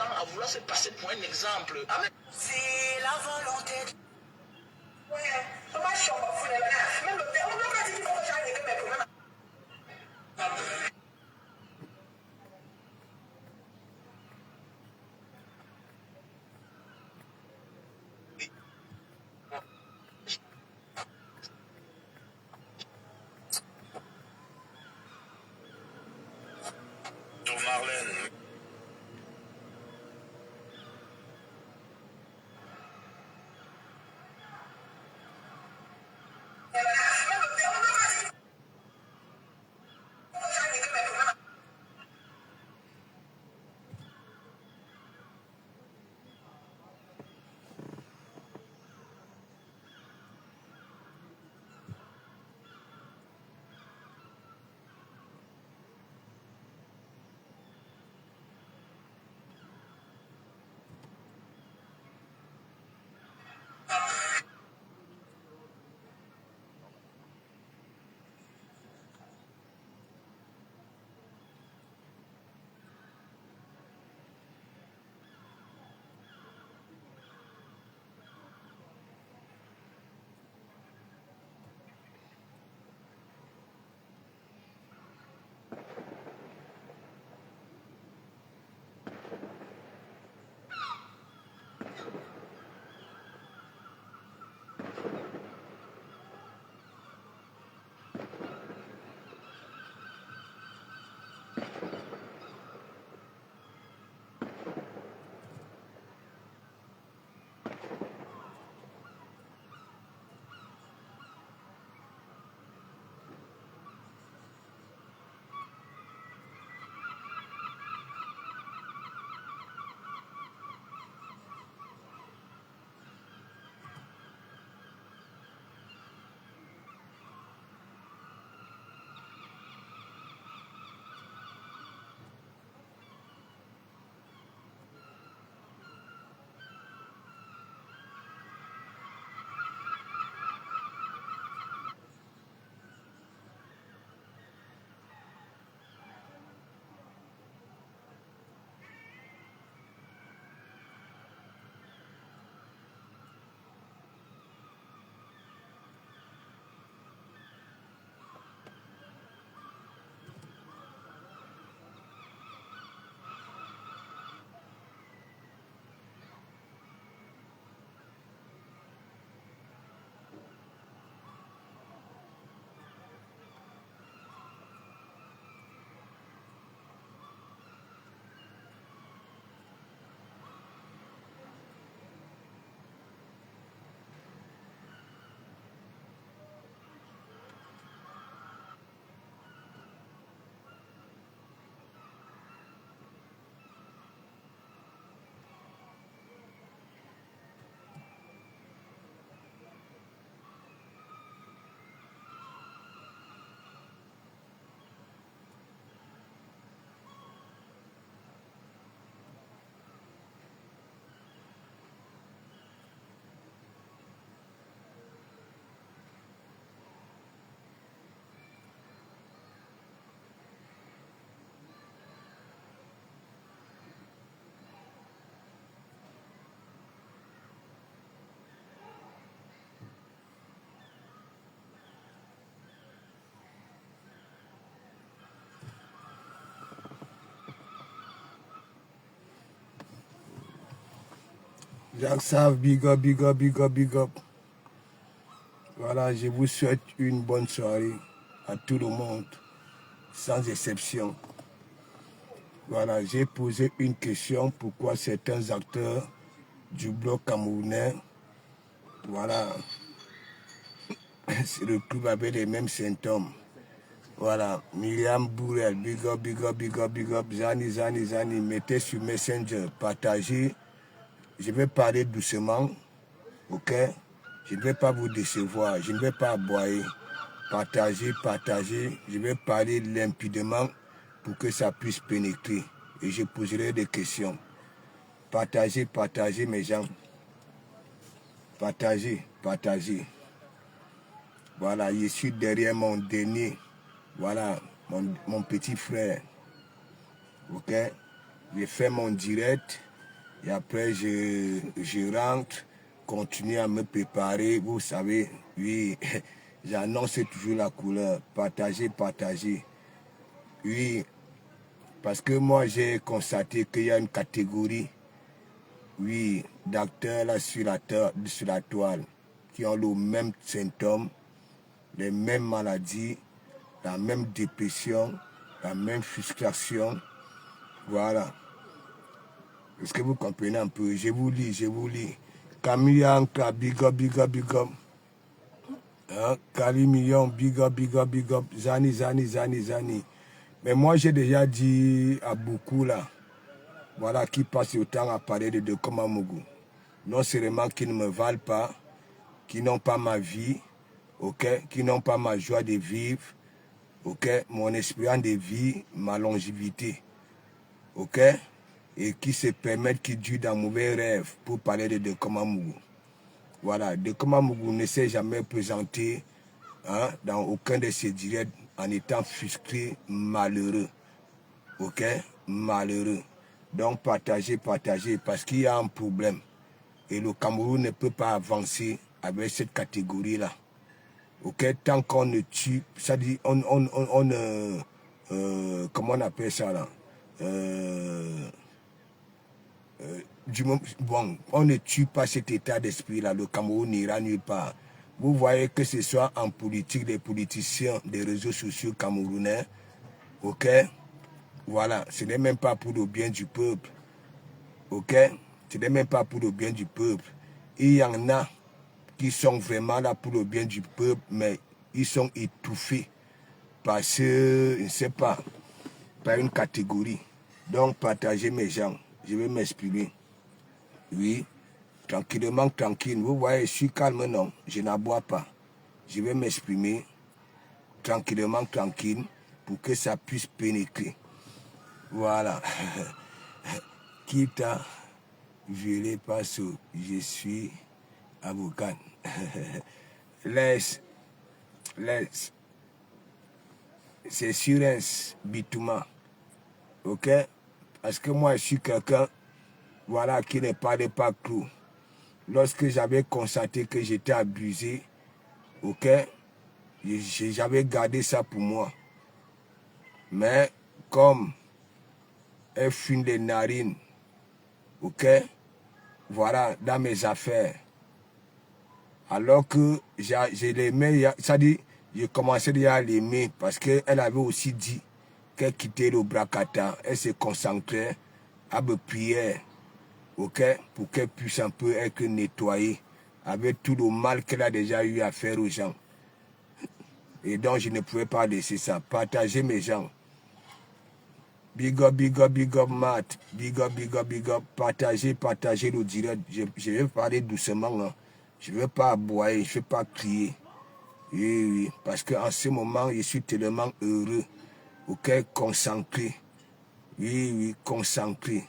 à vouloir se passer pour un exemple. Amen. C'est la volonté. Ouais, comment je suis en bafouille là? Même le père, on n'a pas dit qu'il faut que j'aille avec mes problèmes. Marlène. Jacques Sav, big up, big up, big up, big up. Voilà, je vous souhaite une bonne soirée à tout le monde, sans exception. Voilà, j'ai posé une question, pourquoi certains acteurs du bloc camerounais, voilà, se retrouvent avec les mêmes symptômes. Voilà, Myriam Bourrel, big up, big up, big up, big up, Zani, Zani, Zani, mettez sur Messenger, partagez. Je vais parler doucement, ok? Je ne vais pas vous décevoir, je ne vais pas aboyer. Partagez, partagez. Je vais parler limpidement pour que ça puisse pénétrer. Et je poserai des questions. Partagez, partagez mes gens. Partagez, partagez. Voilà, je suis derrière mon dernier. Voilà, mon petit frère. Ok? J'ai fait mon direct. Et après, je rentre, continue à me préparer. Vous savez, oui, j'annonce toujours la couleur. Partager, partager. Oui, parce que moi, j'ai constaté qu'il y a une catégorie, oui, d'acteurs là sur la toile qui ont le même symptôme, les mêmes maladies, la même dépression, la même frustration. Voilà. Est-ce que vous comprenez un peu? Je vous lis, je vous lis. Camille Anka, big up, big up, big up. Hein? Kali Million, big up, big up, big up. Zani, Zani, Zani, Zani. Mais moi, j'ai déjà dit à beaucoup là, voilà, qui passent autant à parler de Komamougou. Non seulement qui ne me valent pas, qui n'ont pas ma vie, ok, qui n'ont pas ma joie de vivre, ok, mon espérance de vie, ma longévité, ok, et qui se permettent, qui durent dans mauvais rêves pour parler de Komamougou. Voilà, Komamougou ne s'est jamais présenté hein, dans aucun de ses directs en étant frustré, malheureux, ok, malheureux. Donc partagez, partagez, parce qu'il y a un problème. Et le Cameroun ne peut pas avancer avec cette catégorie-là. Ok, tant qu'on ne tue, ça dit, comment on appelle ça là bon, on ne tue pas cet état d'esprit-là, le Cameroun n'ira nulle part. Vous voyez que ce soit en politique, des politiciens des réseaux sociaux camerounais, ok, voilà, ce n'est même pas pour le bien du peuple, ok, ce n'est même pas pour le bien du peuple. Il y en a qui sont vraiment là pour le bien du peuple, mais ils sont étouffés par ce, je ne sais pas, par une catégorie. Donc, partagez mes gens, je vais m'exprimer. Oui, tranquillement, tranquille. Vous voyez, je suis calme, non, je n'aboie pas. Je vais m'exprimer tranquillement, tranquille, pour que ça puisse pénétrer. Voilà. Quitte à violer pas sous, je suis avocat. Laisse. C'est sur un bitouma. Ok? Parce que moi, je suis quelqu'un, voilà, qui ne parle pas clou. Lorsque j'avais constaté que j'étais abusé, ok, j'avais gardé ça pour moi. Mais comme elle fume les narines, ok, voilà, dans mes affaires. Alors que je l'aimais, ça dit, je commençais déjà à l'aimer parce qu'elle avait aussi dit qu'elle quittait le Brakata, elle se concentrait à me prier, ok, pour qu'elle puisse un peu être nettoyée avec tout le mal qu'elle a déjà eu à faire aux gens. Et donc je ne pouvais pas laisser ça. Partager mes gens. Big up, big up, big up, Matt. Big up, big up, big up. Partagez le direct. Je vais parler doucement. Hein. Je ne veux pas aboyer, je ne veux pas crier. Oui, oui. Parce qu'en ce moment, je suis tellement heureux. Ok, concentré. Oui, oui, concentré.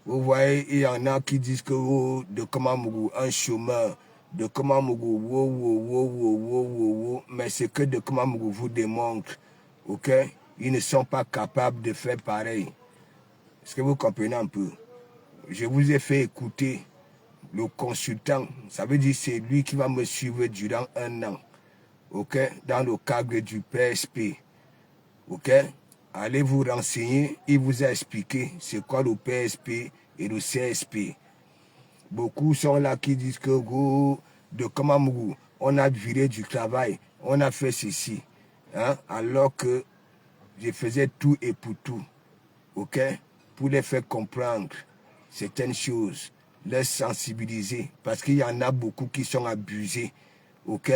Vous voyez, il y en a qui disent que oh, de Komamougou, un chômeur. De Komamougou, wow. Mais ce que de Komamougou vous démontre, ok, ils ne sont pas capables de faire pareil. Est-ce que vous comprenez un peu? Je vous ai fait écouter le consultant. Ça veut dire c'est lui qui va me suivre durant 1 an. Ok? Dans le cadre du PSP. Ok? Allez vous renseigner. Il vous a expliqué c'est quoi le PSP et le CSP. Beaucoup sont là qui disent que oh, de Komamougou, on a viré du travail. On a fait ceci. Hein? Alors que je faisais tout et pour tout. Ok? Pour les faire comprendre certaines choses, les sensibiliser, parce qu'il y en a beaucoup qui sont abusés, ok,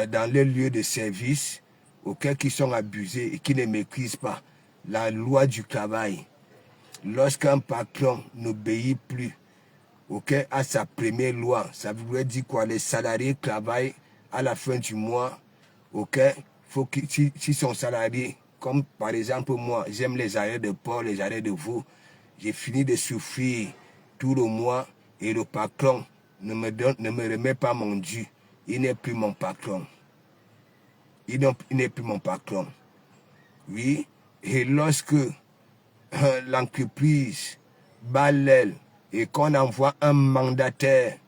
dans les lieux de service, ok, qui sont abusés et qui ne maîtrisent pas la loi du travail. Lorsqu'un patron n'obéit plus, ok, à sa première loi, ça voudrait dire quoi? Les salariés travaillent à la fin du mois, ok, faut que si son salarié, comme par exemple moi, j'aime les arrêts de porc, les arrêts de veau, j'ai fini de souffrir tout le mois et le patron ne me remet pas mon dû. Il n'est plus mon patron. Il n'est plus mon patron. Oui, et lorsque l'entreprise bat l'aile et qu'on envoie un mandataire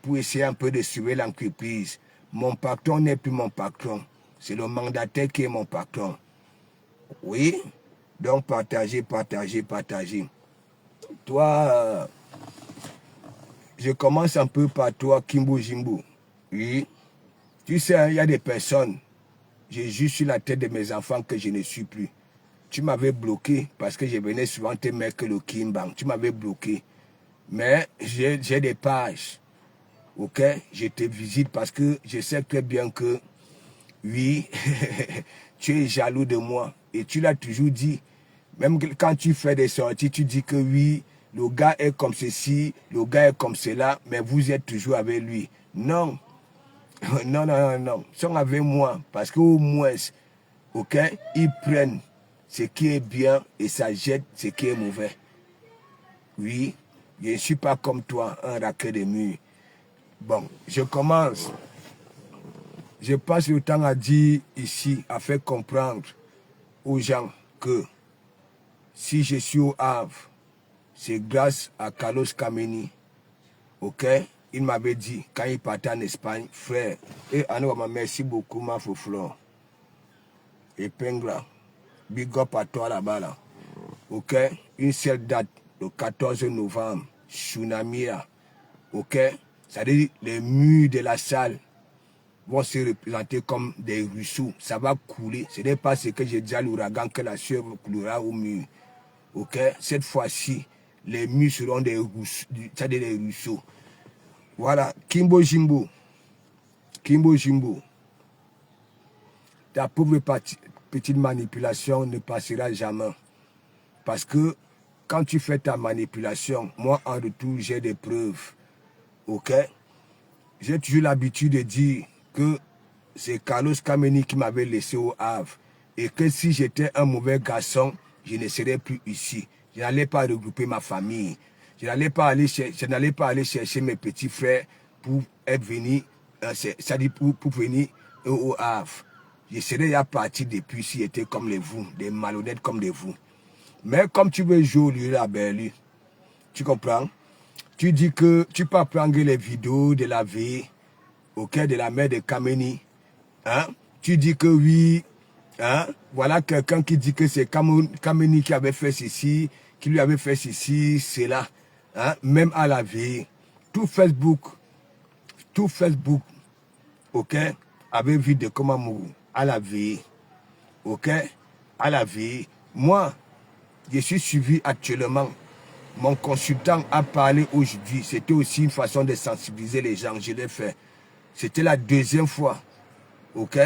pour essayer un peu de suivre l'entreprise, mon patron n'est plus mon patron. C'est le mandataire qui est mon patron. Oui, donc partagez. Toi, je commence un peu par toi, Kimbo Jimbo. Oui, tu sais, il y a des personnes, j'ai juste sur la tête de mes enfants que je ne suis plus. Tu m'avais bloqué parce que je venais souvent te mettre le Kimbang. Tu m'avais bloqué. Mais j'ai des pages. Ok, je te visite parce que je sais très bien que, oui, tu es jaloux de moi. Et tu l'as toujours dit. Même quand tu fais des sorties, tu dis que oui, le gars est comme ceci, le gars est comme cela, mais vous êtes toujours avec lui. Non. Non. Ils sont avec moi parce qu'au moins, ok, ils prennent ce qui est bien et ça jette ce qui est mauvais. Oui, je ne suis pas comme toi, un raquet de mur. Bon, je commence. Je passe le temps à dire ici, à faire comprendre aux gens que si je suis au Havre, c'est grâce à Carlos Kameni. Ok? Il m'avait dit, quand il partait en Espagne, frère, et Anouama, merci beaucoup, ma Flore. Et Pengla, big up à toi là-bas. Là. Ok? Une seule date, le 14 novembre, Tsunamia. Ok? C'est-à-dire les murs de la salle vont se représenter comme des ruisseaux. Ça va couler. Ce n'est pas ce que j'ai dit à l'ouragan que la sueur coulera au mur. Ok? Cette fois-ci, les murs seront des ruisseaux. Voilà. Kimbo Jimbo. Ta pauvre petite manipulation ne passera jamais. Parce que quand tu fais ta manipulation, moi en retour, j'ai des preuves. Ok? J'ai toujours l'habitude de dire que c'est Carlos Kameni qui m'avait laissé au Havre. Et que si j'étais un mauvais garçon, je ne serais plus ici. Je n'allais pas regrouper ma famille. Je n'allais pas aller chercher mes petits frères pour être venu, c'est-à-dire pour venir au Havre. Je serais à partir depuis si j'étais comme les vous, des malhonnêtes comme les vous. Mais comme tu veux jouer au lieu de la Berlue, tu comprends? Tu dis que tu peux prendre les vidéos de la vie, ok, de la mère de Kameni. Hein? Tu dis que oui, hein? Voilà quelqu'un qui dit que c'est Kameni qui avait fait ceci, qui lui avait fait ceci, cela. Hein? Même à la vie. Tout Facebook, ok, avait vu de comment mourir. À la vie, ok, à la vie. Moi, je suis suivi actuellement. Mon consultant a parlé aujourd'hui. C'était aussi une façon de sensibiliser les gens. Je l'ai fait. C'était la deuxième fois. Ok?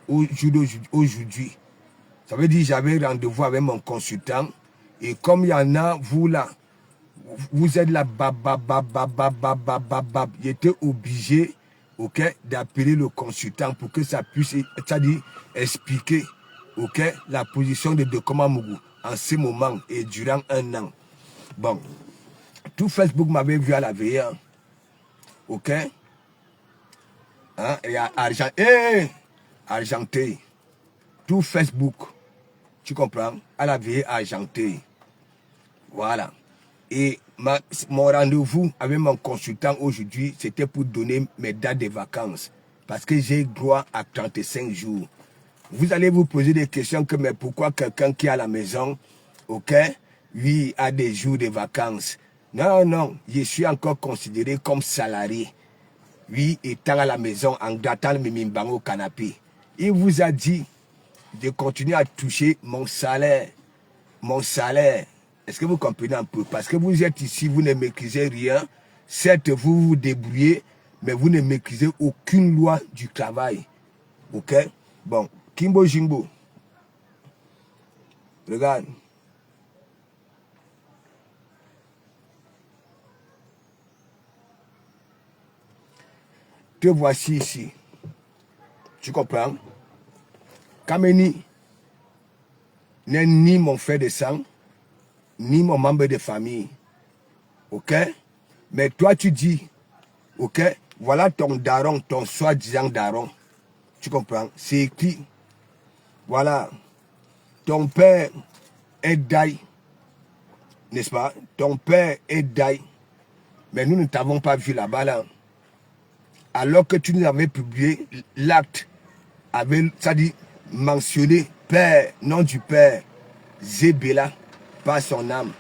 Aujourd'hui. Ça veut dire que j'avais rendez-vous avec mon consultant. Et comme il y en a, vous là, vous êtes là, j'étais obligé, ok, d'appeler le consultant pour que ça puisse, c'est-à-dire expliquer, ok, la position de Dokoma Mougou en ce moment et durant un an. Bon, tout Facebook m'avait vu à la veille, hein, ok, hein, et argenté, tout Facebook, tu comprends, à la veille argenté, voilà. Et mon rendez-vous avec mon consultant aujourd'hui, c'était pour donner mes dates de vacances, parce que j'ai droit à 35 jours. Vous allez vous poser des questions comme mais pourquoi quelqu'un qui est à la maison, ok, lui a des jours de vacances. Non, je suis encore considéré comme salarié. Lui étant à la maison en grattant le mimimbango au canapé. Il vous a dit de continuer à toucher mon salaire. Mon salaire. Est-ce que vous comprenez un peu? Parce que vous êtes ici, vous ne maîtrisez rien. Certes, vous vous débrouillez, mais vous ne maîtrisez aucune loi du travail. Ok? Bon. Kimbo Jimbo. Regarde. Te voici ici. Tu comprends? Kameni n'est ni mon frère de sang, ni mon membre de famille. Ok? Mais toi, tu dis, ok? Voilà ton daron, ton soi-disant daron. Tu comprends? C'est écrit. Voilà. Ton père est Daï. N'est-ce pas? Ton père est Daï. Mais nous ne t'avons pas vu là-bas, là. Alors que tu nous avais publié l'acte, avec, ça dit, mentionné Père, nom du Père, Zébéla, par son âme.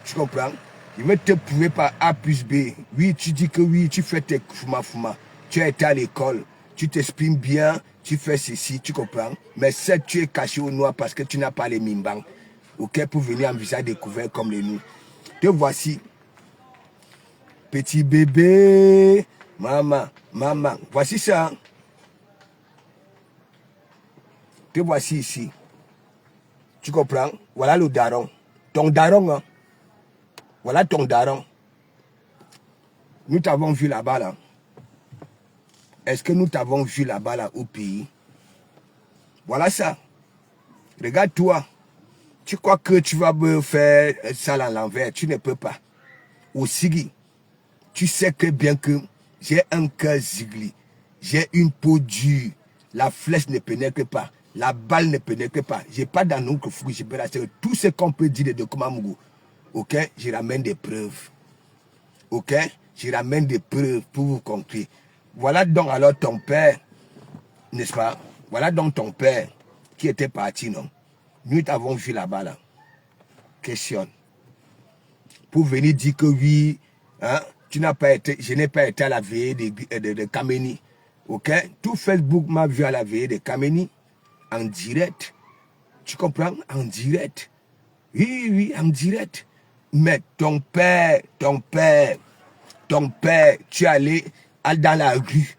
Tu comprends? Il veut te prouver par A plus B. Oui, tu dis que oui, tu fais tes fouma. Tu as été à l'école, tu t'exprimes bien, tu fais ceci, tu comprends? Mais c'est tu es caché au noir parce que tu n'as pas les mimbang. Ok, pour venir en visage découvert comme les nous. Te voici. Petit bébé. Maman. Voici ça. Te voici ici. Tu comprends? Voilà le daron. Ton daron, hein? Voilà ton daron. Nous t'avons vu là-bas, là. Est-ce que nous t'avons vu là-bas, là, au pays? Voilà ça. Regarde-toi. Tu crois que tu vas me faire ça à l'envers? Tu ne peux pas. Aussi, tu sais que bien que j'ai un cœur zigli. J'ai une peau dure. La flèche ne pénètre pas. La balle ne pénètre pas. J'ai pas d'anou que fou. Tout ce qu'on peut dire de Komamougou. Ok? Je ramène des preuves. Ok? Je ramène des preuves pour vous conclure. Voilà donc alors ton père, n'est-ce pas? Voilà donc ton père qui était parti, non? Nous t'avons vu là-bas, là. Questionne. Pour venir dire que oui, hein, tu n'as pas été, je n'ai pas été à la veillée de Kameni. Ok? Tout Facebook m'a vu à la veillée de Kameni. En direct. Tu comprends? En direct. Oui, en direct. Mais ton père, tu es allé dans la rue.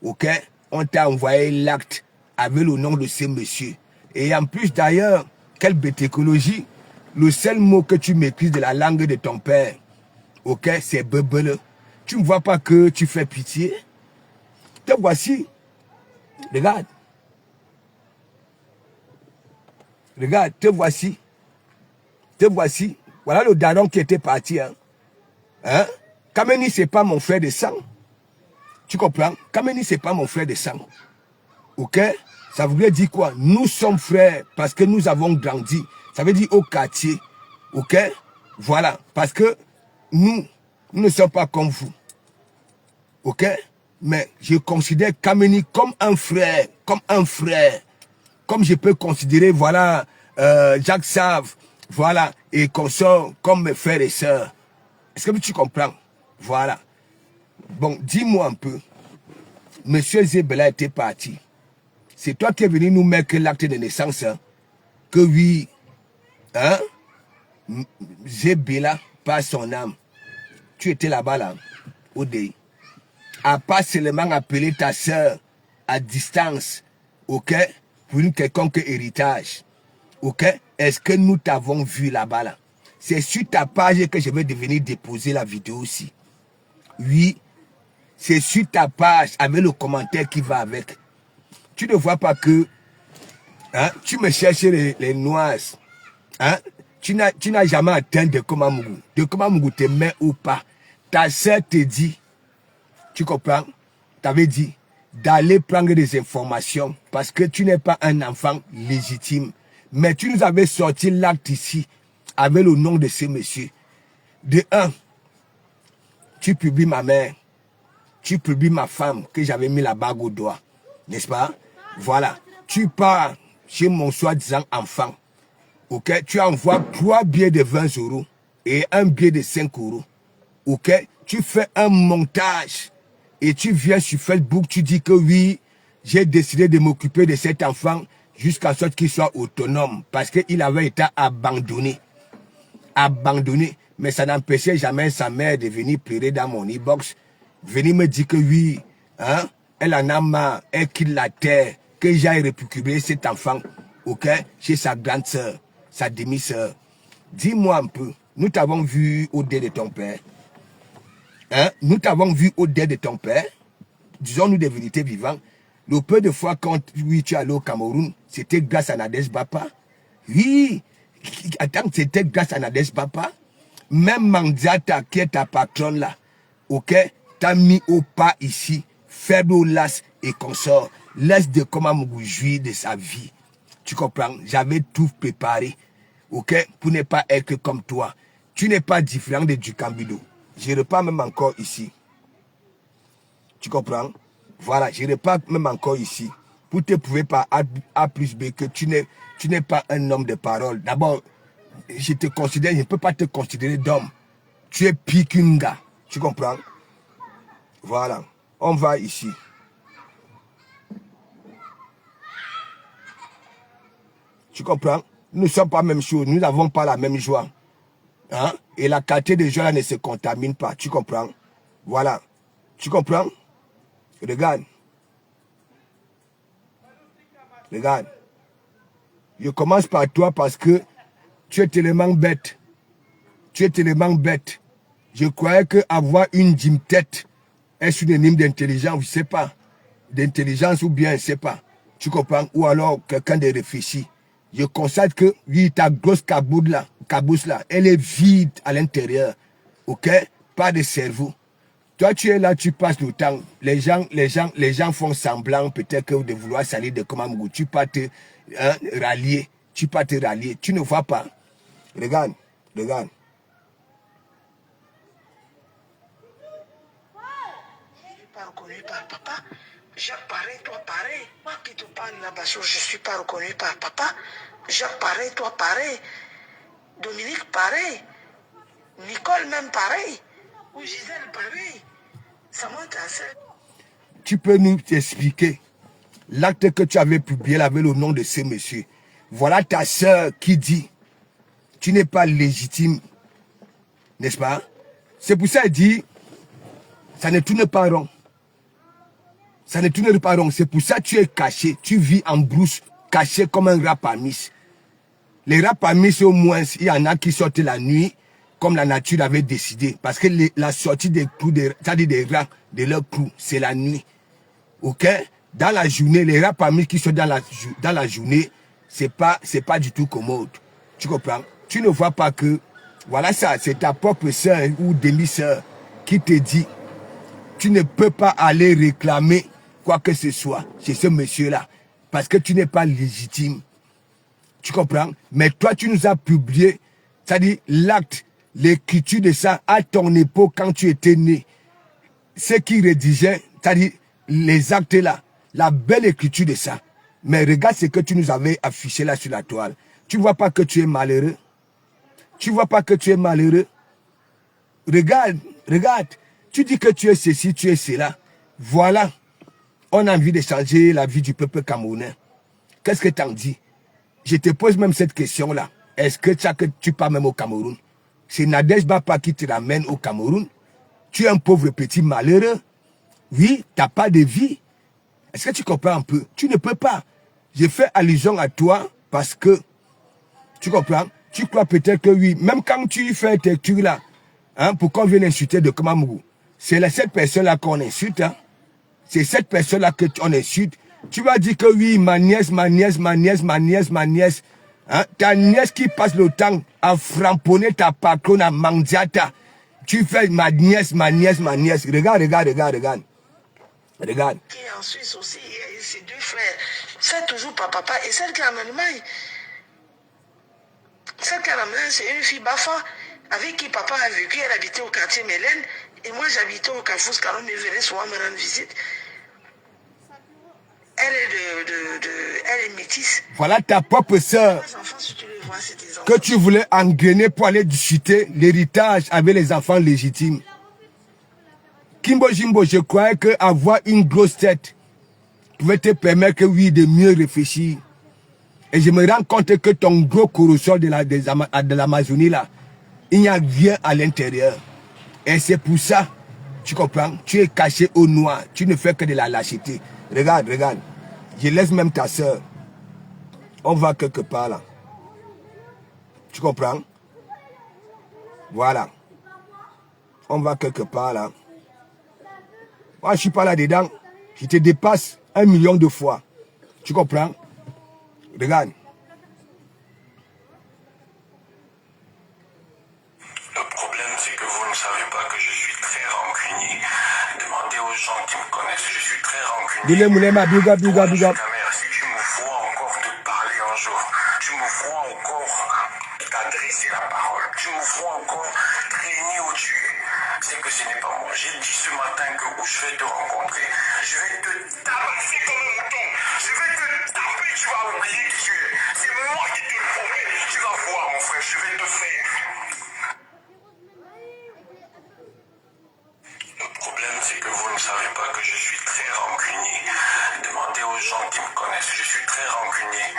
Ok? On t'a envoyé l'acte avec le nom de ce monsieur. Et en plus d'ailleurs, quelle bête écologie. Le seul mot que tu maîtrises de la langue de ton père, ok, c'est bebele. Tu ne vois pas que tu fais pitié? Te voici. Regarde. Regarde, te voici. Te voici. Voilà le daron qui était parti. Hein? Kameni, c'est pas mon frère de sang. Tu comprends? Kameni, c'est pas mon frère de sang. Ok? Ça voulait dire quoi? Nous sommes frères parce que nous avons grandi. Ça veut dire au quartier. Ok? Voilà. Parce que nous ne sommes pas comme vous. Ok? Mais je considère Kameni comme un frère. Comme un frère. Comme je peux considérer, voilà, Jacques Save, voilà, et consort comme mes frères et sœurs. Est-ce que tu comprends? Voilà. Bon, dis-moi un peu. Monsieur Zébéla était parti. C'est toi qui es venu nous mettre l'acte de naissance. Hein? Que oui, hein? Zébéla, par son âme. Tu étais là-bas, là, au dé. À pas seulement appeler ta sœur à distance, ok? Pour une quelconque héritage. Ok? Est-ce que nous t'avons vu là-bas, là? C'est sur ta page que je vais devenir déposer la vidéo aussi. Oui. C'est sur ta page avec le commentaire qui va avec. Tu ne vois pas que hein, tu me cherches les noises. Hein? Tu n'as jamais atteint de Komamougou. De Komamougou te met ou pas. Ta sœur te dit, tu comprends? T'avais dit d'aller prendre des informations parce que tu n'es pas un enfant légitime. Mais tu nous avais sorti l'acte ici avec le nom de ce monsieur. De un, tu publies ma mère, tu publies ma femme que j'avais mis la bague au doigt. N'est-ce pas? Voilà. Tu pars chez mon soi-disant enfant. Ok? Tu envoies 3 billets de 20 € et un billet de 5 €. Ok? Tu fais un montage. Et tu viens sur Facebook, tu dis que oui, j'ai décidé de m'occuper de cet enfant jusqu'à ce qu'il soit autonome. Parce qu'il avait été abandonné. Abandonné. Mais ça n'empêchait jamais sa mère de venir pleurer dans mon e-box. Venir me dire que oui, hein, elle en a marre, elle quitte la terre, que j'aille récupérer cet enfant, ok, chez sa grande sœur, sa demi-sœur. Dis-moi un peu, nous t'avons vu au dé de ton père. Hein? Nous t'avons vu au dé de ton père. Disons-nous des vérités vivantes. Le peu de fois quand oui, tu es allé au Cameroun, c'était grâce à Nadège Bapa. Oui, attends, c'était grâce à Nadège Bapa. Même Mandiata, qui est ta patronne là, ok, t'as mis au pas ici, faible las et consort. Laisse de Komamougou jouir de sa vie. Tu comprends? J'avais tout préparé, ok, pour ne pas être comme toi. Tu n'es pas différent de Dukambido. Je repars même encore ici. Tu comprends? Voilà, je repars même encore ici. Pour te prouver par A plus B que tu n'es pas un homme de parole. D'abord, je ne peux pas te considérer d'homme. Tu es pire qu'un gars. Tu comprends? Voilà. On va ici. Tu comprends? Nous ne sommes pas la même chose. Nous n'avons pas la même joie. Hein? Et la qualité de joie là ne se contamine pas. Tu comprends? Voilà. Tu comprends? Regarde. Regarde. Je commence par toi parce que tu es tellement bête. Tu es tellement bête. Je croyais qu'avoir une gym-tête est synonyme d'intelligence, je ne sais pas. D'intelligence ou bien, je ne sais pas. Tu comprends? Ou alors quelqu'un de réfléchi. Je constate que, oui, ta grosse cabousse là, elle est vide à l'intérieur. Ok? Pas de cerveau. Toi, tu es là, tu passes le temps. Les gens font semblant peut-être que de vouloir salir de Komamugou. Tu peux te rallier. Tu peux te rallier. Tu ne vois pas. Regarde. Regarde. Pas reconnu par papa. Jacques pareil, toi pareil. Moi qui te parle là-bas, je ne suis pas reconnu par papa. Jacques pareil, toi pareil. Dominique pareil. Nicole même pareil. Ou Gisèle pareil. Samantha seul. Tu peux nous expliquer l'acte que tu avais publié avec le nom de ce monsieur. Voilà ta sœur qui dit, tu n'es pas légitime, n'est-ce pas? C'est pour ça qu'elle dit, ça ne tourne pas rond. Ça ne tourne pas rond. C'est pour ça que tu es caché. Tu vis en brousse, caché comme un rat parmi. Les rats parmi, au moins, il y en a qui sortent la nuit, comme la nature avait décidé. Parce que la sortie des clous, c'est-à-dire des rats, de leur clous, c'est la nuit. Ok? Dans la journée, les rats parmi qui sont dans la journée, c'est pas du tout commode. Tu comprends? Tu ne vois pas que, voilà ça, c'est ta propre sœur ou demi-sœur qui te dit, tu ne peux pas aller réclamer quoi que ce soit chez ce monsieur-là, parce que tu n'es pas légitime. Tu comprends? Mais toi, tu nous as publié, c'est-à-dire l'acte, l'écriture de ça à ton époque quand tu étais né. Ce qui rédigeait, c'est-à-dire les actes là, la belle écriture de ça. Mais regarde ce que tu nous avais affiché là sur la toile. Tu vois pas que tu es malheureux? Tu vois pas que tu es malheureux? Regarde, regarde. Tu dis que tu es ceci, tu es cela. Voilà. On a envie de changer la vie du peuple camerounais. Qu'est-ce que tu en dis? Je te pose même cette question-là. Est-ce que tu pars même au Cameroun? C'est Nadège Bapa qui te ramène au Cameroun. Tu es un pauvre petit malheureux. Oui, tu n'as pas de vie. Est-ce que tu comprends un peu? Tu ne peux pas. J'ai fait allusion à toi parce que, tu comprends? Tu crois peut-être que oui, même quand tu fais tes trucs là, hein, pour qu'on vienne insulter de Komamugou, c'est cette personne-là qu'on insulte. Hein? C'est cette personne-là qu'on insulte. Tu vas dire que oui, ma nièce. Hein? Ta nièce qui passe le temps à framponner ta patronne à Mandiata. Tu fais ma nièce. Regarde. Regarde. Qui est en Suisse aussi, et ses deux frères. C'est toujours pas papa. Et celle qui est en Allemagne. Celle qui est en Allemagne, c'est une fille Bafa, avec qui papa a vécu. Elle habitait au quartier Mélène. Et moi, j'habitais au Carrefour Scalon, mais venait souvent me rendre visite. Elle est métisse. Voilà ta propre sœur que tu voulais engrainer pour aller discuter l'héritage avec les enfants légitimes. Kimbo Jimbo, je croyais qu'avoir une grosse tête pouvait te permettre, oui, de mieux réfléchir. Et je me rends compte que ton gros corossol de l'Amazonie là, il n'y a rien à l'intérieur. Et c'est pour ça, tu comprends, tu es caché au noir, tu ne fais que de la lâcheté. Regarde. Je laisse même ta soeur. On va quelque part là. Tu comprends? Voilà. On va quelque part là. Moi, je suis pas là-dedans. Je te dépasse 1 million de fois. Tu comprends? Regarde. Le problème, c'est que vous ne savez pas que je suis très rancunier. Demandez aux gens qui me connaissent, je suis très rancunier. Dile Moulema, big up. Si tu me vois encore te parler un jour, tu me vois encore t'adresser la parole, tu me vois encore traîner où tu es. C'est c'est que ce n'est pas moi. J'ai dit ce matin que où je vais te rencontrer, je vais te tabasser comme un mouton. Je vais te taper, tu vas oublier qui tu es. C'est moi qui te le promets. Tu vas voir, mon frère, je vais te faire. Le problème, c'est que vous ne savez pas que je suis très rancunier. Demandez aux gens qui me connaissent, je suis très rancunier.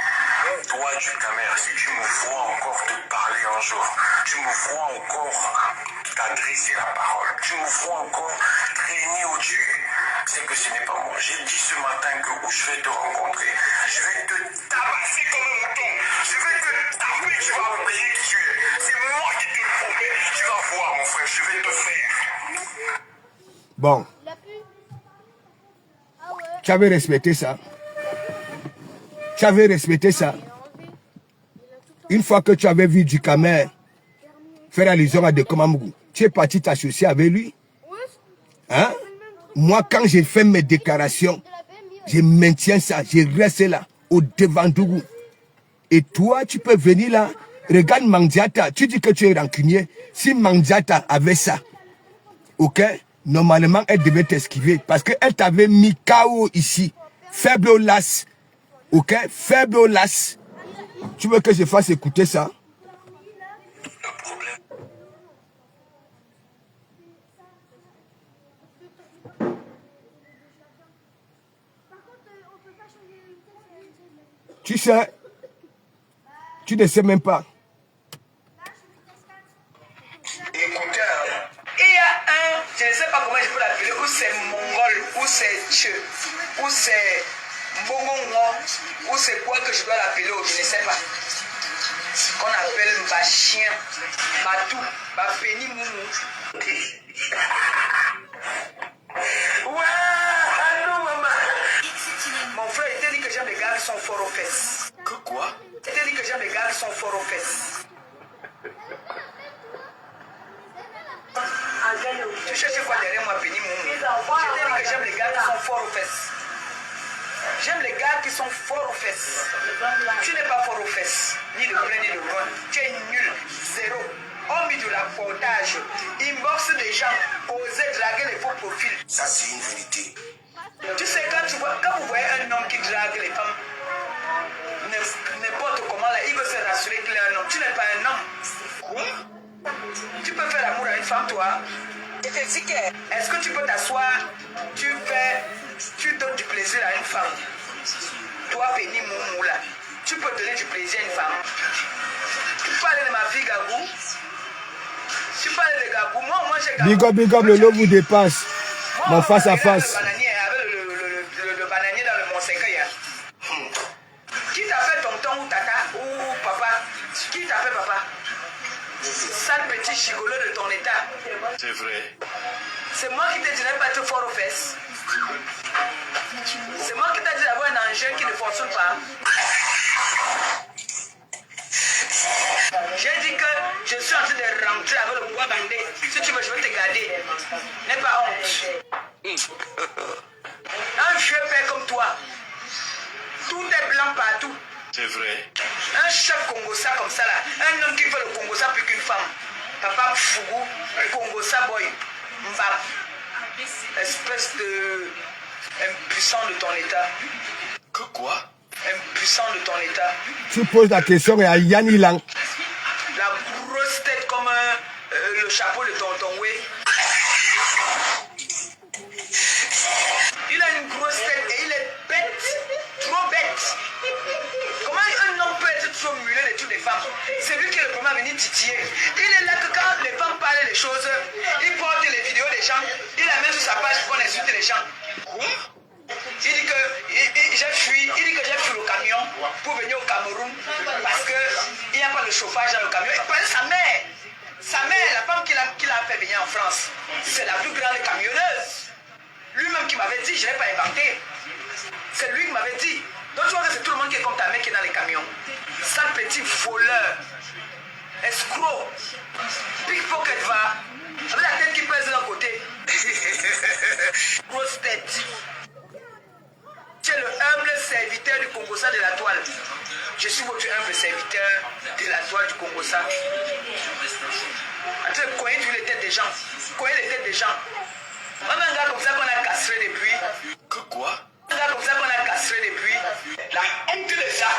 Toi, du Camer, si tu me vois encore te parler un jour, tu me vois encore t'adresser la parole, tu me vois encore traîner où tu es, c'est que ce n'est pas moi. J'ai dit ce matin que où je vais te rencontrer, je vais te tabasser comme un mouton, je vais te taper, tu vas oublier qui tu es. C'est moi qui te le promets, tu vas voir, mon frère, je vais te faire. Bon. Tu avais respecté ça. Tu avais respecté ça. Une fois que tu avais vu du Camer faire allusion à Dekomamougou, tu es parti t'associer avec lui. Hein? Moi, quand j'ai fait mes déclarations, je maintiens ça. Je reste là, au devant d'Ougou. Et toi, tu peux venir là. Regarde Mandiata. Tu dis que tu es rancunier. Si Mandiata avait ça, ok? Normalement, elle devait t'esquiver. Parce qu'elle t'avait mis KO ici. Faible au las. Ok? Faible au las. Tu veux que je fasse écouter ça? Tu sais, tu ne sais même pas. Écoutez, il y a un, je ne sais pas comment je peux l'appeler, ou c'est Mongol, ou c'est Tche, ou c'est Mbongongo, ou c'est quoi que je dois l'appeler, je ne sais pas. Qu'on appelle ma chien, ma tout, ma péni moumou. Ouais, allô maman. Mon frère, il t'a dit que j'aime les gars qui sont forts aux fesses. Que quoi? Il t'a dit que j'aime les gars qui sont forts aux fesses. Tu cherches quoi derrière moi, Péni Moumou? Je t'ai dit que j'aime les gars qui sont forts aux fesses. J'aime les gars qui sont forts aux fesses. Tu n'es pas fort aux fesses, ni de plein ni de loin. Tu es nul, zéro. Hormis de l'apportage, inbox des gens, oser draguer les faux profils. Ça, c'est une vérité. Tu sais, quand vous voyez un homme qui drague les femmes, n'importe comment, là, il veut se rassurer qu'il est un homme. Tu n'es pas un homme. Quoi? Tu peux faire l'amour à une femme, toi? Est-ce que tu peux t'asseoir, tu donnes du plaisir à une femme? Toi, Péni Moumou, là, tu peux donner du plaisir à une femme? Tu parles de ma vie, Gagou? Tu parles de Gagou? Moi, j'ai Gagou. Big up, le lot vous dépasse. Mon face à face. Le bananier dans le Mont-Séquoia. Qui t'appelle tonton ou tata ou papa? Qui t'appelle papa? Sale petit gigolo de ton état. C'est vrai. C'est moi qui te dirais pas être fort aux fesses. C'est moi qui t'ai dit d'avoir un engin qui ne fonctionne pas. J'ai dit que je suis en train de rentrer avec le bois bandé. Si tu veux, je vais te garder. N'aie pas honte. Un vieux père comme toi, tout est blanc partout. C'est vrai. Un chef Congossa comme ça là, un homme qui fait le Congossa plus qu'une femme. Papa Fougou, Congossa boy, Mbap, espèce de impuissant de ton état. Que quoi? Impuissant de ton état. Tu poses la question à Yann Ilang. La grosse tête comme le chapeau de tonton Wé. Il a une grosse tête et il est bête, trop bête. Comment un homme peut être trop mulé de toutes les femmes? C'est lui qui est le premier à venir titiller. Il est là que quand les femmes parlent des choses, il porte les vidéos des gens, il la met sur sa page pour insulter les gens. Quoi? Il dit que j'ai fui le camion pour venir au Cameroun parce qu'il n'y a pas de chauffage dans le camion. Il parlait de sa mère. Sa mère, la femme qui l'a fait venir en France, c'est la plus grande camionneuse. Lui-même qui m'avait dit, je ne l'ai pas inventé. C'est lui qui m'avait dit. Donc tu vois que c'est tout le monde qui est comme ta mère qui est dans les camions. Sale petit voleur, escroc, pickpocket va, avec la tête qui pèse d'un côté. Grosse tête. Tu es le humble serviteur du Congossa de la toile. Je suis votre humble serviteur de la toile du Congossa. En train de cogner les têtes des gens. Cogner les têtes des gens. On a un gars comme ça qu'on a castré depuis. Que quoi? Un gars comme ça qu'on a castré depuis. La honte de ça.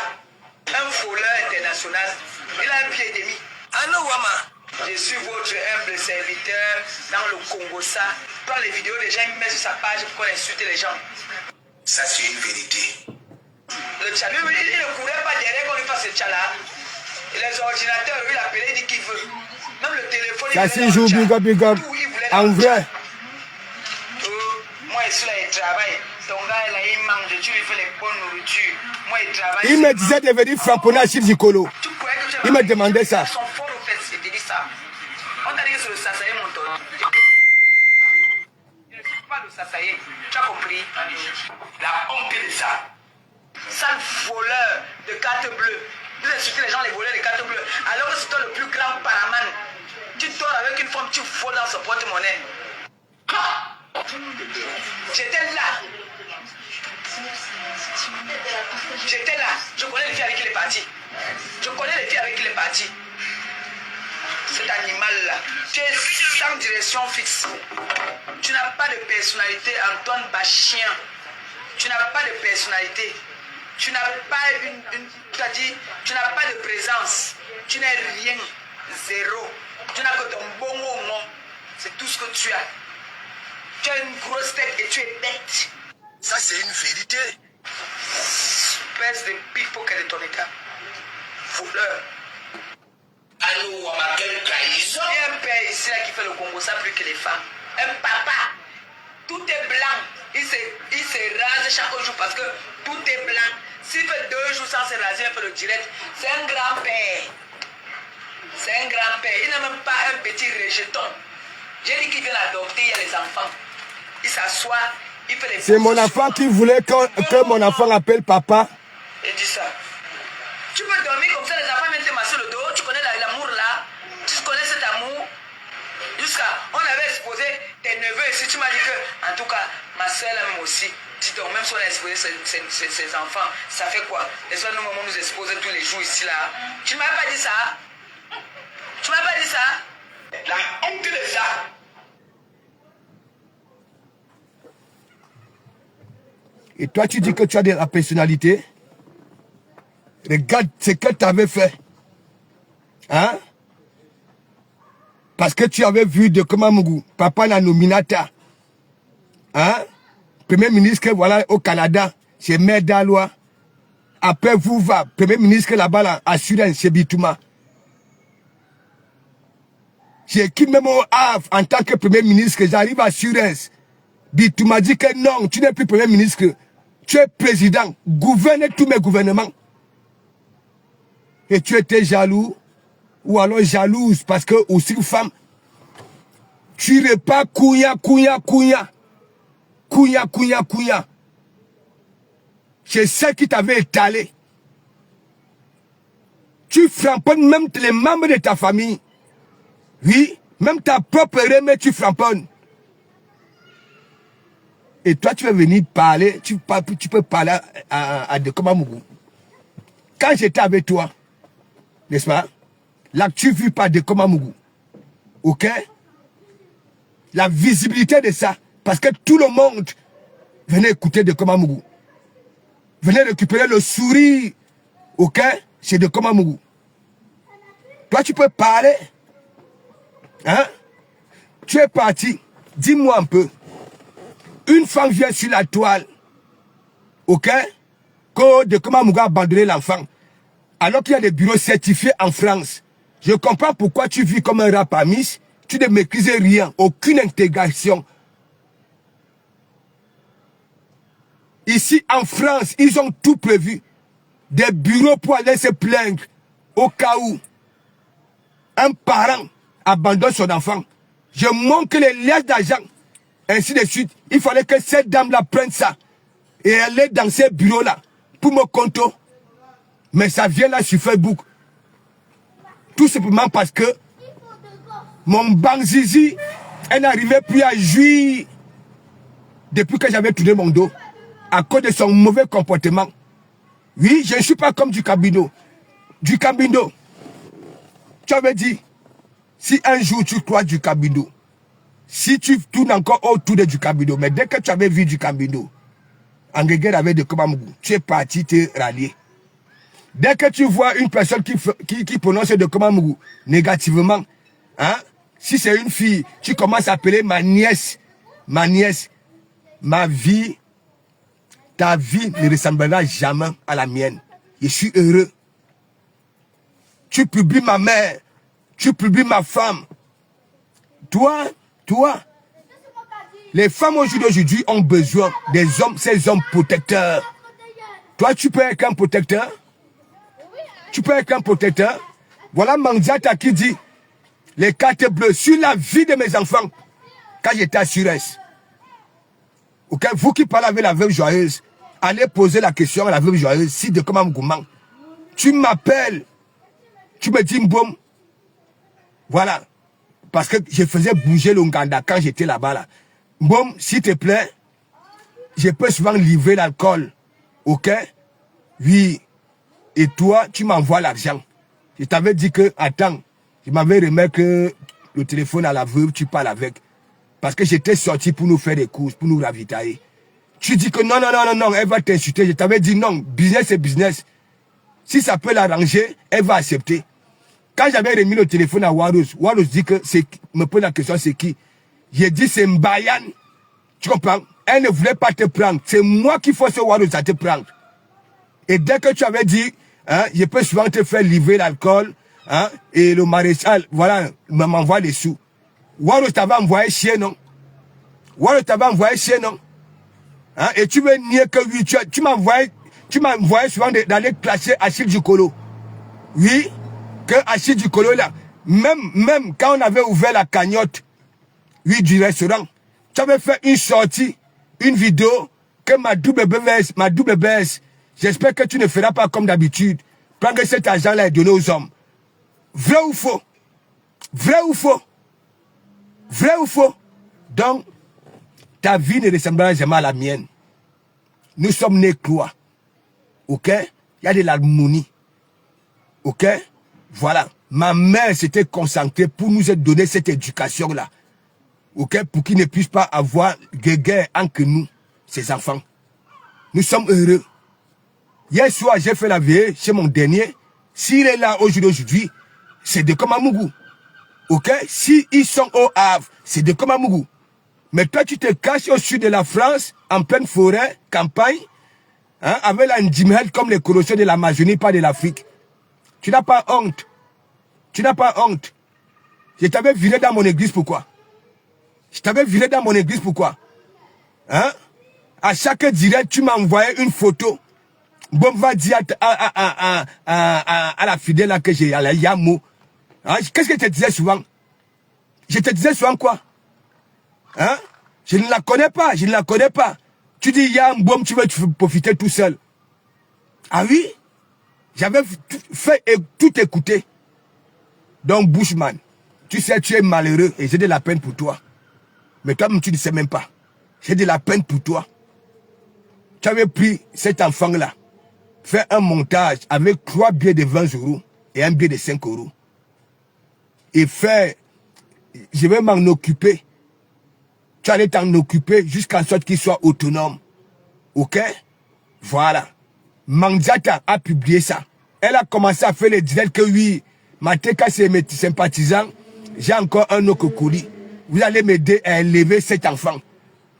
Un voleur international. Il a un pied et demi. Anno Wama. Je suis votre humble serviteur dans le Congo. Ça. Prends les vidéos des gens, il met sur sa page pour insulter les gens. Ça, c'est une vérité. Le tcha, il ne courait pas derrière qu'on lui fasse ce tcha-là. Les ordinateurs, il appelait, il dit qu'il veut. Même le téléphone, Ça c'est jour, big up. En vrai. Moi, ici, là, il travaille. Ton gars, là, il mange, tu lui fais les bonnes nourritures. Moi, il travaille. Il me disait de venir frapponner à Chirjikolo. Il me demandait ça. Ils sont forts, au fait, c'est dit ça. On t'a dit que c'est le Sasaye, mon tonton. Je ne suis pas le Sasaye. Tu as compris? La honte de ça. Sale voleur de carte bleue. Vous insultez les gens, les voleurs de carte bleue. Alors que c'est toi le plus grand paraman. Tu dors avec une femme, tu voles dans son porte-monnaie. J'étais là. J'étais là. Je connais les filles avec qui il est parti. Je connais les filles avec qui il est parti. Cet animal-là. Tu es sans direction fixe. Tu n'as pas de personnalité, Antoine Bachien. Tu n'as pas de personnalité. Tu n'as pas tu as dit, tu n'as pas de présence. Tu n'es rien. Zéro. Tu n'as que ton bon mot. C'est tout ce que tu as. Tu as une grosse tête et tu es bête. Ça, c'est une vérité. Espèce de pickpocket de ton état. Voleur. Anno Wama, quelle trahison. Il y a un père ici là qui fait le Congo, ça plus que les femmes. Un papa. Tout est blanc. Il se rase chaque jour parce que tout est blanc. S'il fait 2 jours sans se raser, il fait le direct. C'est un grand-père. C'est un grand-père. Il n'a même pas un petit rejeton. J'ai dit qu'il vient l'adopter, il y a les enfants. Il s'assoit, il fait les... C'est mon enfant qui voulait que mon enfant appelle papa. Il dit ça. Tu peux dormir comme ça, les enfants viennent te masser le dos. Tu connais l'amour là. Tu connais cet amour. Jusqu'à... On avait exposé tes neveux ici. Tu m'as dit que, en tout cas, ma soeur là même aussi. Dis donc, même si on a exposé ses enfants, ça fait quoi? Les soeurs, nous, maman nous expose tous les jours ici là. Tu ne m'as pas dit ça? Tu ne m'as pas dit ça? La honte de ça. Et toi, tu dis que tu as de la personnalité. Regarde ce que tu avais fait. Hein? Parce que tu avais vu de Komamougou, papa la nominata. Hein? Premier ministre, voilà, au Canada, c'est Medalois. Après, vous va, premier ministre là-bas, là, assurance, c'est Bitouma. J'ai qui même au Havre, en tant que premier ministre, j'arrive à assurance. Bitouma dit que non, tu n'es plus premier ministre. Tu es président, gouverne tous mes gouvernements. Et tu étais jaloux, ou alors jalouse, parce que aussi une femme, tu n'es pas kouya. C'est ça qui t'avait étalé. Tu framponnes même les membres de ta famille. Oui, même ta propre remède, tu framponnes. Et toi, tu vas venir parler, tu peux parler à de Komamougou. Quand j'étais avec toi, n'est-ce pas? Là, tu vis pas de Komamougou. Ok? La visibilité de ça. Parce que tout le monde venait écouter de Komamougou. Venez récupérer le sourire. Ok? C'est de Komamougou. Toi, tu peux parler. Hein? Tu es parti. Dis-moi un peu. Une femme vient sur la toile. Ok? Que de Komamougou a abandonné l'enfant. Alors qu'il y a des bureaux certifiés en France. Je comprends pourquoi tu vis comme un rapamis. Tu ne maîtrises rien. Aucune intégration. Ici, en France, ils ont tout prévu. Des bureaux pour aller se plaindre. Au cas où un parent abandonne son enfant. Je manque les liasses d'argent. Ainsi de suite. Il fallait que cette dame-là prenne ça. Et elle est dans ces bureaux-là. Pour me compter. Mais ça vient là sur Facebook. Tout simplement parce que mon Banzizi, elle n'arrivait plus à jouir depuis que j'avais tourné mon dos. À cause de son mauvais comportement. Oui, je ne suis pas comme du Camino. Du Camino. Tu avais dit, Si un jour tu crois du Camino, si tu tournes encore autour de du Camino, mais dès que tu avais vu du Camino, en guerre avec de Komamougou, tu es parti te rallier. Dès que tu vois une personne qui prononce de Komamougou négativement, hein, si c'est une fille, tu commences à appeler ma nièce, ma vie, ta vie ne ressemblera jamais à la mienne. Je suis heureux. Tu publies ma mère, tu publies ma femme. Toi, les femmes aujourd'hui ont besoin des hommes, ces hommes protecteurs. Toi, tu peux être un protecteur? Tu peux être un protecteur? Voilà Mandiata qui dit les cartes bleues sur la vie de mes enfants quand j'étais à Suez. Ok, vous qui parlez avec la veuve joyeuse, allez poser la question à la veuve joyeuse. Si de comment Gouman, tu m'appelles, tu me dis Mboum. Voilà. Parce que je faisais bouger le Nganda quand j'étais là-bas. Là. Mboum, s'il te plaît, je peux souvent livrer l'alcool. Ok? Oui. Et toi, tu m'envoies l'argent. Je t'avais dit que, attends, je m'avais remis que le téléphone à la veuve, tu parles avec. Parce que j'étais sorti pour nous faire des courses, pour nous ravitailler. Tu dis que non, elle va t'insulter. Je t'avais dit non, business c'est business. Si ça peut l'arranger, elle va accepter. Quand j'avais remis le téléphone à Waros dit que me pose la question, c'est qui? J'ai dit c'est Mbayan. Tu comprends? Elle ne voulait pas te prendre. C'est moi qui force Waros à te prendre. Et dès que tu avais dit, hein, je peux souvent te faire livrer l'alcool, hein, et le maréchal, voilà, m'envoie les sous. Waros t'avait envoyé chier, non? Waros t'avait envoyé chier, non? Hein, et tu veux nier que oui, tu m'as envoyé souvent d'aller clasher Achille Dukolo. Oui, que Achille Dukolo là, même quand on avait ouvert la cagnotte, oui, du restaurant, tu avais fait une sortie, une vidéo, que ma double BS, j'espère que tu ne feras pas comme d'habitude. Prendre cet argent-là et donner aux hommes. Vrai ou faux? Vrai ou faux? Vrai ou faux? Donc, ta vie ne ressemblera jamais à la mienne. Nous sommes nés croix. Ok? Il y a de l'harmonie. Ok? Voilà. Ma mère s'était concentrée pour nous donner cette éducation-là. Ok? Pour qu'ils ne puissent pas avoir de guerre entre nous, ses enfants. Nous sommes heureux. Hier soir, j'ai fait la veillée chez mon dernier. S'il est là aujourd'hui, c'est de Komamougou. Ok? Si ils sont au Havre, c'est de Komamougou. Mais toi, tu te caches au sud de la France, en pleine forêt, campagne, hein, avec la Ndimel comme les corrosions de l'Amazonie, pas de l'Afrique. Tu n'as pas honte. Tu n'as pas honte. Je t'avais viré dans mon église, pourquoi? Je t'avais viré dans mon église, pourquoi? Hein? À chaque direct, tu m'as envoyé une photo. Bon, va dire à la fidèle là que j'ai à la Yamo. Hein? Qu'est-ce que je te disais souvent? Je te disais souvent quoi? Hein? Je ne la connais pas, je ne la connais pas. Tu dis, Yam, bon, tu veux profiter tout seul. Ah oui? J'avais fait tout écouter. Donc, Bushman, tu sais, tu es malheureux et j'ai de la peine pour toi. Mais toi, tu ne sais même pas. J'ai de la peine pour toi. Tu avais pris cet enfant-là, fait un montage avec 3 billets de 20 € et un billet de 5 €. Et fait, je vais m'en occuper. Tu allais t'en occuper jusqu'à sorte qu'il soit autonome. Ok? Voilà. Mandiata a publié ça. Elle a commencé à faire les directs que oui, Mateka c'est mes sympathisants. J'ai encore un autre colis. Vous allez m'aider à élever cet enfant.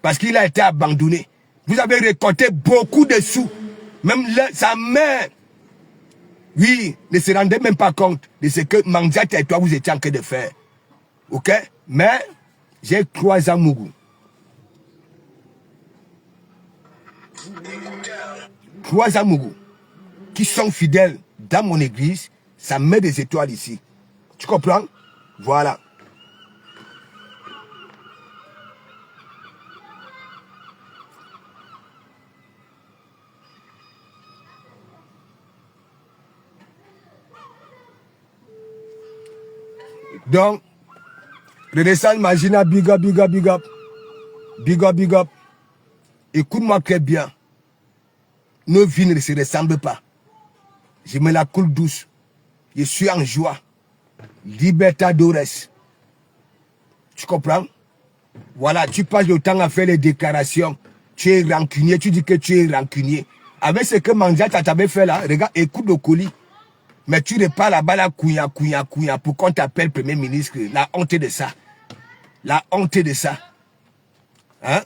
Parce qu'il a été abandonné. Vous avez récolté beaucoup de sous. Même sa mère, oui, ne se rendait même pas compte de ce que Mandiata et toi vous étiez en train de faire. Ok? Mais j'ai 3 Amougou. 3 Amougou qui sont fidèles dans mon église. Ça met des étoiles ici. Tu comprends? Voilà. Donc, Renaissance Magina, big up, big up, big up. Big up, big up. Écoute-moi très bien. Nos vies ne se ressemblent pas. Je me la coule douce. Je suis en joie. Libertadores. Tu comprends? Voilà, tu passes le temps à faire les déclarations. Tu es rancunier, tu dis que tu es rancunier. Avec ce que Manjat t'avait fait là, regarde, écoute le colis. Mais tu repars là-bas, là, couilla, pour qu'on t'appelle Premier ministre. La honte de ça. La honte de ça. Hein?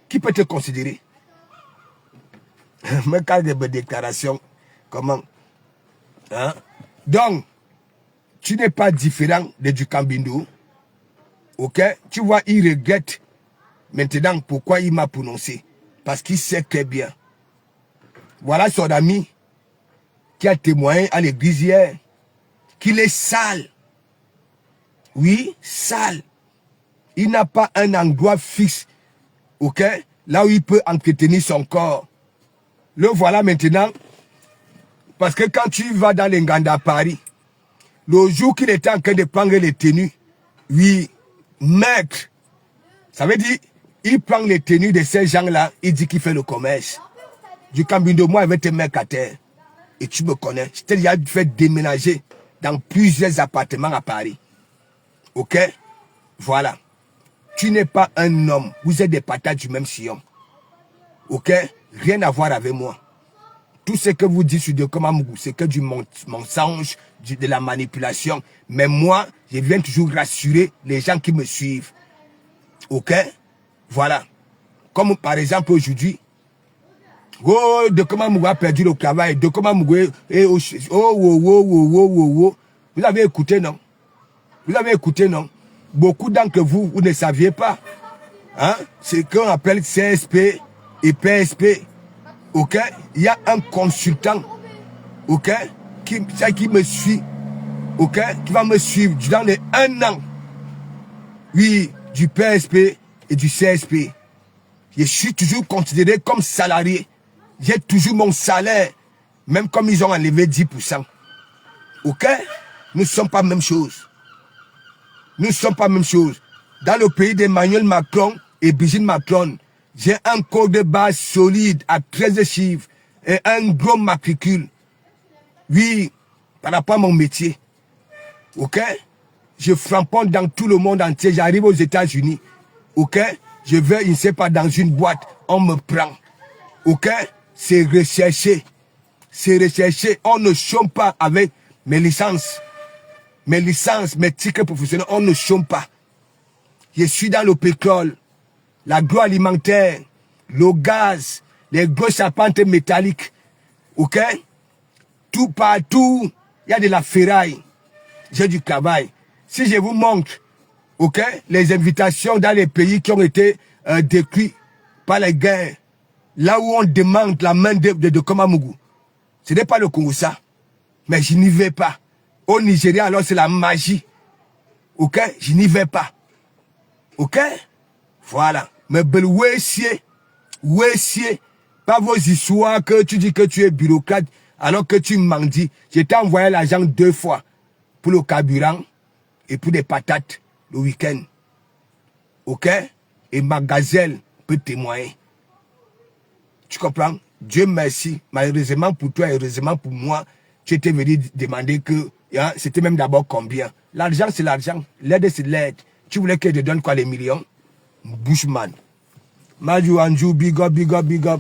Qui peut te considérer? Mais quand des déclarations, comment? Hein? Donc, tu n'es pas différent de Dukambindo. Ok? Tu vois, il regrette maintenant pourquoi il m'a prononcé. Parce qu'il sait très bien. Voilà son ami qui a témoigné à l'église hier qu'il est sale. Oui, sale. Il n'a pas un endroit fixe, ok, là où il peut entretenir son corps. Le voilà maintenant, parce que quand tu vas dans les Nganda à Paris, le jour qu'il était en train de prendre les tenues, oui, maître, ça veut dire, il prend les tenues de ces gens-là, il dit qu'il fait le commerce. Dukambindo, moi, avec tes mecs à terre. Et tu me connais. Je t'ai déjà fait déménager dans plusieurs appartements à Paris. Ok? Voilà. Tu n'es pas un homme. Vous êtes des patates du même sillon. Ok? Rien à voir avec moi. Tout ce que vous dites sur Dokomamougou, c'est que du mensonge, de la manipulation. Mais moi, je viens toujours rassurer les gens qui me suivent. Ok? Voilà. Comme par exemple aujourd'hui, oh, Dokomamougou a perdu le travail. Dokomamougou est au... Vous avez écouté, non? Vous avez écouté, non? Beaucoup d'entre vous, vous ne saviez pas. Hein? C'est qu'on appelle CSP et PSP. Ok? Il y a un consultant, ok? Qui me suit. Ok? Qui va me suivre durant les 1 an. Oui, du PSP et du CSP. Je suis toujours considéré comme salarié. J'ai toujours mon salaire, même comme ils ont enlevé 10%. Ok? Nous ne sommes pas la même chose. Nous ne sommes pas la même chose. Dans le pays d'Emmanuel Macron et Brigitte Macron, j'ai un code de base solide à 13 chiffres et un gros matricule. Oui, par rapport à mon métier. Ok? Je framponne dans tout le monde entier. J'arrive aux États-Unis. Ok? Je vais, je ne sais pas, dans une boîte. On me prend. Ok? C'est recherché. C'est recherché. On ne chôme pas avec mes licences. Mes licences, mes tickets professionnels, on ne chôme pas. Je suis dans le pétrole, l'agroalimentaire, le gaz, les grosses charpentes métalliques. Ok? Tout partout, il y a de la ferraille. J'ai du travail. Si je vous montre, ok, les invitations dans les pays qui ont été détruits par les guerres, là où on demande la main de Dokomamougou, ce n'est pas le Congo ça. Mais je n'y vais pas. Au Nigeria, alors c'est la magie. Ok? Je n'y vais pas. Ok? Voilà. Mais Wessier, pas vos histoires que tu dis que tu es bureaucrate alors que tu mendies. Je t'ai envoyé l'argent 2 fois pour le carburant et pour des patates le week-end. Ok? Et ma gazelle peut témoigner. Tu comprends? Dieu merci. Malheureusement pour toi et heureusement pour moi, tu étais venu demander que hein, c'était même d'abord combien. L'argent, c'est l'argent. L'aide, c'est l'aide. Tu voulais que je te donne quoi, les millions? Bushman. Majou Anjou, big up, big up, big up.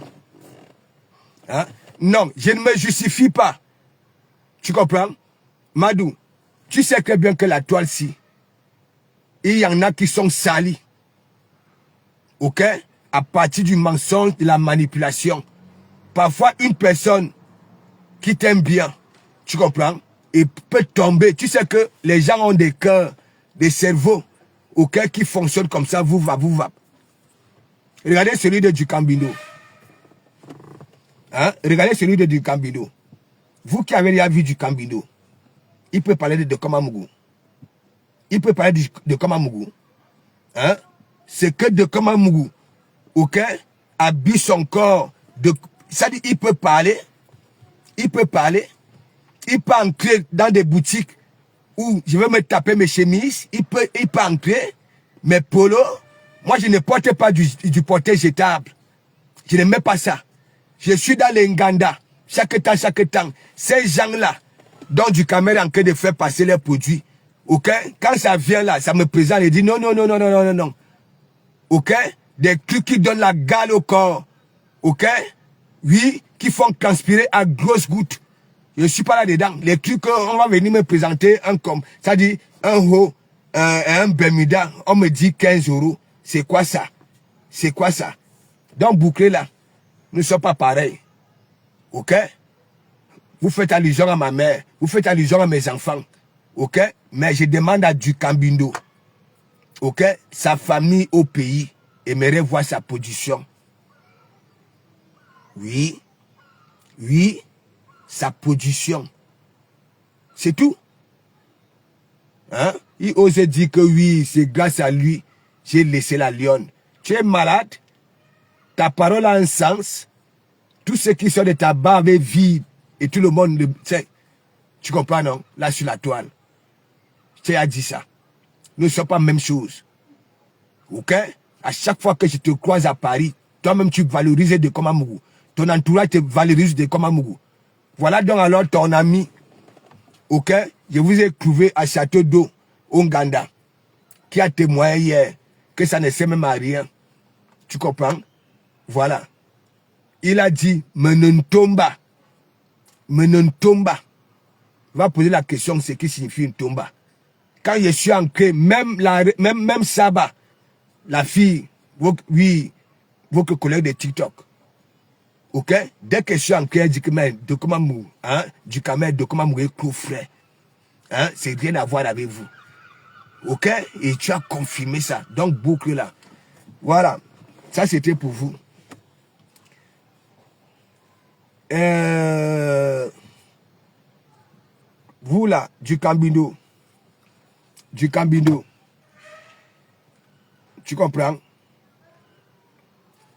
Hein? Non, je ne me justifie pas. Tu comprends? Madou, tu sais très bien que la toile-ci, il y en a qui sont salis. Ok? À partir du mensonge, de la manipulation. Parfois, une personne qui t'aime bien, tu comprends? Et peut tomber. Tu sais que les gens ont des cœurs, des cerveaux, ok, qui fonctionnent comme ça, vous va. Regardez celui de Dukambindo. Hein? Regardez celui de Dukambindo. Vous qui avez déjà vu Dukambindo, il peut parler de Dokomamougou. Il peut parler de Dokomamougou. Hein? C'est que Dokomamougou, ok, habille son corps. Ça dit, il peut parler. Il peut entrer dans des boutiques où je vais me taper mes chemises. Il peut entrer. Mes polos, moi je ne porte pas du porté jetable. Je ne mets pas ça. Je suis dans les Nganda. Chaque temps. Ces gens-là, dont du caméra en train de faire passer leurs produits. Ok? Quand ça vient là, ça me présente et dit non, non, non, non, non, non, non, non. Ok? Des trucs qui donnent la gale au corps. Ok? Oui, qui font transpirer à grosses gouttes. Je ne suis pas là-dedans. Les trucs qu'on va venir me présenter un comme, ça dit un haut, un Bermuda, on me dit 15 €. C'est quoi ça? C'est quoi ça? Donc, bouclez là. Nous ne sommes pas pareils. Ok? Vous faites allusion à ma mère. Vous faites allusion à mes enfants. Ok? Mais je demande à Dukambindo. Ok? Sa famille au pays aimerait voir sa position. Oui. Oui. Sa position. C'est tout. Hein? Il ose dire que oui, c'est grâce à lui, j'ai laissé la lionne. Tu es malade. Ta parole a un sens. Tout ce qui sort de ta barbe est vide. Et tout le monde le sait. Tu comprends, non? Là, sur la toile. Tu as dit ça. Nous ne sommes pas la même chose. Ok? À chaque fois que je te croise à Paris, toi-même, tu valorises de Komamougou. Ton entourage te valorise de Komamougou. Voilà donc alors ton ami. Ok? Je vous ai trouvé à Château d'Eau, au Nganda, qui a témoigné hier que ça ne sert même à rien. Tu comprends? Voilà. Il a dit, Menontomba. Menontomba. Va poser la question, ce qui signifie une tomba. Quand je suis ancré, même Saba, la fille, oui, votre collègue de TikTok. Ok? Dès que je suis ancré, elle dit que de comment mou, hein, du camel, de comment mourir coup frais. Hein, c'est rien à voir avec vous. Ok? Et tu as confirmé ça. Donc, boucle là. Voilà. Ça, c'était pour vous. Vous là, du Cambindo. Du Cambindo. Tu comprends?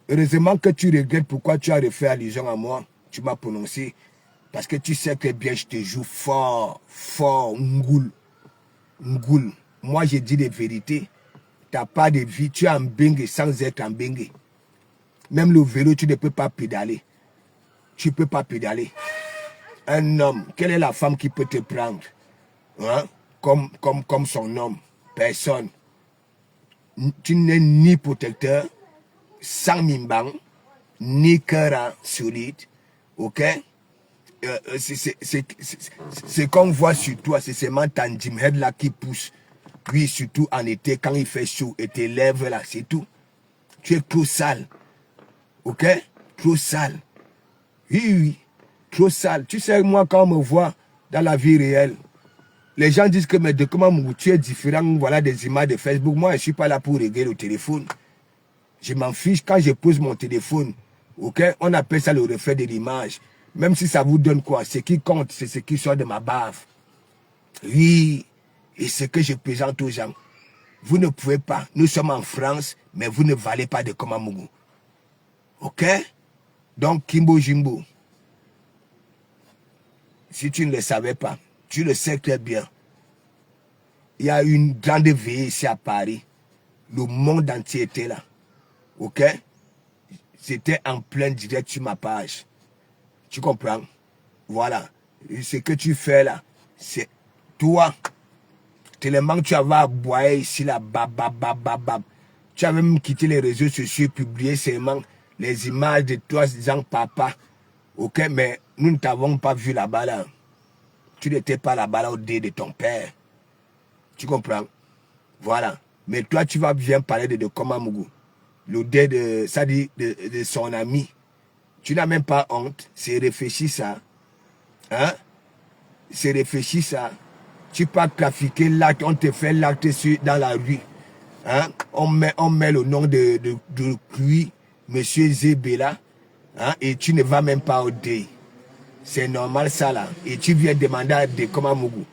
Heureusement que tu regrettes pourquoi tu as refait allusion à moi. Tu m'as prononcé. Parce que tu sais que bien je te joue fort, fort, ngoul. Ngoul. Moi, j'ai dit des vérités. Tu n'as pas de vie. Tu es en bengue sans être en bengue. Même le vélo, tu ne peux pas pédaler. Tu ne peux pas pédaler. Un homme, quelle est la femme qui peut te prendre? Hein? Comme son homme. Personne. Tu n'es ni protecteur, sans mimbang, ni cœur solide. Ok? C'est qu'on voit sur toi, c'est seulement ta head là qui pousse. Puis surtout en été, quand il fait chaud, et tes lèvres là, c'est tout. Tu es trop sale. Ok? Trop sale. Oui, oui. Trop sale. Tu sais, moi, quand on me voit dans la vie réelle, les gens disent que mais de comment tu es différent, voilà des images de Facebook. Moi, je ne suis pas là pour régler le téléphone. Je m'en fiche quand je pose mon téléphone. Ok? On appelle ça le reflet de l'image. Même si ça vous donne quoi? Ce qui compte, c'est ce qui sort de ma bave. Oui. Et ce que je présente aux gens. Vous ne pouvez pas. Nous sommes en France, mais vous ne valez pas de Komamougou. Ok? Donc, Kimbo Jimbo. Si tu ne le savais pas, tu le sais très bien. Il y a une grande veillée ici à Paris. Le monde entier était là. Ok? C'était en plein direct sur ma page. Tu comprends? Voilà. Et ce que tu fais là, c'est toi. Tellement que tu avais aboyé ici là, bab. Tu avais même quitté les réseaux sociaux et publié seulement les images de toi disant papa. Ok? Mais nous ne t'avons pas vu là-bas là. Tu n'étais pas là-bas là au dé de ton père. Tu comprends? Voilà. Mais toi, tu vas bien parler de Komamougou. Le dé de, ça dit, de son ami. Tu n'as même pas honte. C'est réfléchi ça. Hein? C'est réfléchi ça. Tu peux trafiquer l'acte, on te fait l'acte dans la rue. Hein? On met le nom de lui, monsieur Zébéla. Hein? Et tu ne vas même pas au dé. C'est normal ça là. Et tu viens demander à de Komamougou.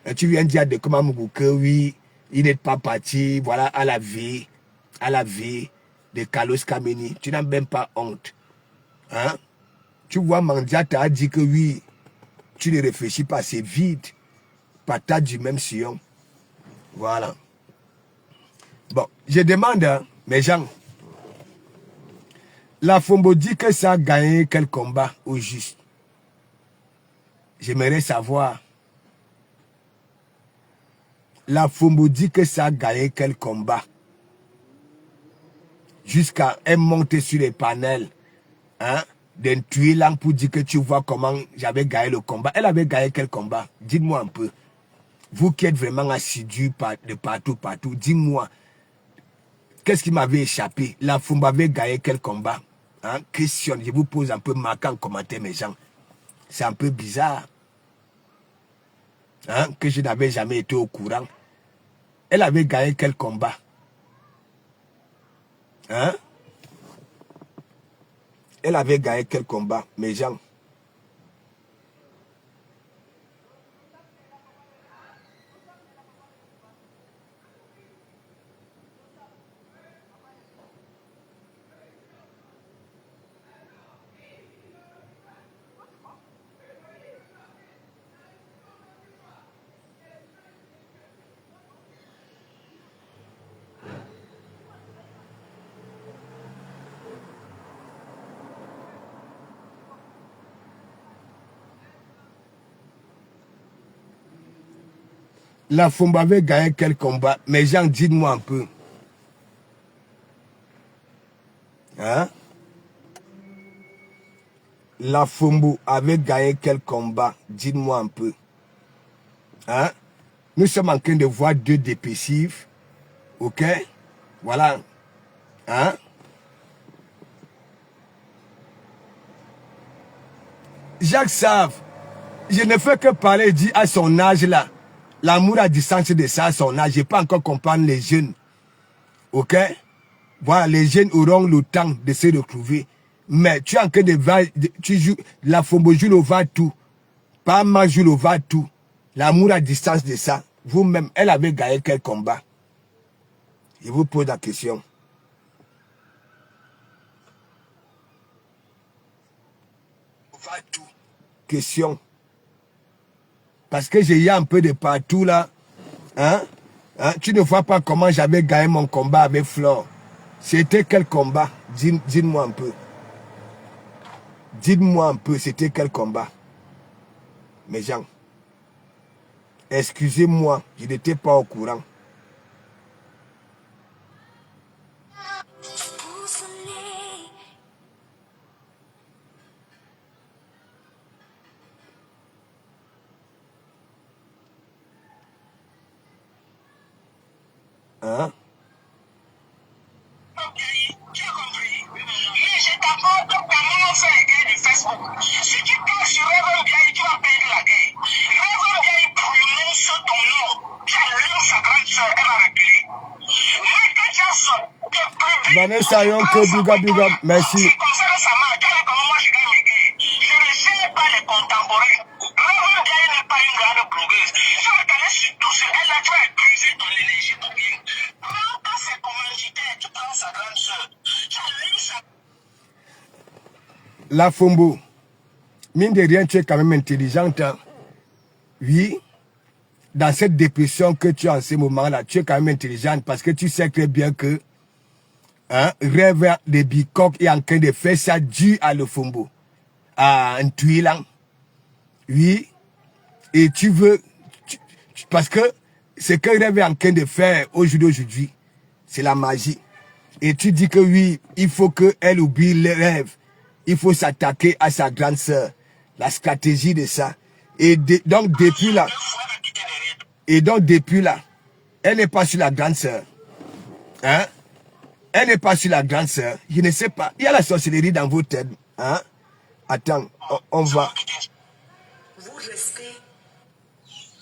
Et tu viens dire à de Komamougou que oui, il n'est pas parti, voilà, à la vie de Carlos Kameni. Tu n'as même pas honte. Hein? Tu vois, Mandia t'a dit que oui, tu ne réfléchis pas, c'est vide. Patate du même sillon. Voilà. Bon, je demande, hein, mes gens, la Fombo dit que ça a gagné quel combat au juste. J'aimerais savoir. La Fombo dit que ça a gagné quel combat. Jusqu'à elle monter sur les panels. Hein? D'un tuer là pour dire que tu vois comment j'avais gagné le combat. Elle avait gagné quel combat? Dites-moi un peu. Vous qui êtes vraiment assidus de partout, dites-moi. Qu'est-ce qui m'avait échappé? La Fombo avait gagné quel combat? Hein? Question, je vous pose un peu, marquant en commentaire mes gens. C'est un peu bizarre. Hein? Que je n'avais jamais été au courant. Elle avait gagné quel combat? Hein? Elle avait gagné quel combat, mes gens? La Fombo avait gagné quel combat? Mes gens, dites-moi un peu. Hein? La Fombo avait gagné quel combat? Dites-moi un peu. Hein? Nous sommes en train de voir deux dépressifs. Ok? Voilà. Hein? Jacques Save, je ne fais que parler, dit à son âge là. L'amour à distance de ça à son âge. Je ne peux pas encore comprendre les jeunes. Ok? Voilà, les jeunes auront le temps de se retrouver. Mais tu es en train de tu joues, la Fombo joue le va tout. Pas mal joue le va tout. L'amour à distance de ça. Vous-même, elle avait gagné quel combat? Je vous pose la question. Va tout. Question. Parce que j'ai eu un peu de partout là. Hein? Hein? Tu ne vois pas comment j'avais gagné mon combat avec Flore. C'était quel combat? Dites-moi un peu. Dites-moi un peu, c'était quel combat? Mes gens. Excusez-moi, je n'étais pas au courant. Hein? Tu as compris? Mais je t'apporte comment faire la guerre de Facebook. Si tu caches sur Réveil Biaï, tu vas perdre la guerre. Réveil Biaï prononce ton nom. Tu allumes sa grande soeur, elle va reculer. Mais quand tu as son Vanessa Yonke, big up, merci. c'est comme ça que ça marche. Tu vois comment moi je gagne mes guerres. Je ne sais pas les contemporains. Réveil Biaï n'est pas une grande blogueuse. Je vais t'aller sur tout ça. Elle a déjà épuisé ton énergie pour bien. Même quand c'est commanditaire, tu prends sa grande soeur. Tu allumes sa... La Fombo, mine de rien, tu es quand même intelligente. Hein? Oui, dans cette dépression que tu as en ce moment-là, tu es quand même intelligente parce que tu sais très bien que hein, Rêve de Bicoque est en train de faire ça dû à le Fombo, à un tuilan. Oui, et tu veux, parce que ce que Rêve est en train de faire aujourd'hui, c'est la magie. Et tu dis que oui, il faut qu'elle oublie les rêves. Il faut s'attaquer à sa grande sœur. La stratégie de ça. Et donc depuis là, elle n'est pas sur la grande sœur. Hein? Elle n'est pas sur la grande sœur. Je ne sais pas. Il y a la sorcellerie dans vos têtes. Hein? Attends, on va. Vous restez.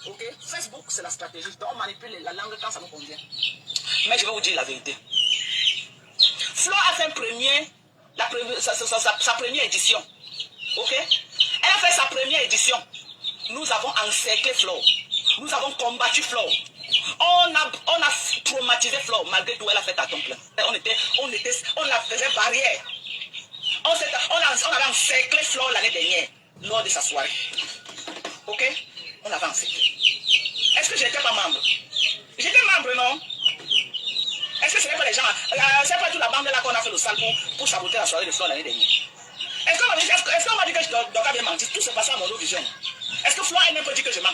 Ok? Facebook, c'est la stratégie. Donc, on manipule la langue quand ça nous convient. Mais je vais vous dire la vérité. Flo a fait sa première édition. Ok? Elle a fait sa première édition. Nous avons encerclé Flo. Nous avons combattu Flo. On a traumatisé Flo. Malgré tout, elle a fait à temps plein. On la faisait barrière. On avait encerclé Flo l'année dernière, lors de sa soirée. Ok? On avait encerclé. Est-ce que je n'étais pas membre? J'étais membre, non? Est-ce que ce n'est pas les gens, c'est pas toute la bande là qu'on a fait le sale pour saboter la soirée de Flo l'année dernière? Est-ce qu'on m'a dit que je dois bien mentir? Tout se passe à mon vision. Est-ce que Flo elle n'a pas dit que je mens?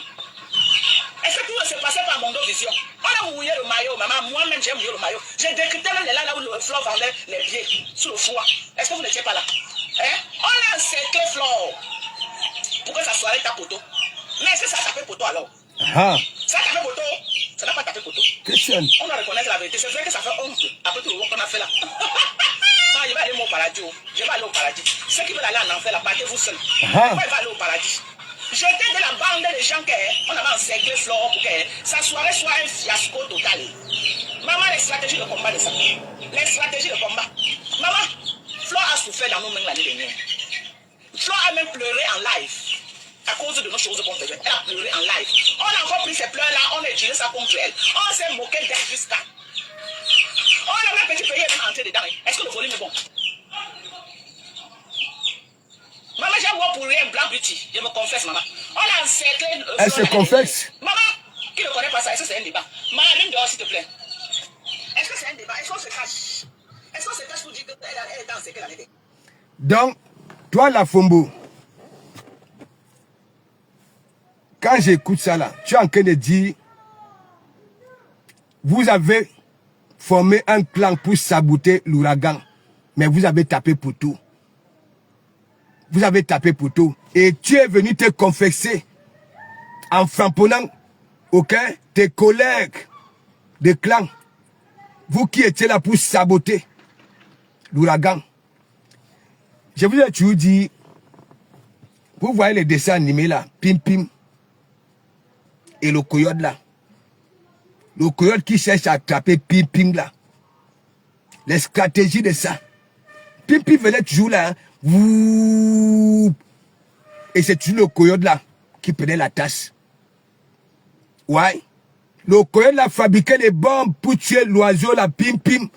Est-ce que tout ne se passait pas à Mondo Vision? On a mouillé le maillot, maman. Moi-même, j'ai mouillé le maillot. J'ai décrypté même là où le Flore vendait les billets, sous le froid. Est-ce que vous n'étiez pas là? Hein? On a encerclé Flore pour que ça soit ta poteau. Mais est-ce que ça a tapé poteau alors? Ça a tapé poteau? Ça n'a pas tapé poteau. On doit reconnaître la vérité. C'est vrai que ça fait honte après tout le work qu'on a fait là. Non, je vais aller au paradis. Je vais aller au paradis. Ceux qui veulent aller en enfer, là, partez-vous seuls. Moi, je vais aller au paradis. J'étais de la bande des gens qu'on avait encerclé Flore pour que sa soirée soit un fiasco total. Maman, les stratégies de combat de ça. Les stratégies de combat. Maman, Flore a souffert dans nos mains l'année dernière. Flore a même pleuré en live. À cause de nos choses qu'on faisait. Elle a pleuré en live. On a encore pris ces pleurs-là, on a tiré ça contre elle. On s'est moqué d'elle jusqu'à. On a même petit pays même entré dedans. Est-ce que le volume est bon? Maman, j'ai moi pour rien, blanc beauty. Je me confesse, maman. On a encerclé. Elle se confesse. Maman, qui ne connaît pas ça, est-ce que c'est un débat? Maman, viens dehors, s'il te plaît. Est-ce que c'est un débat? Est-ce qu'on se cache? Est-ce qu'on se cache pour dire qu'elle est encerclée la vérité? Donc, toi, la Fombo, quand j'écoute ça là, tu es en train de dire, vous avez formé un clan pour saboter l'ouragan, mais vous avez tapé pour tout. Vous avez tapé pour tout. Et tu es venu te confesser en frapponnant, ok, tes collègues de clan. Vous qui étiez là pour saboter l'ouragan. Je vous ai toujours dit, vous voyez les dessins animés là, Pim Pim et le coyote là. Le coyote qui cherche à attraper Pim Pim là. Les stratégies de ça. Pim Pim venait toujours là. Hein. Et c'est toujours le coyote là qui prenait la tasse. Ouais. Le coyote là fabriquait les bombes pour tuer l'oiseau là, Pim Pim.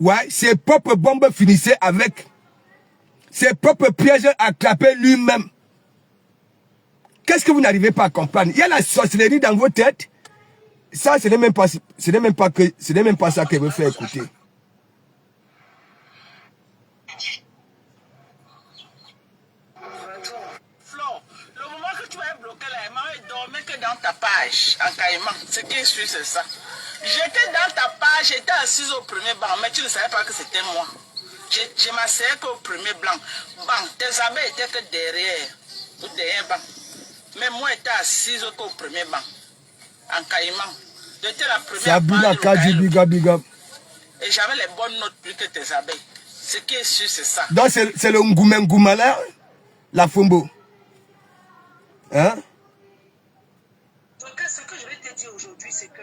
Ouais. Ses propres bombes finissaient avec ses propres pièges attrapés lui-même. Qu'est-ce que vous n'arrivez pas à comprendre? Il y a la sorcellerie dans vos têtes. Ça, ce n'est même pas ça qu'elle veut faire écouter. Flo, le moment que tu vas bloquer là, maman dormait que dans ta page, en caïman. Ce qui est sûr, c'est ça. J'étais dans ta page, j'étais assise au premier banc, mais tu ne savais pas que c'était moi. Je m'asseyais qu'au premier banc. Tes abeilles étaient que derrière, ou derrière banc. Mais moi, j'étais assise qu'au premier banc, en caïman. J'étais la première. Sabina Kaji, big up. Et j'avais les bonnes notes plus que tes abeilles. Ce qui est sûr, c'est ça. Donc, c'est le Ngouma là, la Fombo. Hein? Donc, ce que je vais te dire aujourd'hui, c'est que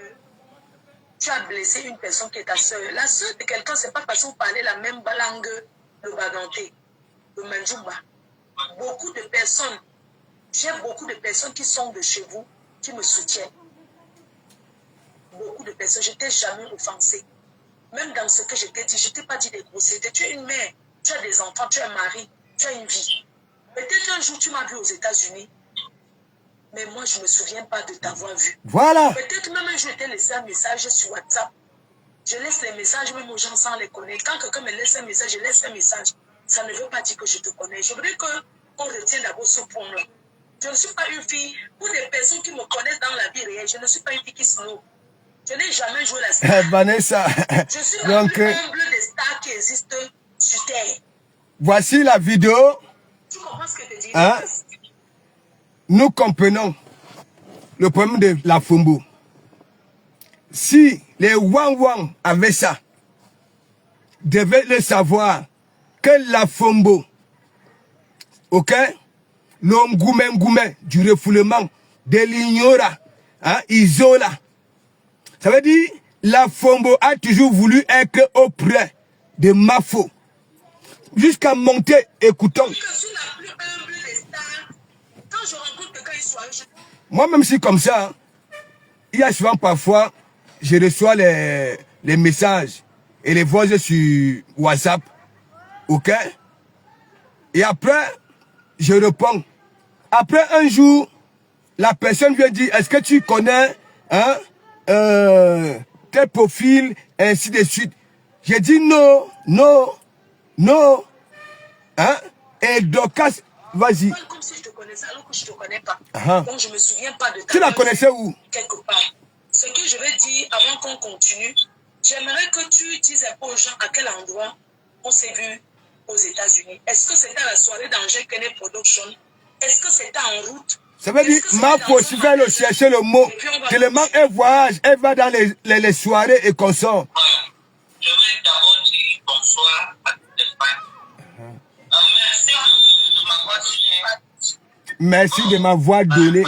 tu as blessé une personne qui est ta soeur. La soeur de quelqu'un, c'est pas parce que vous parlez la même langue, le Baganté, le Mandjumba. Beaucoup de personnes, j'ai beaucoup de personnes qui sont de chez vous, qui me soutiennent. Beaucoup de personnes, je t'ai jamais offensé. Même dans ce que je t'ai dit, je t'ai pas dit des grossièretés. Tu es une mère, tu as des enfants, tu es un mari, tu as une vie. Peut-être un jour tu m'as vu aux États-Unis, mais moi je ne me souviens pas de t'avoir vu. Voilà. Peut-être même un jour je t'ai laissé un message sur WhatsApp. Je laisse les messages même aux gens sans les connaître. Quand quelqu'un me laisse un message, je laisse un message. Ça ne veut pas dire que je te connais. Je voudrais qu'on retienne d'abord ce point-là. Je ne suis pas une fille, pour des personnes qui me connaissent dans la vie réelle, je ne suis pas une fille qui snow. Je n'ai jamais joué la star. Vanessa. Je suis la plus humble des stars qui existent sur Terre. Voici la vidéo. Tu comprends ce que je te dis? Hein? Nous comprenons le problème de la Fombo. Si les Wang avaient ça, devaient le savoir que la Fombo, ok, l'Ongoumé du refoulement de l'Ignora, hein, Isola, ça veut dire la Fombo a toujours voulu être auprès de Mafo. Jusqu'à monter, écoutons. Je suis la plus humble des stars. Quand je rencontre quelqu'un, il soit... Moi, même si comme ça, hein, il y a souvent parfois, je reçois les messages et les voix sur WhatsApp. Ok? Et après, je réponds. Après un jour, la personne vient dire, est-ce que tu connais, hein, tel profil, ainsi de suite. J'ai dit non. Hein? Et Docas Vas-y. Comme si je te connaissais alors que je ne te connais pas. Donc je ne me souviens pas de ta Tu la connaissais où? Quelque part. Ce que je vais dire avant qu'on continue, j'aimerais que tu dises un peu aux gens à quel endroit on s'est vu aux États-Unis. Est-ce que c'était à la soirée d'Angers Kennedy Production? Est-ce que c'était en route? Ça veut dire, ma fausse va le chercher le mot. Tellement un voyage, elle va dans les soirées et consort. Voilà. Je vais d'abord dire bonsoir à toutes les femmes. Merci de m'avoir donné. Merci de m'avoir donné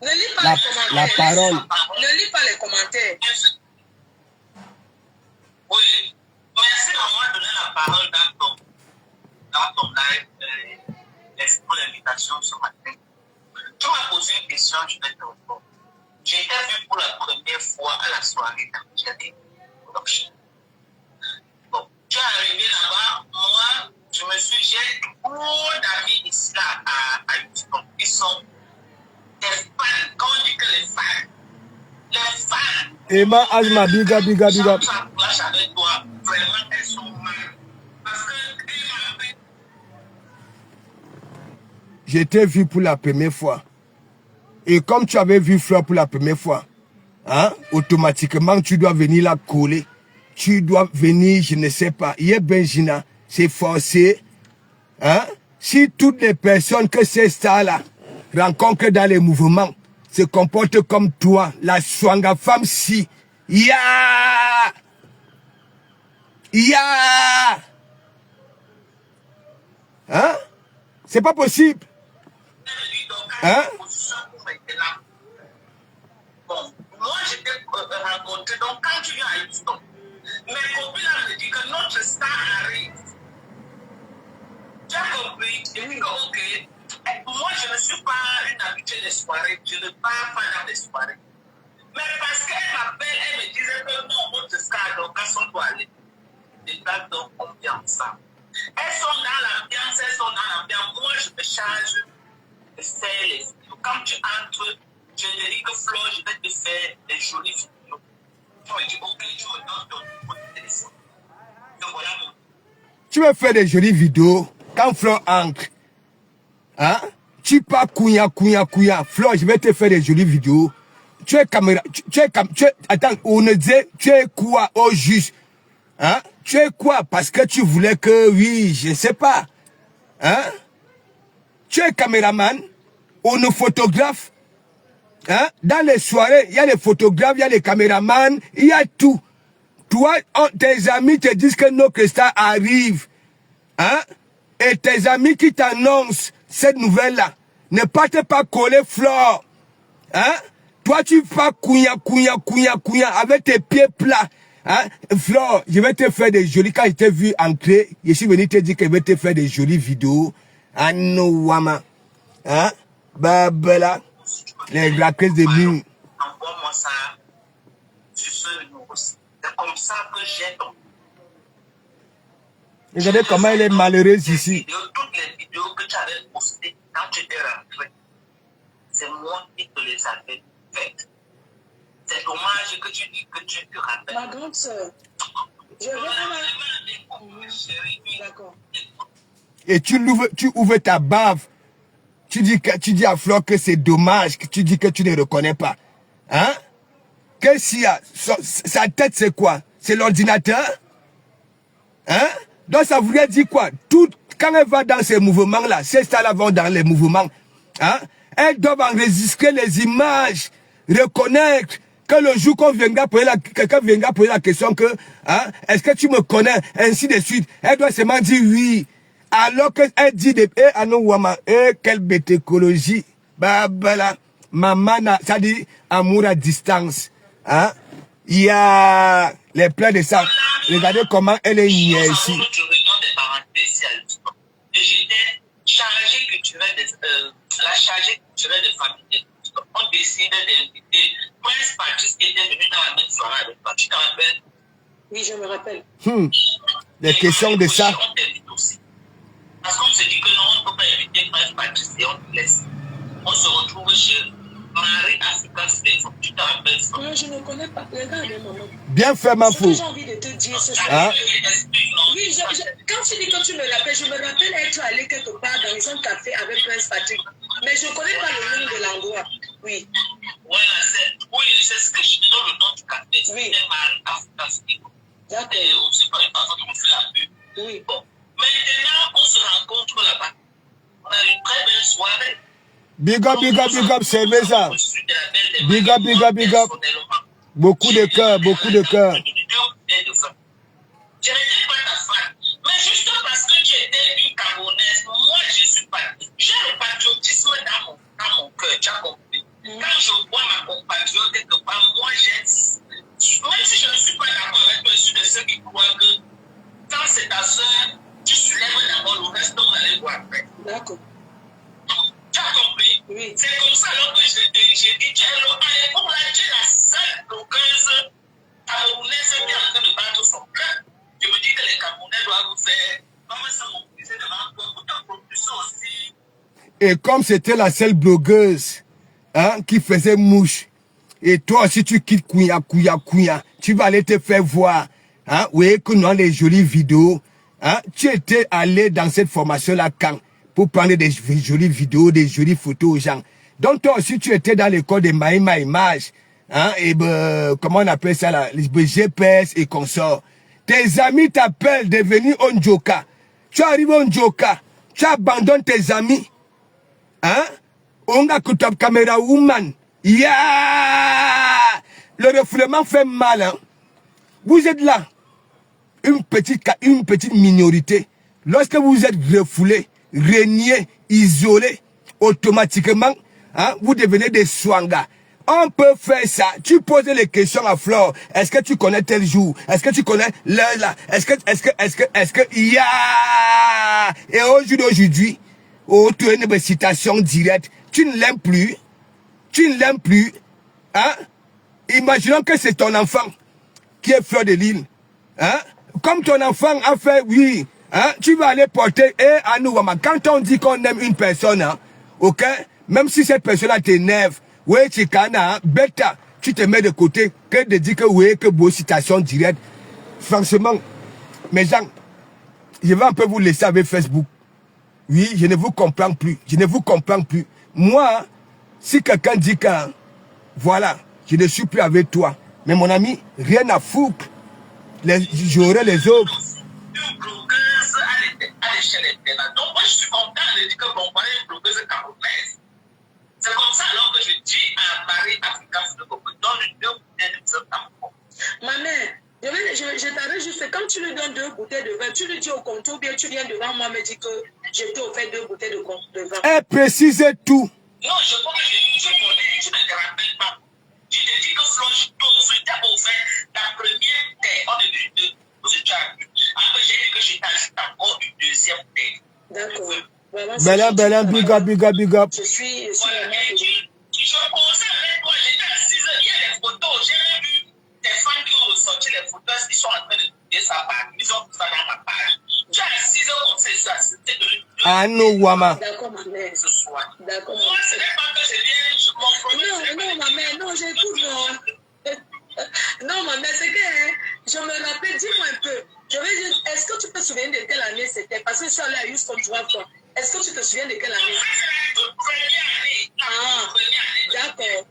Ne lis pas les commentaires. la parole. Ne lis pas les commentaires. Oui. Merci de m'avoir donné la parole dans ton live. Merci pour l'invitation ce matin. Tu m'as posé une question, je vais te répondre. J'ai été vu pour la première fois à la soirée d'Angers. Bon, tu es arrivé là-bas, moi, j'ai trop d'amis ici là à Houston qui sont des fans. Quand on dit que les fans, Emma Azma, big up. ça clash avec toi, vraiment, elles sont mal. Parce que Je t'ai vu pour la première fois. Et comme tu avais vu Fleur pour la première fois, hein, automatiquement, tu dois venir la coller. Tu dois venir, je ne sais pas. Hier, Benjina, c'est forcé. Hein? Si toutes les personnes que ces stars-là rencontrent dans les mouvements se comportent comme toi, la Swanga femme si, hein? C'est pas possible. Hein? Bon, moi j'étais rencontré, donc quand tu viens à Houston, mes copines me disent que notre star arrive. Tu as compris? Je dis que ok, moi je ne suis pas une habituée des soirées, je ne pars pas dans les soirées. Mais parce qu'elle m'appelle, elle me disait que non, votre star, donc elles sont doit aller. Et donc on vient ensemble. Elles sont dans l'ambiance, moi je me charge de faire les vidéos. Quand tu entres, je te dis que Flo, je vais te faire des jolies vidéos. Tu me dis, ok, tu me donnes ton numéro de téléphone. Donc voilà mon. Tu veux faire des jolies vidéos quand Flo entre. Hein? Tu pars couilla. Flo, je vais te faire des jolies vidéos. Tu es caméra. Attends, on ne dit, tu es quoi au juste? Hein? Tu es quoi? Parce que tu voulais que, oui, je ne sais pas. Hein? Tu es caméraman, on nous photographe. Hein? Dans les soirées, il y a les photographes, il y a les caméramans, il y a tout. Toi, tes amis te disent que nos stars arrivent. Hein? Et tes amis qui t'annoncent cette nouvelle-là, ne partez pas coller Flore. Hein? Toi, tu vas couilla avec tes pieds plats. Hein? Flore, je vais te faire des jolies. Quand je t'ai vu entrer, je suis venu te dire que je vais te faire des jolies vidéos. Ah non, Wama. Hein? Babela. Les braqueuses de mine. Envoie-moi ça sur ce numéro. C'est comme ça que j'ai ton. Regardez comment elle est malheureuse ici. Toutes les vidéos que tu avais postées quand tu étais rentré, c'est moi qui te les avais faites. C'est dommage que tu dis que tu te rappelles. Ma grande soeur, je vais D'accord. Et tu ouvres ta bave. Tu dis à Flore que c'est dommage, que tu dis que tu ne reconnais pas. Hein? Qu'est-ce qu'il y a? Sa tête, c'est quoi? C'est l'ordinateur? Hein? Donc ça voudrait dire quoi? Quand elle va dans ces mouvements-là, ces stars-là vont dans les mouvements, hein? Elles doivent enregistrer les images, reconnaître que le jour qu'on viendra poser quelqu'un viendra poser la question que, hein, est-ce que tu me connais? Ainsi de suite. Elle doit seulement dire oui. Alors qu'elle dit quelle bête écologie. Babala. Maman, ça dit amour à distance. Hein? Il y a les plans de ça. Regardez comment elle est ici. Et j'étais chargé culturel la chargée culturelle de famille. On décide d'inviter Prince Patrice qui était venu dans la même soirée avec toi. Tu te rappelles? Oui, je me rappelle. Les questions de ça. On t'invite aussi. Parce qu'on se dit que non, on ne peut pas inviter Prince Patrice et on te laisse. On se retrouve chez Marie Africa Flavor. Tu te rappelles ça? Non, je ne connais pas. Regarde, maman. Bien fait, ma fou. J'ai envie de te dire ce soir. Hein? Oui, quand tu dis que tu me rappelles, je me rappelle être allé quelque part dans un café avec Prince Patrick. Mais je ne connais pas le nom de l'endroit. Oui. Voilà, c'est ce que je te donne le nom du café. Oui. C'est Marie Africa Flavor. D'accord. Et aussi par exemple, on fait la pub. Oui. Bon. Maintenant, on se rencontre là-bas. On a une très belle soirée. Big up, c'est ça. Big up. Beaucoup de cœur, beaucoup de cœur. Je n'étais pas ta fan. Mais juste parce que tu étais une Camerounaise, moi je suis pas. J'ai le patriotisme dans mon cœur, tu as compris. Quand je vois ma compatriote quelque part, moi j'aime. Même si je ne suis pas d'accord avec toi, je suis de ceux qui croient que quand c'est ta soeur, tu soulèves d'abord le reste, on va aller voir après. D'accord. Tu as compris? Oui. C'est comme ça alors que j'ai dit, à l'époque là, tu es la seule blogueuse camerounaise qui est en train de battre son cœur. Je me dis que les Camerounais doivent faire, comme ça mon fils est devant toi, pour ta propulsion aussi. Et comme c'était la seule blogueuse hein, qui faisait mouche, et toi aussi tu quittes Kouya, tu vas aller te faire voir. Hein, oui, que nous avons des jolies vidéos. Hein, tu étais allé dans cette formation-là quand pour prendre des jolies vidéos, des jolies photos aux gens. Donc toi aussi tu étais dans l'école de Maïma Image. Hein, et comment on appelle ça là, les GPS et consorts. Tes amis t'appellent de venir au Njoka. Tu arrives au Njoka, tu abandonnes tes amis. Hein? On a que ta caméra woman. Yeah! Le refoulement fait mal. Hein? Vous êtes là. Une petite minorité. Lorsque vous êtes refoulé, régné, isolé, automatiquement, hein, vous devenez des swangas. On peut faire ça. Tu poses les questions à Flore. Est-ce que tu connais tel jour? Est-ce que tu connais l'heure là? Est-ce que, yeah! Et aujourd'hui, oh, tu as une citation directe. Tu ne l'aimes plus. Tu ne l'aimes plus. Hein? Imaginons que c'est ton enfant qui est Fleur de Lille. Hein? Comme ton enfant a fait, oui. Hein? Tu vas aller porter, à nous, quand on dit qu'on aime une personne, hein, ok? Même si cette personne-là t'énerve, oui, bêta, tu te mets de côté, que de dire que oui, que beau citation directe. Franchement, mes gens, je vais un peu vous laisser avec Facebook. Oui, je ne vous comprends plus. Je ne vous comprends plus. Moi, si quelqu'un dit que, voilà, je ne suis plus avec toi. Mais mon ami, rien à foutre. J'aurai les autres. Une blogueuse à l'échelle internationale. Donc moi, je suis content de dire que bon, voilà une blogueuse camerounaise. C'est comme ça alors que je dis à Marie Africa Flavor, donne une 2 bouteilles de vin tampon. Ma mère, je t'avais juste fait, quand tu lui donnes 2 bouteilles de vin, tu lui dis au comptoir, ou bien tu viens devant moi me dire que je t'ai offert 2 bouteilles de vin. Elle précise tout. Non, je crois que je connais, tu ne te rappelles pas. Je te dis que Flo, je t'ai offert la première bouteille, on est venu deux, vous étiez à plus. Après, j'ai dit que je t'ajoute encore une deuxième bouteille. D'accord. Bella, big up. Je suis voilà, je conseille avec toi, j'étais assise, il y a des photos, j'ai vu des femmes qui ont ressorti les photos, qui sont en train de publier sa page, ils ont tout ça dans ma page. Tu es assise comme c'est ça, c'était de Ah non, Wama. D'accord, ma mère. Ce soir. D'accord. Moi, ce n'est pas que je viens, je m'en promets. Non, ma mère, non, j'écoute, non. Non, ma mère, c'est que, hein, je me rappelle, dis-moi un peu. Je vais dire, est-ce que tu te souviens de quelle année c'était? Parce que je suis allée à Houston 3 fois. Est-ce que tu te souviens de quelle année? C'est la première année. Ah, d'accord.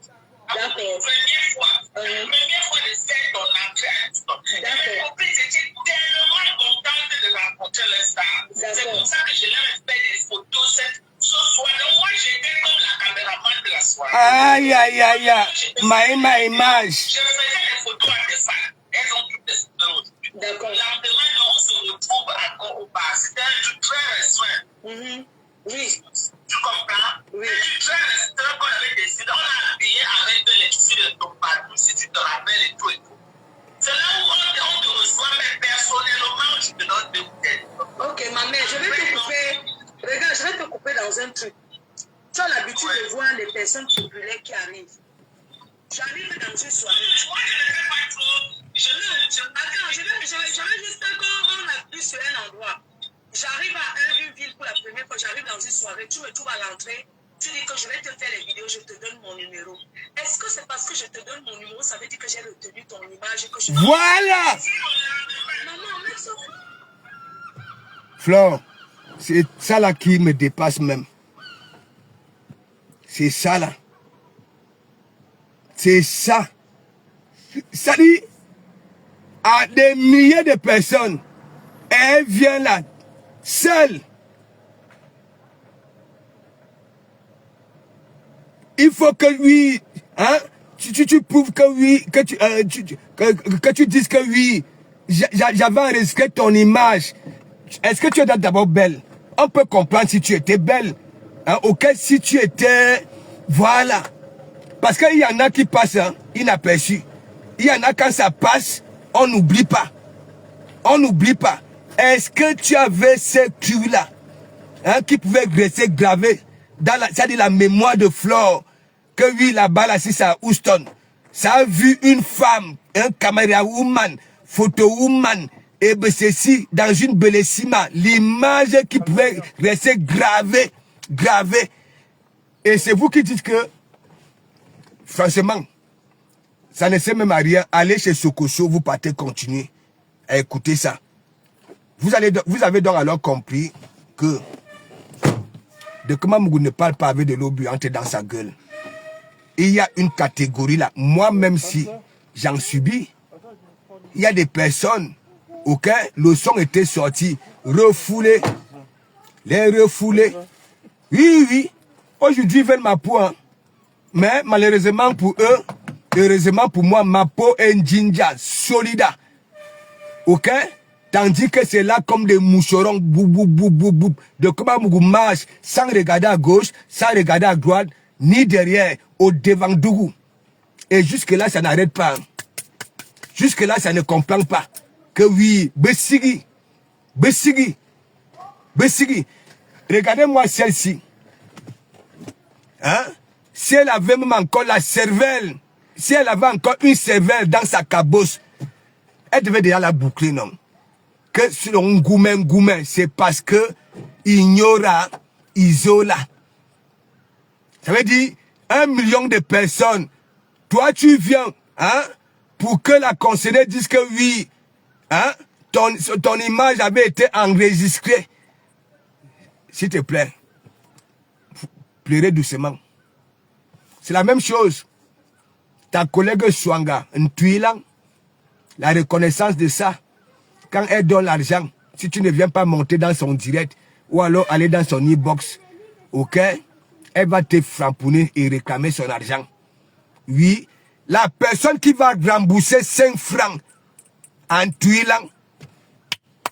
D'accord. Première fois. La première fois de faire ton entrée à Houston. D'accord. Et j'étais tellement contente de rencontrer les stars. C'est pour ça que je leur ai fait des photos ce soir. Moi, j'étais comme la caméraman de la soirée. Aïe. Maïma Image. Je faisais des photos à des femmes. Elles ont toutes des photos. D'accord. Le lendemain, on se retrouve encore au bar. C'était un truc très restreint. Oui. Tu comprends? Oui. Un très restreint qu'on avait décidé. On a habillé avec les tissus de ton partout, si tu te rappelles et tout et tout. C'est là où on te reçoit, mais personnellement, je te donne 2 bouteilles. Ok, ma mère, je vais te couper. Regarde, je vais te couper dans un truc. Tu as l'habitude de voir les personnes populaires qui arrivent. J'arrive dans une soirée. Moi, je ne fais pas trop. Attends, je vais juste qu'on appuie sur un endroit. J'arrive à une ville pour la première fois, j'arrive dans une soirée, tu me trouves à l'entrée, tu dis que je vais te faire les vidéos, je te donne mon numéro. Est-ce que c'est parce que je te donne mon numéro, ça veut dire que j'ai retenu ton image que je... Voilà. Maman, mets ça. Flore, c'est ça là qui me dépasse même. C'est ça là. C'est ça. Ça dit à des milliers de personnes. Elle vient là, seule. Il faut que oui, hein, tu prouves que oui, que tu dises que oui, j'avais enregistré ton image. Est-ce que tu es d'abord belle? On peut comprendre si tu étais belle. Hein, ok, si tu étais... Voilà. Parce qu'il y en a qui passent hein, inaperçus. Il y en a quand ça passe, on n'oublie pas. On n'oublie pas. Est-ce que tu avais ce cul-là hein, qui pouvait rester gravé dans la, c'est-à-dire la mémoire de Flore, que oui, là-bas, là, si c'est à Houston, ça a vu une femme, un caméra woman, photo woman, et ben ceci, dans une Bellissima, l'image qui pouvait rester gravée. Et c'est vous qui dites que, franchement, ça ne sert même à rien. Allez chez Sokoso, vous partez continuer à écouter ça. Vous avez donc alors compris que de comment Mougou ne parle pas avec de l'eau buante dans sa gueule. Il y a une catégorie là, moi même si j'en subis, il y a des personnes auxquelles le son était sorti, refoulé, les refoulés. Oui, aujourd'hui ils veulent ma peau, hein. Mais malheureusement pour eux, heureusement pour moi, ma peau est une jinja, solida. Ok? Tandis que c'est là comme des moucherons, boum. De comment Mougou marche sans regarder à gauche, sans regarder à droite, ni derrière, au devant d'Ougou. Et jusque-là, ça n'arrête pas. Jusque-là, ça ne comprend pas. Que oui, Bessigi. Regardez-moi celle-ci. Hein? Si elle avait même encore la cervelle, si elle avait encore une cervelle dans sa cabosse, elle devait déjà la boucler, non? Que sur un goumen, c'est parce que ignora, isola. Ça veut dire 1 million de personnes. Toi, tu viens, hein, pour que la conseillère dise que oui, hein, ton image avait été enregistrée. S'il te plaît, pleurez doucement. C'est la même chose. Ta collègue Swanga, Ntuilang, la reconnaissance de ça, quand elle donne l'argent, si tu ne viens pas monter dans son direct, ou alors aller dans son e-box, ok, elle va te framponner et réclamer son argent. Oui, la personne qui va rembourser 5 francs en Tuilang,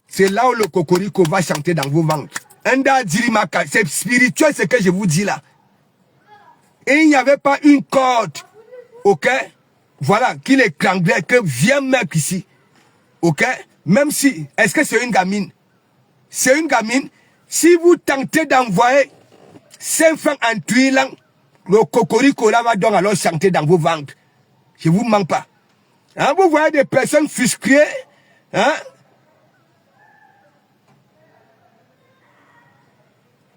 c'est là où le cocorico va chanter dans vos ventres. C'est spirituel ce que je vous dis là. Et il n'y avait pas une corde, ok, voilà, qui les clanglait, que viens mec ici, ok, même si, est-ce que c'est une gamine? C'est une gamine. Si vous tentez d'envoyer 5 francs en Tuilang, le cocorico là va donc alors chanter dans vos ventres. Je vous mens pas. Hein, vous voyez des personnes frustrées, hein,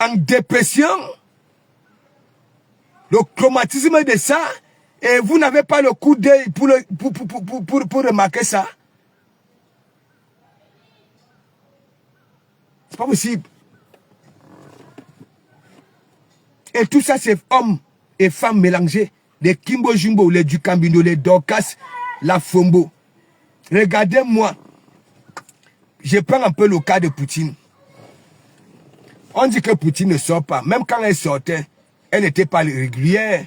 en dépression, le traumatisme de ça, et vous n'avez pas le coup d'œil pour remarquer ça. C'est pas possible. Et tout ça, c'est hommes et femmes mélangés. Les Kimbo Jumbo, les Dukambino, les Dorcas, la Fombo. Regardez-moi. Je prends un peu le cas de Poutine. On dit que Poutine ne sort pas. Même quand elle sortait, elle n'était pas régulière.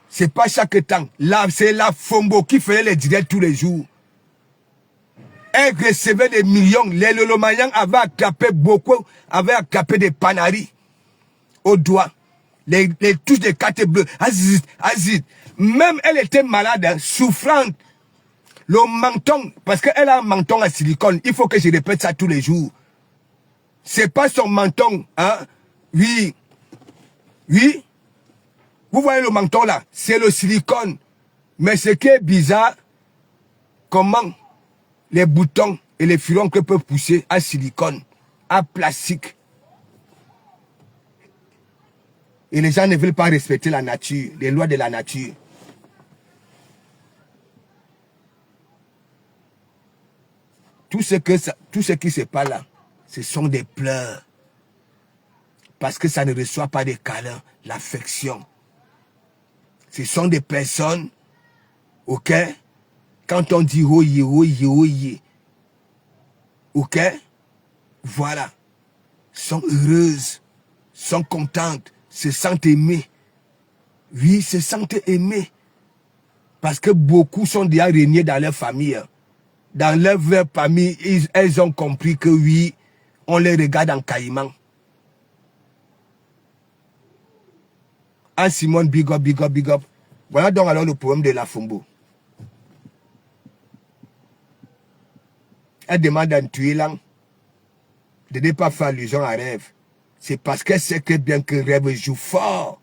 C'est pas chaque temps. Là, c'est la Fombo qui faisait les directs tous les jours. Elle recevait des millions. Les Lolomayans avaient attrapé beaucoup, avaient attrapé des panaris au doigt. Les touches de cartes bleues. Azit. Même elle était malade, hein, souffrante. Le menton, parce qu'elle a un menton à silicone. Il faut que je répète ça tous les jours. C'est pas son menton, hein. Oui. Vous voyez le menton là, c'est le silicone. Mais ce qui est bizarre, comment les boutons et les filons que peuvent pousser à silicone, à plastique. Et les gens ne veulent pas respecter la nature, les lois de la nature. Tout ce qui se passe là, ce sont des pleurs. Parce que ça ne reçoit pas de câlins, l'affection. Ce sont des personnes, ok? Quand on dit oye, oye, oye, ok? Voilà. Sont heureuses, sont contentes, se sentent aimées. Oui, se sentent aimées. Parce que beaucoup sont déjà régnés dans leur famille. Dans leur famille, elles ont compris que oui, on les regarde en caïman. Simone, big up, big up, big up. Voilà donc alors le problème de la Fombo. Elle demande à un tuilan de ne pas faire allusion à rêve. C'est parce qu'elle sait que bien que rêve joue fort.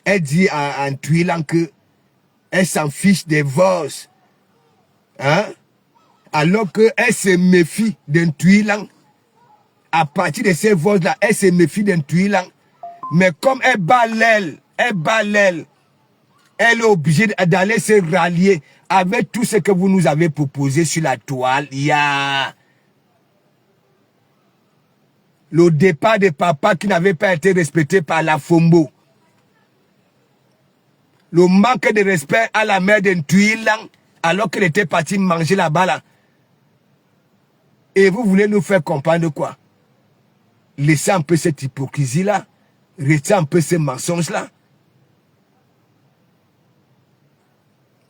Elle dit à un tuilan que elle s'en fiche des voces. Hein? Alors qu'elle se méfie d'un tuilan. À partir de ces voces-là, elle se méfie d'un tuilan. Mais comme elle bat l'aile, elle est obligée d'aller se rallier avec tout ce que vous nous avez proposé sur la toile. Il y a le départ de papa qui n'avait pas été respecté par la Fombo. Le manque de respect à la mère d'un tuilan alors qu'elle était partie manger là-bas là. Et vous voulez nous faire comprendre quoi? Laissez un peu cette hypocrisie-là. Restez un peu ces mensonges-là.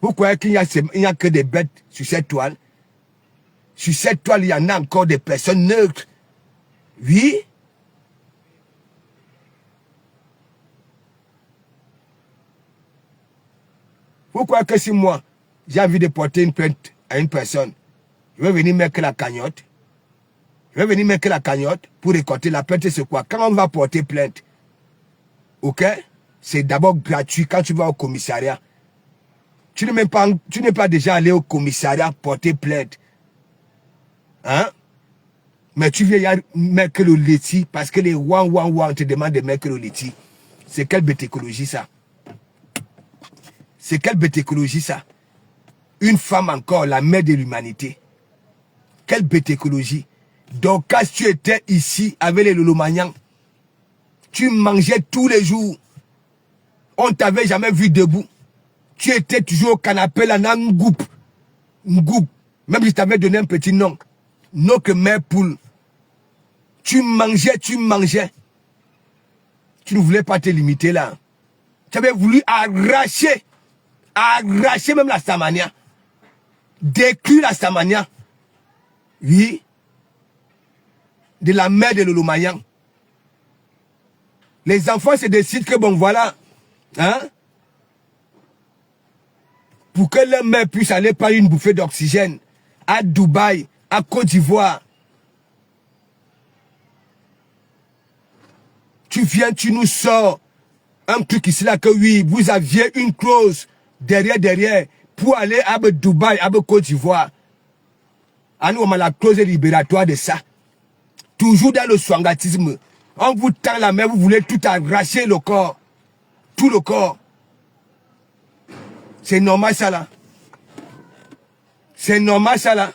Vous croyez qu'il n'y a que des bêtes sur cette toile? Sur cette toile, il y en a encore des personnes neutres. Oui. Vous croyez que si moi, j'ai envie de porter une plainte à une personne, je vais venir mettre la cagnotte? Je vais venir mettre la cagnotte pour récolter la plainte, c'est quoi? Quand on va porter plainte, ok? C'est d'abord gratuit quand tu vas au commissariat. Tu n'es pas déjà allé au commissariat porter plainte. Hein? Mais tu viens mettre le laitier parce que les ouan te demandent de mettre le laitier. C'est quelle bête écologie ça? C'est quelle bête écologie ça? Une femme encore, la mère de l'humanité. Quelle bête écologie? Donc quand tu étais ici avec les Lolomanians, tu mangeais tous les jours. On t'avait jamais vu debout. Tu étais toujours au canapé là, dans Ngoup. Même si je t'avais donné un petit nom. Non que mère poule. Tu mangeais. Tu ne voulais pas te limiter là. Tu avais voulu arracher même la Samania. Détruire la Samania. Oui. De la mère de Lolomayan. Les enfants se décident que bon voilà. Hein? Pour que leur mère puisse aller prendre une bouffée d'oxygène à Dubaï, à Côte d'Ivoire. Tu viens, tu nous sors un truc ici là que oui, vous aviez une clause derrière pour aller à Dubaï, à Côte d'Ivoire. À nous, on a la clause libératoire de ça. Toujours dans le swangatisme. On vous tend la main, vous voulez tout arracher le corps. Tout le corps. C'est normal ça là. C'est normal ça là.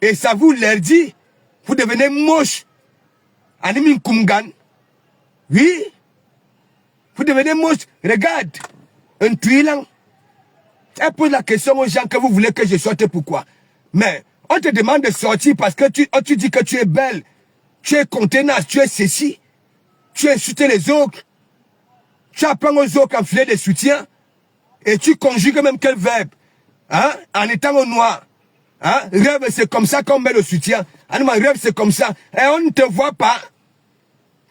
Et ça vous leur dit, vous devenez moche. Animin Kumgan. Oui. Vous devenez moche. Regarde. Un tuilan. Elle pose la question aux gens que vous voulez que je sorte pourquoi. Mais on te demande de sortir parce que tu dis que tu es belle. Tu es contenace, tu es ceci. Tu insultes les autres. Tu apprends aux autres à filer des soutiens. Et tu conjugues même quel verbe. Hein? En étant au noir. Hein? Rêve, c'est comme ça qu'on met le soutien. Rêve, c'est comme ça. Et on ne te voit pas.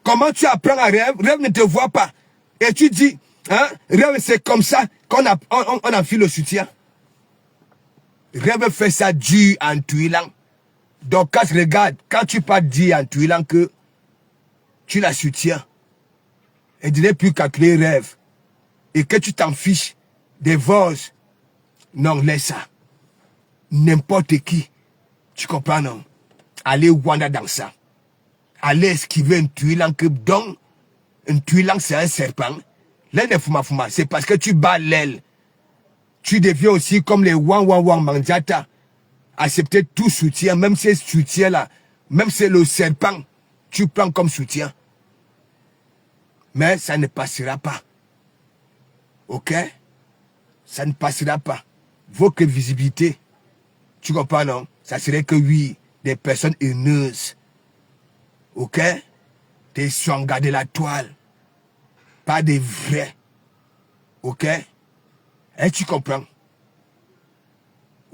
Comment tu apprends à rêve? Rêve ne te voit pas. Et tu dis, hein? Rêve, c'est comme ça qu'on enfile le soutien. Rêve fait ça dur en tuilant. Donc, quand tu regardes, quand tu pas dit en tuilant que tu la soutiens, et tu n'es plus calculer rêve, et que tu t'en fiches des voces, non, laisse ça. N'importe qui, tu comprends, non? Allez Wanda dans ça. aller esquiver un tuilan que donc un tuilan c'est un serpent. L'aile de Fuma Fuma, c'est parce que tu bats l'aile. Tu deviens aussi comme les Wang Mandiata. Accepter tout soutien, même ces soutiens-là, même si c'est le serpent, tu prends comme soutien. Mais ça ne passera pas. Ok? Ça ne passera pas. Votre visibilité, tu comprends, non? Ça serait que oui, des personnes haineuses. Ok? Des songas de la toile. Pas des vrais. Ok? Et tu comprends?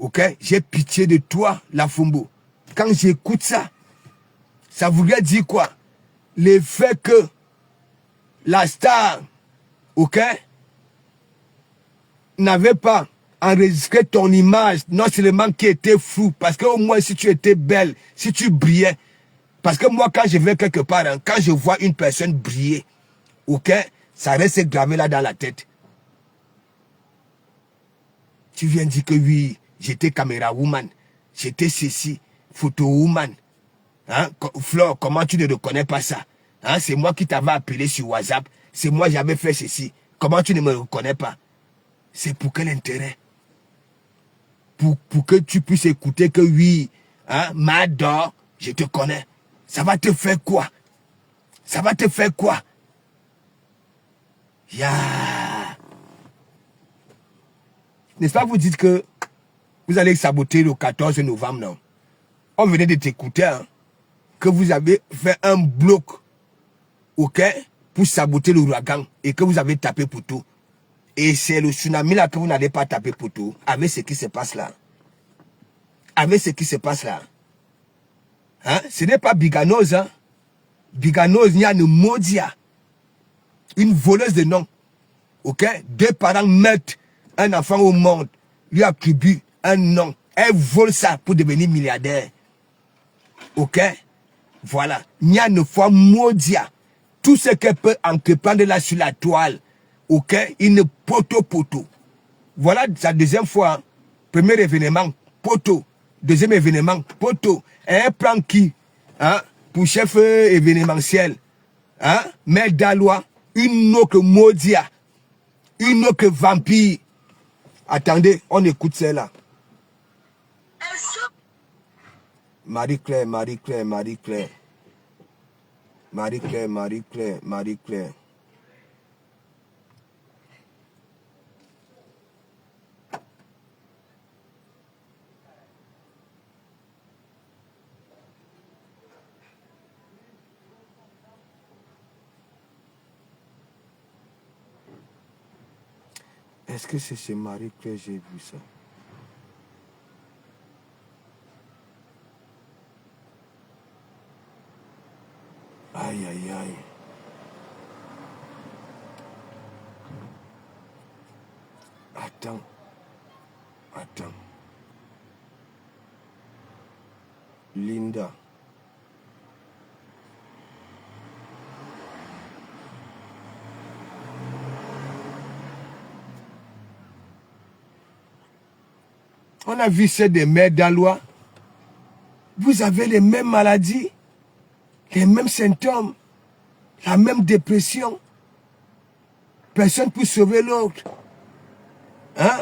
Ok? J'ai pitié de toi, la Fumbo. Quand j'écoute ça, ça voudrait dire quoi? Le fait que la star, ok, n'avait pas enregistré ton image, non seulement qui était flou, parce qu'au moins si tu étais belle, si tu brillais, parce que moi quand je vais quelque part, hein, quand je vois une personne briller, ok, ça reste gravé là dans la tête. Tu viens dire que oui, j'étais caméra woman, j'étais ceci, photo woman. Hein? Flore, comment tu ne reconnais pas ça? Hein? C'est moi qui t'avais appelé sur WhatsApp. C'est moi qui j'avais fait ceci. Comment tu ne me reconnais pas? C'est pour quel intérêt? Pour que tu puisses écouter que oui, hein, Mador, je te connais. Ça va te faire quoi? Ça va te faire quoi? N'est-ce pas vous dites que vous allez saboter le 14 novembre, non? On venait de t'écouter, hein, que vous avez fait un bloc, ok, pour saboter l'ouragan et que vous avez tapé pour tout. Et c'est le tsunami là que vous n'allez pas taper pour tout. Avec ce qui se passe là. Avec ce qui se passe là. Hein? Ce n'est pas Biganose, hein. Biganose, il y a une Modia. Une voleuse de nom. Ok? 2 parents mettent un enfant au monde, lui attribuent un nom. Elle vole ça pour devenir milliardaire. Ok? Voilà. Il y a une fois Modia. Tout ce qu'elle peut entreprendre là sur la toile. Ok? Une poteau. Voilà sa deuxième fois. Hein. Premier événement, poteau. Deuxième événement, poteau. Et elle prend qui? Hein? Pour chef événementiel. Hein? Mère Dalois. Une autre Modia. Une autre vampire. Attendez, on écoute celle-là. Marie-Claire. Est-ce que c'est chez Marie-Claire j'ai vu ça? Aïe. Attends. Linda. On a vu celle des mères d'Alois. Vous avez les mêmes maladies, les mêmes symptômes, la même dépression. Personne pour sauver l'autre. Hein?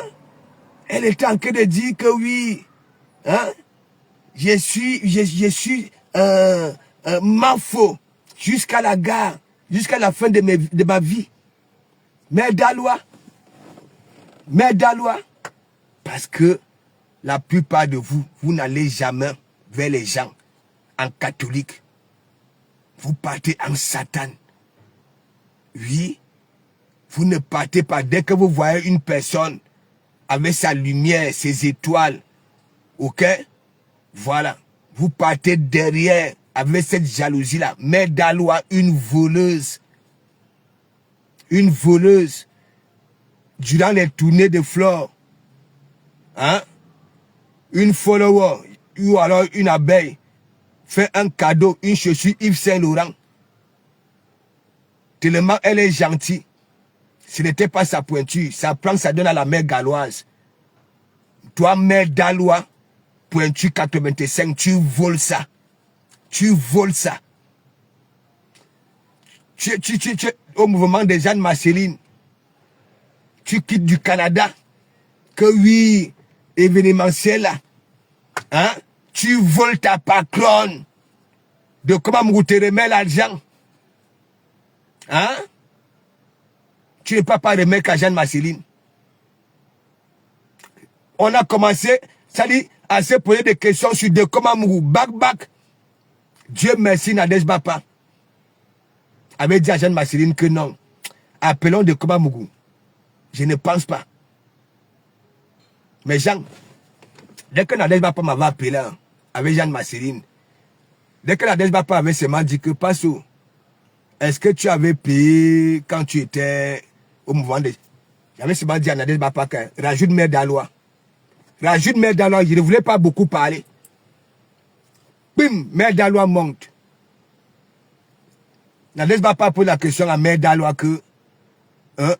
Elle était en train de dire que oui, hein? Je suis Mafo jusqu'à la gare, jusqu'à la fin de ma vie. Mère d'Alois. Parce que la plupart de vous, vous n'allez jamais vers les gens en catholique. Vous partez en Satan. Oui, vous ne partez pas. Dès que vous voyez une personne avec sa lumière, ses étoiles, ok? Voilà. Vous partez derrière avec cette jalousie-là. Mère d'Alois, une voleuse. Durant les tournées de Flore. Hein? Une follower ou alors une abeille fait un cadeau, une chaussure Yves Saint-Laurent. Tellement elle est gentille. Ce n'était pas sa pointure. Ça prend, ça donne à la mère galloise. Toi, mère d'Alois, pointure 85, tu voles ça. tu es au mouvement des Jeanne Marceline. Tu quittes du Canada. Que oui, événementiel là. Hein? Tu voles ta patronne. De comment vous te remets l'argent. Hein? Tu n'es pas remettre à Jeanne Marceline. On a commencé, ça dit, à se poser des questions sur de comment vous back. Dieu merci, Nadège Bapa avait dit à Jeanne Marceline que non. Appelons de Komamougou. Je ne pense pas. Mais Jean, dès que Nadège Bapa m'avait appelé hein, avec Jeanne Marceline, dès que Nadège Bapa avait seulement dit que Passo, est-ce que tu avais payé quand tu étais au mouvement de... J'avais seulement dit à Nadège Bapa que rajoute mère d'Alois. Rajoute mère d'Alois, je ne voulais pas beaucoup parler. Bim, mère d'Alois monte. Nadège Bapa pose la question à mère d'Alois que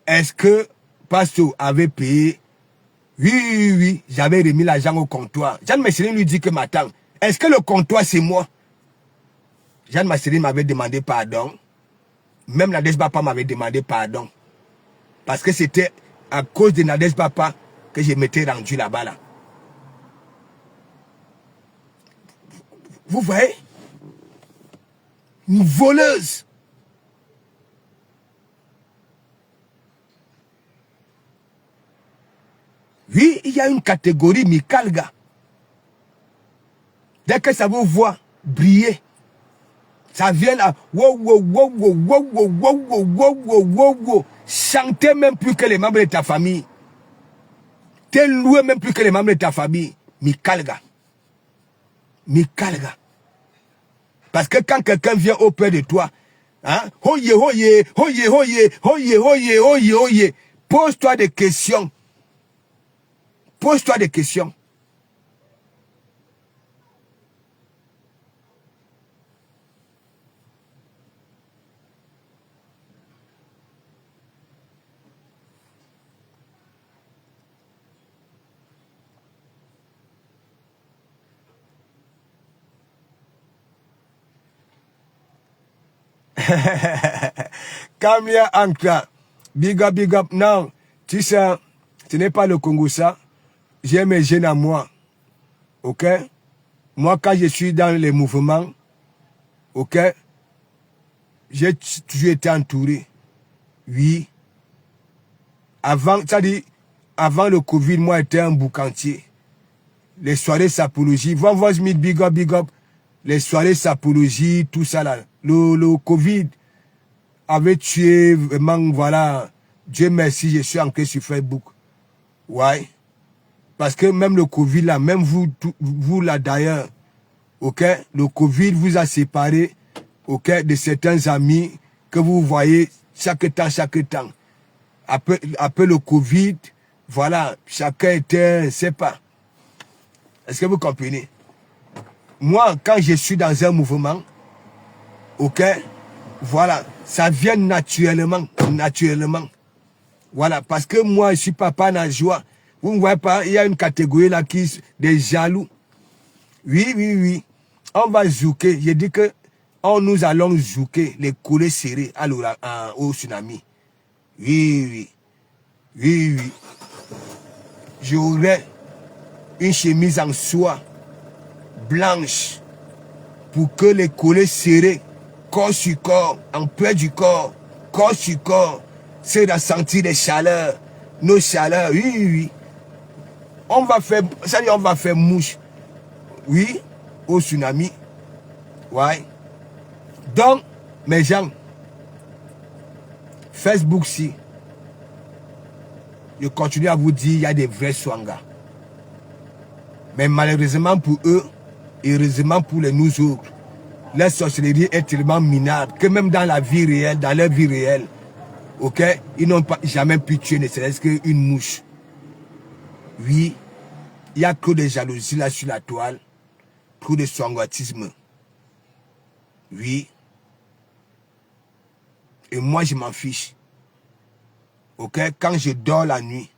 est-ce que Passo avait payé? Oui, j'avais remis l'argent au comptoir. Jeanne Marceline lui dit que m'attend. Est-ce que le comptoir c'est moi? Jeanne Marceline m'avait demandé pardon. Même Nadège Bapa m'avait demandé pardon. Parce que c'était à cause de Nadège Bapa que je m'étais rendu là-bas. Là. Vous voyez? Une voleuse. Oui, il y a une catégorie Mikalga. Dès que ça vous voit briller, ça vient là, wow, chanter même plus que les membres de ta famille. T'es loué même plus que les membres de ta famille. Mikalga. Parce que quand quelqu'un vient auprès de toi, hein, oye, pose-toi des questions. Pose-toi des questions. Kamia Ankra, big up, non, tu sais, ce n'est pas le Congo ça, j'ai mes jeunes à moi, ok, moi quand je suis dans les mouvements, ok, j'ai toujours été entouré, oui, avant, ça dit, avant le Covid, moi j'étais un boucantier, les soirées sapologie, Van Voss Smith, big up, les soirées sapologie, tout ça là, le Covid avait tué vraiment, voilà, Dieu merci, je suis entré sur Facebook. Ouais. Parce que même le Covid là, même vous là d'ailleurs, ok, le Covid vous a séparé, ok, de certains amis que vous voyez chaque temps. Après le Covid, voilà, chacun était, je sais pas. Est-ce que vous comprenez? Moi, quand je suis dans un mouvement, ok, voilà, ça vient naturellement. Voilà, parce que moi, je suis papa dans la joie. Vous ne voyez pas, il y a une catégorie là qui des jaloux. Oui. On va zouker. J'ai dit que nous allons zouker, les coulées serrées au tsunami. Oui. J'aurai une chemise en soie blanche pour que les coulées serrées, corps sur corps, en près du corps sur corps, c'est de sentir des chaleurs, nos chaleurs, oui. On va faire mouche, oui, au tsunami, ouais. Donc, mes gens, Facebook, si, je continue à vous dire, il y a des vrais Swanga. Mais malheureusement pour eux, et heureusement pour nous autres, la sorcellerie est tellement minable que même dans la vie réelle, dans leur vie réelle, ok, ils n'ont pas jamais pu tuer ne serait-ce qu'une mouche. Oui, il y a trop de jalousie là sur la toile, trop de swangatisme. Oui. Et moi je m'en fiche. Ok, quand je dors la nuit,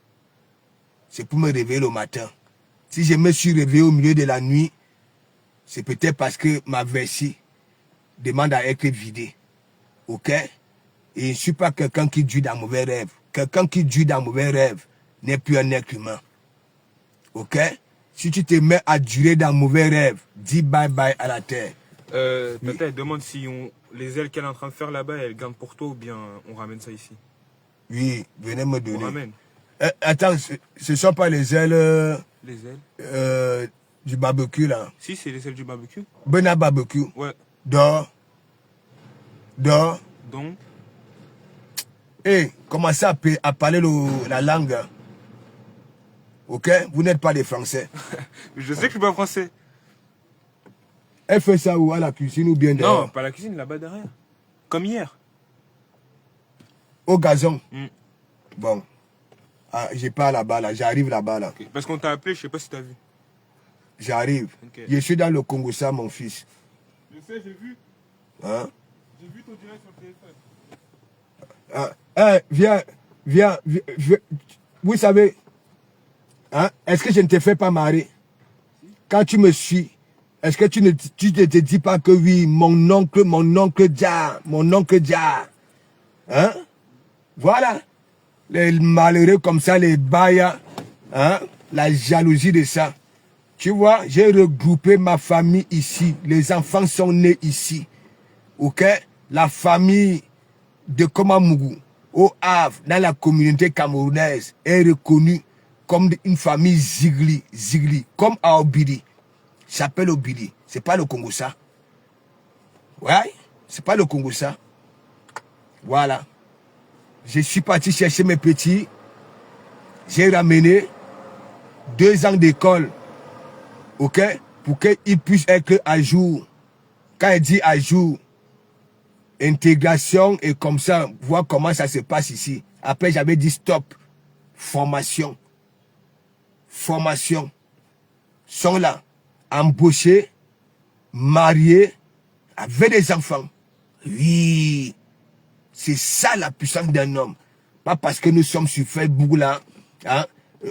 c'est pour me réveiller le matin. Si je me suis réveillé au milieu de la nuit, c'est peut-être parce que ma vessie demande à être vidée. Ok? Et je ne suis pas quelqu'un qui dure dans mauvais rêves. Quelqu'un qui dure dans mauvais rêves n'est plus un être humain. Ok? Si tu te mets à durer dans mauvais rêves, dis bye bye à la terre. Tata, elle demande si les ailes qu'elle est en train de faire là-bas, elle garde pour toi ou bien on ramène ça ici. Oui, venez me On donner. ramène. Attends, ce ne sont pas les ailes Les ailes du barbecue là. Si, c'est les ailes du barbecue. Bena barbecue. Ouais. Dors. Dors. Donc, Et commencez à parler la langue. Ok? Vous n'êtes pas des Français. je sais que je suis pas français. Elle fait ça où? À la cuisine ou bien dehors? Non, pas la cuisine, là-bas derrière. Comme hier. Au gazon. Mm. Bon. Ah, j'ai pas là-bas là. J'arrive là-bas là. Okay. Parce qu'on t'a appelé, je sais pas si t'as vu. J'arrive. Ok. Je suis dans le Congo, ça, mon fils. Je sais, j'ai vu. Hein? J'ai vu ton direct sur le téléphone. Viens. Vous savez, hein? Est-ce que je ne te fais pas marrer? Quand tu me suis, est-ce que tu ne te dis pas que oui, mon oncle Dia, hein? Voilà. Les malheureux comme ça, les baïas, hein? La jalousie de ça. Tu vois, j'ai regroupé ma famille ici. Les enfants sont nés ici. Ok? La famille de Komamougou, au Havre, dans la communauté camerounaise, est reconnue comme une famille Zigli, comme à Obidi. S'appelle Obidi. C'est pas le Congo ça. Ouais, c'est pas le Congo ça. Voilà. Je suis parti chercher mes petits. J'ai ramené 2 ans d'école. Ok? Pour qu'ils puissent être à jour. Quand elle dit à jour, intégration et comme ça, voir comment ça se passe ici. Après, j'avais dit stop. Formation. Sont là. Embauchés, mariés, avec des enfants. Oui. C'est ça la puissance d'un homme. Pas parce que nous sommes sur Facebook là, hein,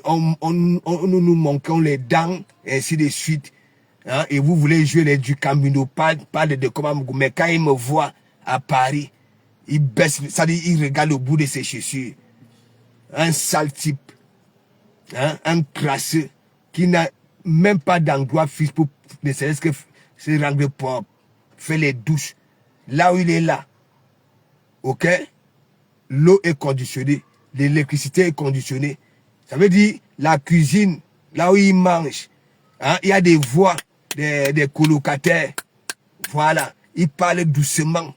nous manquons les dents, et ainsi de suite. Hein, et vous voulez jouer les du Camino, pas de comment, mais quand il me voit à Paris, il baisse, ça dit, il regarde au bout de ses chaussures. Un sale type, hein, un crasseux, qui n'a même pas d'endroit fixe pour ne serait-ce que se rendre propre, faire les douches. Là où il est là, ok, l'eau est conditionnée, l'électricité est conditionnée. Ça veut dire la cuisine, là où il mange, hein, il y a des voix des colocataires. Voilà, il parle doucement,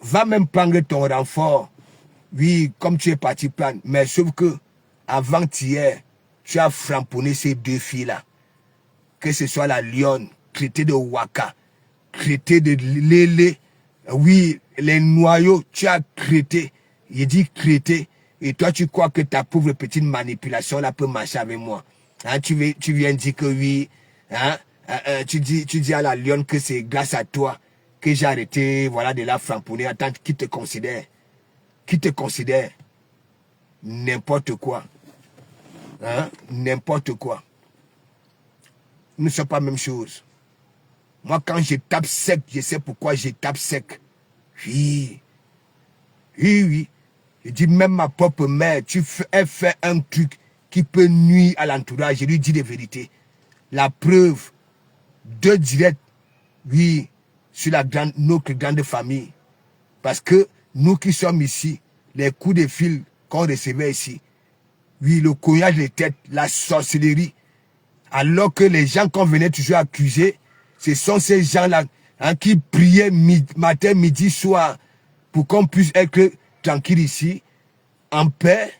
va même prendre ton renfort. Oui, comme tu es parti prendre, mais sauf que avant-hier, tu as framponné ces 2 filles-là. Que ce soit la Lyon, traité de Waka, traité de Lélé, oui, les noyaux, tu as traité. Il dit traité. Et toi, tu crois que ta pauvre petite manipulation là peut marcher avec moi. Hein, tu viens dire que oui. Hein, tu dis à la Lyon que c'est grâce à toi que j'ai arrêté, voilà, de la framponner. Attends, qui te considère? N'importe quoi. Hein? N'importe quoi. Nous ne sommes pas la même chose. Moi, quand je tape sec, je sais pourquoi je tape sec. Oui. Je dis même ma propre mère, elle fait un truc qui peut nuire à l'entourage. Je lui dis des vérités. La preuve, 2 directs, oui, sur notre grande famille. Parce que nous qui sommes ici, les coups de fil qu'on recevait ici, oui, le cognage de tête, la sorcellerie, alors que les gens qu'on venait toujours accuser, ce sont ces gens-là, hein, qui priaient matin, midi, soir, pour qu'on puisse être tranquille ici, en paix,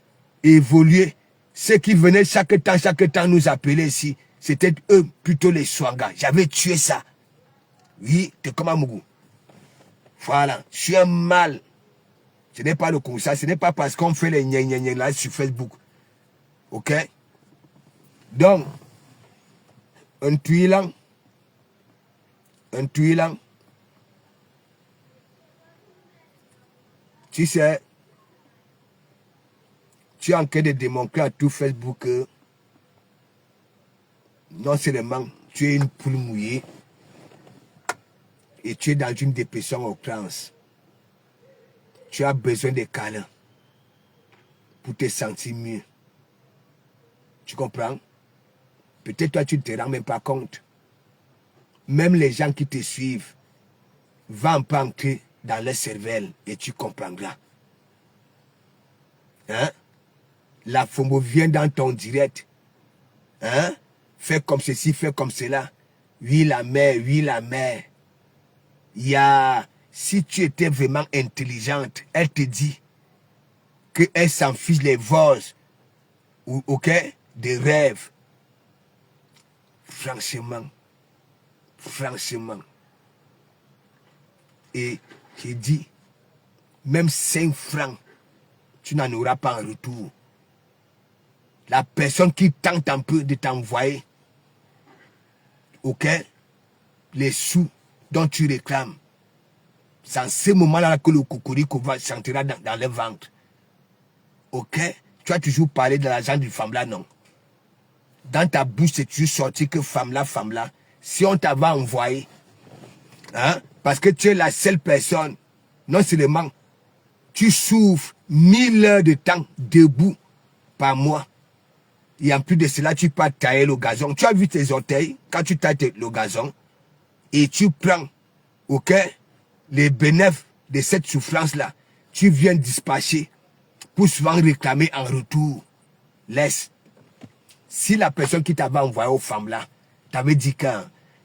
et évoluer. Ceux qui venaient chaque temps nous appeler ici, c'était eux, plutôt les Swanga. J'avais tué ça. Oui, t'es comme un mougou. Voilà, je suis un mal. Ce n'est pas le conseil, ce n'est pas parce qu'on fait les gna là sur Facebook. Ok? Donc, un tuilant, tu sais, tu es en train de démontrer à tout Facebook que non seulement tu es une poule mouillée, et tu es dans une dépression au trans. Tu as besoin de câlins pour te sentir mieux. Tu comprends? Peut-être toi, tu ne te rends même pas compte. Même les gens qui te suivent vont pas entrer dans leur cervelle et tu comprendras. Hein? La FOMO vient dans ton direct. Hein? Fais comme ceci, fais comme cela. Oui, la mère, oui, la mère. Si tu étais vraiment intelligente, elle te dit qu'elle s'en fiche les vols, ok, des rêves. Franchement. Et j'ai dit, même 5 francs, tu n'en auras pas en retour. La personne qui tente un peu de t'envoyer, ok, les sous dont tu réclames, c'est en ce moment-là que le cocorico va s'entrer dans le ventre. Ok, tu as toujours parlé de l'argent d'une femme là, non? Dans ta bouche, c'est toujours sorti que femme là. Si on t'avait envoyé, hein, parce que tu es la seule personne, non seulement, tu souffres 1000 heures de temps debout par mois. Et en plus de cela, tu peux tailler le gazon. Tu as vu tes orteils quand tu tailles le gazon et tu prends, ok, les bénéfices de cette souffrance-là. Tu viens dispatcher pour souvent réclamer en retour. Laisse. Si la personne qui t'avait envoyé aux femmes là t'avait dit que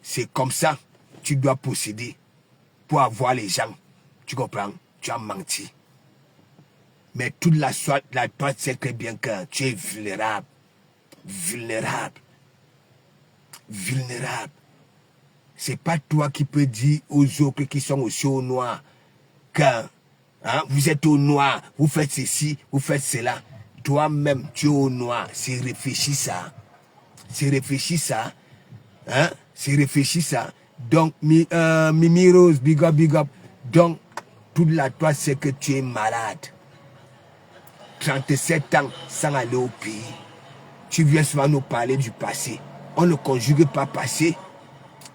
c'est comme ça, tu dois posséder pour avoir les gens. Tu comprends? Tu as menti. Mais toute la toi sait très bien que tu es vulnérable. C'est pas toi qui peux dire aux autres qui sont aussi au noir que hein, vous êtes au noir, vous faites ceci, vous faites cela. Toi-même, tu es au noir. C'est réfléchi ça. Hein? C'est réfléchi ça. Donc, Mimi Rose, big up. Donc, toute la toi, c'est que tu es malade. 37 ans sans aller au pays. Tu viens souvent nous parler du passé. On ne conjugue pas passé.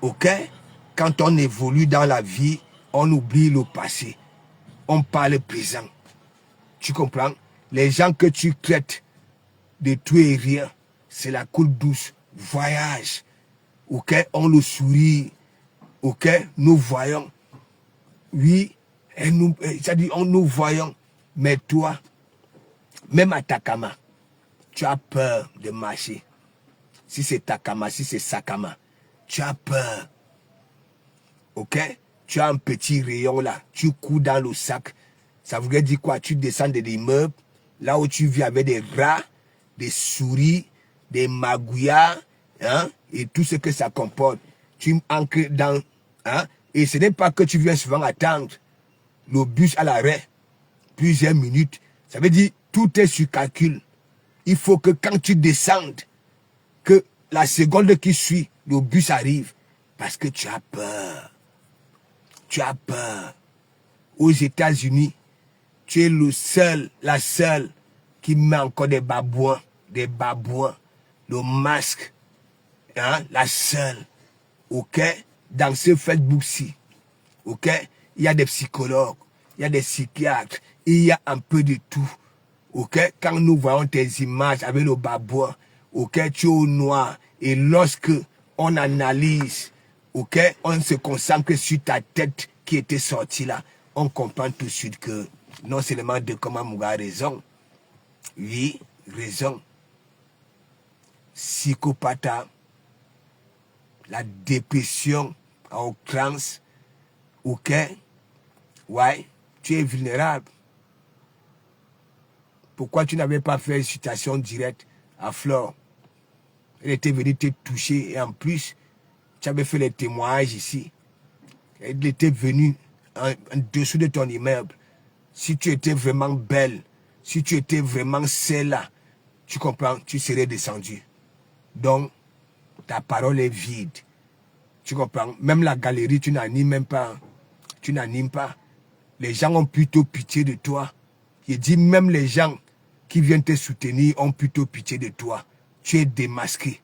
Ok? Quand on évolue dans la vie, on oublie le passé. On parle présent. Tu comprends? Les gens que tu traites de tout et rien, c'est la coule douce. Voyage. Ok? On le sourit. Ok? Nous voyons. Oui. C'est-à-dire, nous voyons. Mais toi, même à Takama, tu as peur de marcher. Si c'est Takama, si c'est Sakama, tu as peur. Ok? Tu as un petit rayon là. Tu cours dans le sac. Ça voudrait dire quoi? Tu descends de l'immeuble. Là où tu vis avec des rats, des souris, des magouillards, hein, et tout ce que ça comporte. Tu ancres dans... Hein, et ce n'est pas que tu viens souvent attendre le bus à l'arrêt, plusieurs minutes. Ça veut dire tout est sur calcul. Il faut que quand tu descendes, que la seconde qui suit, le bus arrive. Parce que tu as peur. Tu as peur. Aux États-Unis, tu es la seule qui met encore des babouins, le masque, hein, la seule, ok, dans ce Facebook-ci, ok, il y a des psychologues, il y a des psychiatres, il y a un peu de tout, ok, quand nous voyons tes images avec le babouin, ok, tu es au noir, et lorsque on analyse, ok, on se concentre sur ta tête qui était sortie là, on comprend tout de suite que non seulement de comment Mouga a raison, oui, raison, psychopathe, la dépression en trans, ok, ouais, tu es vulnérable. Pourquoi tu n'avais pas fait une citation directe à Flore? Elle était venue te toucher et en plus, tu avais fait les témoignages ici. Elle était venue en dessous de ton immeuble. Si tu étais vraiment belle, si tu étais vraiment celle-là, tu comprends, tu serais descendu. Donc, ta parole est vide. Tu comprends? Même la galerie, tu n'animes même pas. Tu n'animes pas. Les gens ont plutôt pitié de toi. Je dis même les gens qui viennent te soutenir ont plutôt pitié de toi. Tu es démasqué.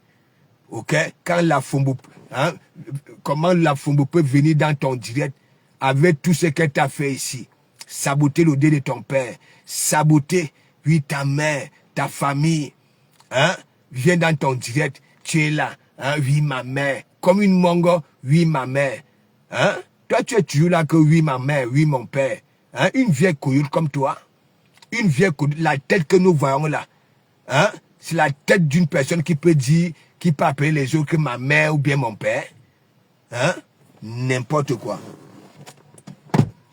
Ok? Quand la FOMO Hein? Comment la Fombo peut venir dans ton direct avec tout ce qu'elle t'a fait ici? Saboter le dé de ton père. Saboter, oui, ta mère, ta famille. Hein? Viens dans ton direct. Tu es là. Hein? Oui, ma mère. Comme une mongo, oui, ma mère. Hein? Toi, tu es toujours là que oui, ma mère, oui, mon père. Hein? Une vieille coyote comme toi. Une vieille coyote. La tête que nous voyons là. Hein? C'est la tête d'une personne qui peut dire, qui peut appeler les autres que ma mère ou bien mon père. Hein? N'importe quoi.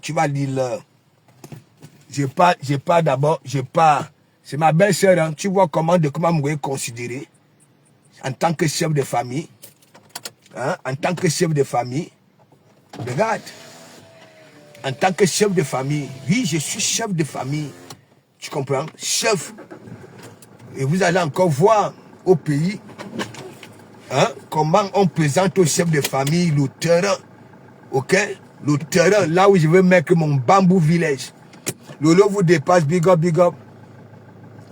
Tu vas dire là. Je pars d'abord, c'est ma belle-sœur, hein. Tu vois comment me considérer en tant que chef de famille. Hein? En tant que chef de famille. Regarde. En tant que chef de famille. Oui, je suis chef de famille. Tu comprends? Chef. Et vous allez encore voir au pays, hein, comment on présente au chef de famille le terrain. Ok? Le terrain, là où je veux mettre mon bambou village. Lolo vous dépasse, big up, big up.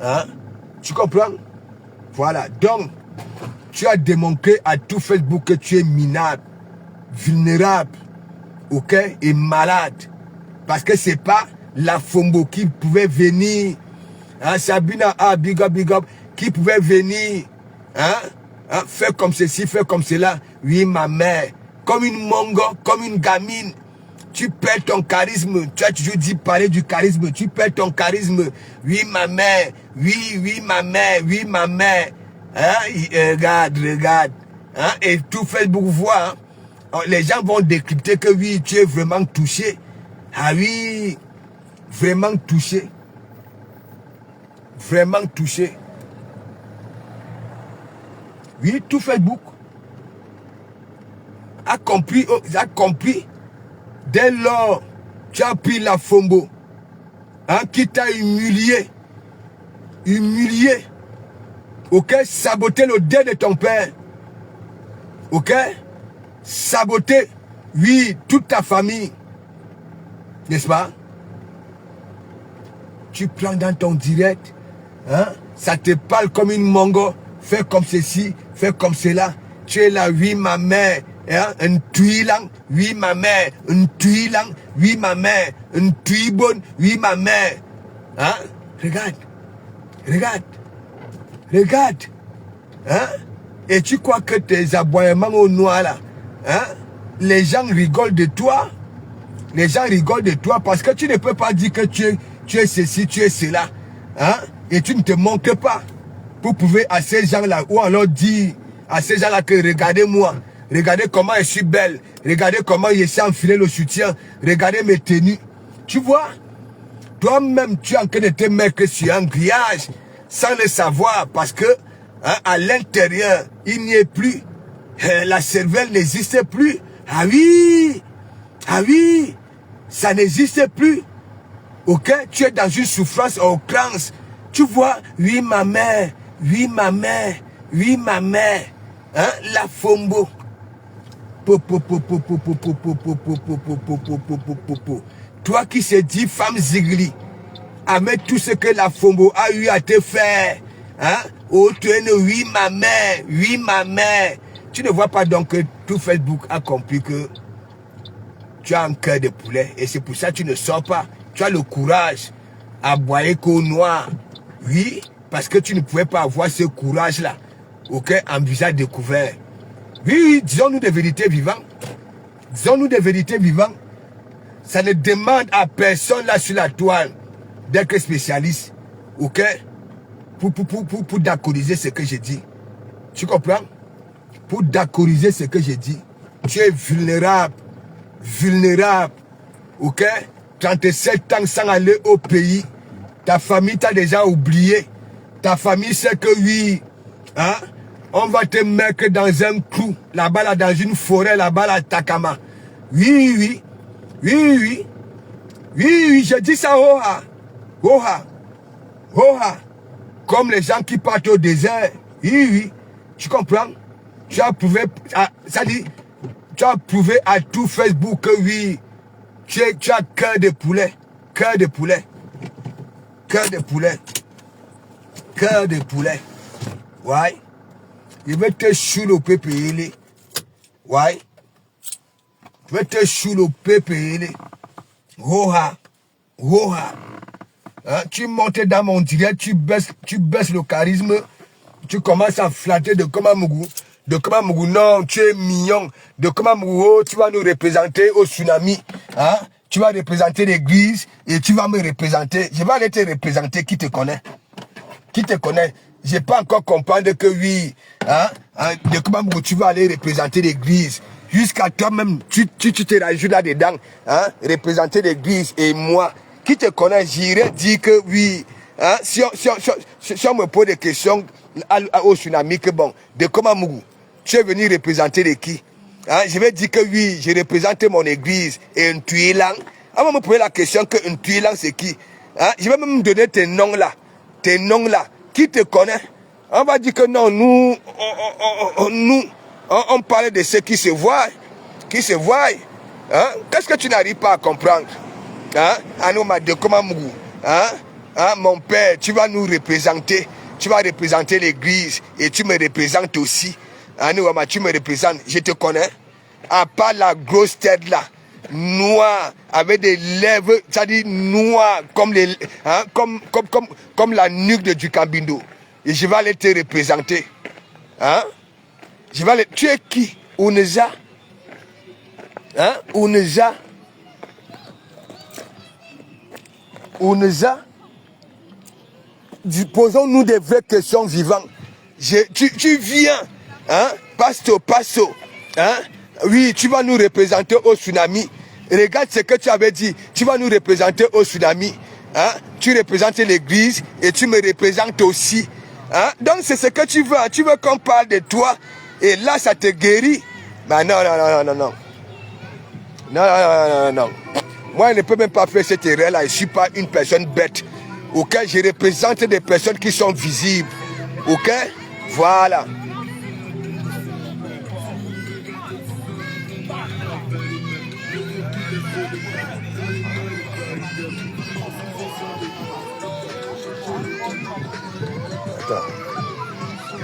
Hein? Tu comprends? Voilà. Donc, tu as démontré à tout Facebook que tu es minable, vulnérable, ok? Et malade. Parce que c'est pas la Fombo qui pouvait venir. Hein? Sabina, big up, qui pouvait venir. Hein? Hein? Faire comme ceci, faire comme cela. Oui, ma mère. Comme une mongo, comme une gamine. Tu perds ton charisme. Tu as toujours dit parler du charisme. Tu perds ton charisme. Oui, ma mère. Oui, ma mère. Oui, ma mère. Hein? Regarde. Hein? Et tout Facebook voit. Hein? Les gens vont décrypter que oui, tu es vraiment touché. Ah oui. Vraiment touché. Vraiment touché. Oui, tout Facebook a compris. Dès lors, tu as pris la Fombo, hein, qui t'a humilié, ok, saboter le dé de ton père, ok, saboter, oui, toute ta famille, n'est-ce pas? Tu prends dans ton direct, hein, ça te parle comme une mongo, fais comme ceci, fais comme cela, tu es là, oui, ma mère. Hein? Un tuilang, oui ma mère, un tuilang, oui ma mère, un tuibonne, oui ma mère. Hein? Regarde. Hein? Et tu crois que tes aboiements au noir là, hein? Les gens rigolent de toi. Les gens rigolent de toi parce que tu ne peux pas dire que tu es ceci, tu es cela. Hein? Et tu ne te montres pas pour prouver à ces gens-là, ou alors dire à ces gens-là que regardez-moi. Regardez comment je suis belle. Regardez comment je sais enfiler le soutien. Regardez mes tenues. Tu vois? Toi-même, tu es en train de te mettre sur un grillage sans le savoir parce que hein, à l'intérieur, il n'y est plus. La cervelle n'existe plus. Ah oui, ça n'existe plus. Ok? Tu es dans une souffrance au outrance. Tu vois? Oui, ma mère. Hein? La Fombo. Toi qui se dis femme zigli, avec tout ce que la Fombo a eu à te faire, hein? Oh, tu es oui ma mère. Tu ne vois pas donc que tout Facebook a compris que tu as un cœur de poulet et c'est pour ça que tu ne sors pas. Tu as le courage à boyer qu'au noir. Oui, parce que tu ne pouvais pas avoir ce courage-là, ok, en visage découvert. Oui, disons-nous des vérités vivantes. Ça ne demande à personne là sur la toile d'être spécialiste. Ok? Pour d'accordiser ce que j'ai dit. Tu comprends? Pour d'accordiser ce que j'ai dit. Tu es vulnérable. Ok? 37 ans sans aller au pays. Ta famille t'a déjà oublié. Ta famille sait que oui. Hein? On va te mettre dans un clou, là-bas, là, dans une forêt, là-bas, à Takama. Oui, je dis ça, comme les gens qui partent au désert. Oui, tu comprends? Tu as prouvé, tu as prouvé à tout Facebook que oui, tu as cœur de poulet. Ouais. Je vais te choper, Ouais. Je vais te chouloper, pépé. Roha. Roha. Hein? Tu montes dans mon direct, tu baisses le charisme. Tu commences à flatter de Komamougou. De Komamougou, non, tu es mignon. De Komamougou, tu vas nous représenter au tsunami. Hein? Tu vas représenter l'église et tu vas me représenter. Je vais aller te représenter. Qui te connaît? Qui te connaît? Je n'ai pas encore comprendre que oui. Hein? De Komamougou, tu vas aller représenter l'église. Jusqu'à toi-même, tu te rajoutes là-dedans. Hein? Représenter l'église et moi. Qui te connaît? J'irai dire que oui. Hein? Si on me pose des questions au tsunami, que bon, de Komamougou, tu es venu représenter les qui? Hein? Je vais dire que oui, j'ai représenté mon église et un tuilan. On va me poser la question que un tuilan c'est qui? Hein? Je vais même donner tes noms là. Tes noms là. Qui te connaît? On va dire que non, nous, on parle de ceux qui se voient. Qui se voient. Hein? Qu'est-ce que tu n'arrives pas à comprendre? Hein? Anouma de Komamougou. Hein? Hein? Mon père, tu vas nous représenter. Tu vas représenter l'église et tu me représentes aussi. Anouma, tu me représentes. Je te connais. À part la grosse tête là. Noire, avec des lèvres, c'est-à-dire noires, comme la nuque de Dukambindo. Et je vais aller te représenter. Hein? Je vais aller. Tu es qui? Ouneza? Hein? Ouneza? Ouneza? Posons-nous des vraies questions vivantes. Tu viens, hein? Pasto. Hein? Oui, tu vas nous représenter au tsunami. Regarde ce que tu avais dit. Tu vas nous représenter au tsunami. Hein? Tu représentes l'église et tu me représentes aussi. Hein? Donc c'est ce que tu veux. Tu veux qu'on parle de toi. Et là, ça te guérit. Mais non. Non. Moi, je ne peux même pas faire cette erreur-là. Je ne suis pas une personne bête. Ok? Je représente des personnes qui sont visibles. Ok? Voilà.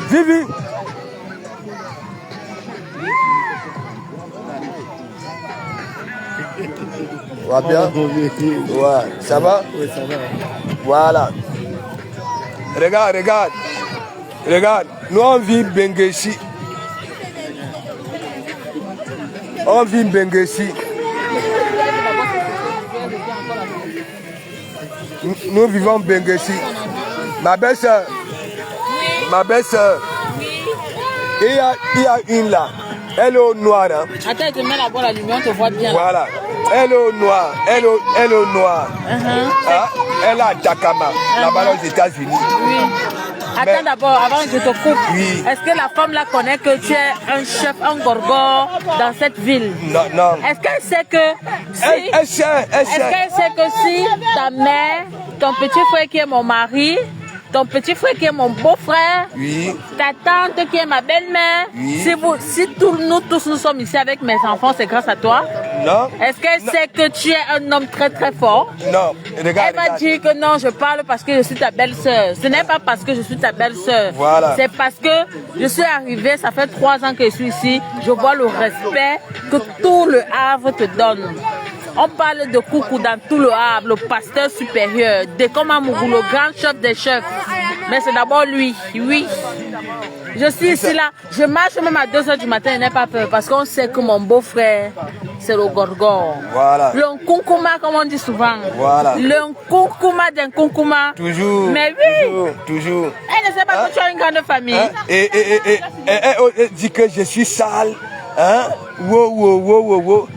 Vivi. Va bien? Ouais, ça va? Oui, ça va. Voilà. Regarde. Nous on vit Bengessi. Nous vivons Bengessi. Ma belle-sœur. Il y a une là. Elle est au noir. Hein? Attends, tu mets la lumière, on te voit bien. Voilà. Elle est au noir. Elle est au noir. Hein? Elle est à Takama, là-bas aux États-Unis. Oui. Attends d'abord, avant que je te coupe. Oui. Est-ce que la femme là connaît que tu es un chef, un gorgor dans cette ville? Non. Est-ce qu'elle sait que si... Elle sait. Est-ce qu'elle sait que si ta mère, ton petit frère qui est mon mari, ton petit frère qui est mon beau-frère, oui, ta tante qui est ma belle-mère, oui, si nous tous nous sommes ici avec mes enfants, c'est grâce à toi? Non. Est-ce qu'elle sait que tu es un homme très très fort? Non. Regarde. Elle va dire que non, je parle parce que je suis ta belle-sœur. Ce n'est pas parce que je suis ta belle-sœur. Voilà. C'est parce que je suis arrivée, ça fait 3 ans que je suis ici, je vois le respect que tout le Havre te donne. On parle de Koukou dans tout le Havre, le pasteur supérieur, de Komamougou, le grand chef des chefs. Mais c'est d'abord lui, oui. Je suis ici là, je marche même à 2h du matin, je n'ai pas peur parce qu'on sait que mon beau-frère, c'est le Gorgor. Voilà. Le Nkunkuma, comme on dit souvent. Voilà. Le Nkunkuma d'un Nkunkuma. Toujours. Mais oui. Toujours. Elle ne sait pas que tu as une grande famille. Hein? Et elle dit que je suis sale. Hein? Wow.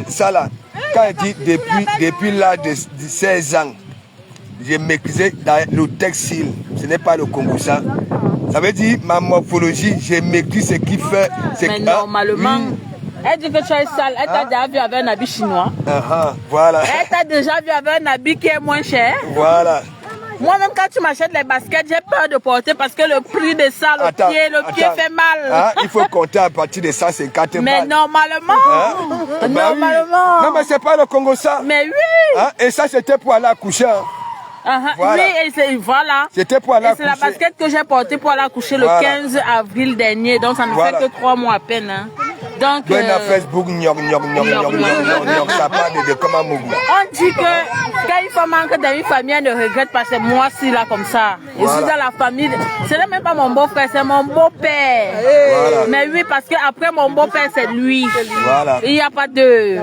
Ça là. Quand elle dit depuis l'âge de 16 ans, j'ai maîtrisé le textile. Ce n'est pas le Congo ça. Ça veut dire ma morphologie, j'ai maîtrisé ce qui fait. Mais normalement, elle dit que tu es sale. Elle t'a déjà vu avec un habit chinois. Voilà. Elle t'a déjà vu avec un habit qui est moins cher. Voilà. Moi-même, quand tu m'achètes les baskets, j'ai peur de porter parce que le prix de ça, le pied fait mal. Hein? Il faut compter à partir de 150 balles. Mais normalement, hein? Normalement. Oui. Non, mais c'est pas le Congo ça. Mais oui. Hein? Et ça, c'était pour aller accoucher. Voilà. Oui, voilà. C'était pour aller accoucher. C'est la basket que j'ai portée pour aller accoucher le 15 avril dernier. Donc, ça ne fait que 3 mois à peine. Hein. Donc, Facebook, ça parle de Komamougou. On dit que quand il faut manquer dans une famille, on ne regrette pas. C'est moi aussi là comme ça. Je suis dans la famille. Ce n'est même pas mon beau-frère, c'est mon beau-père. Voilà. Mais oui, parce qu'après mon beau-père, c'est lui. Voilà. Il n'y a pas de...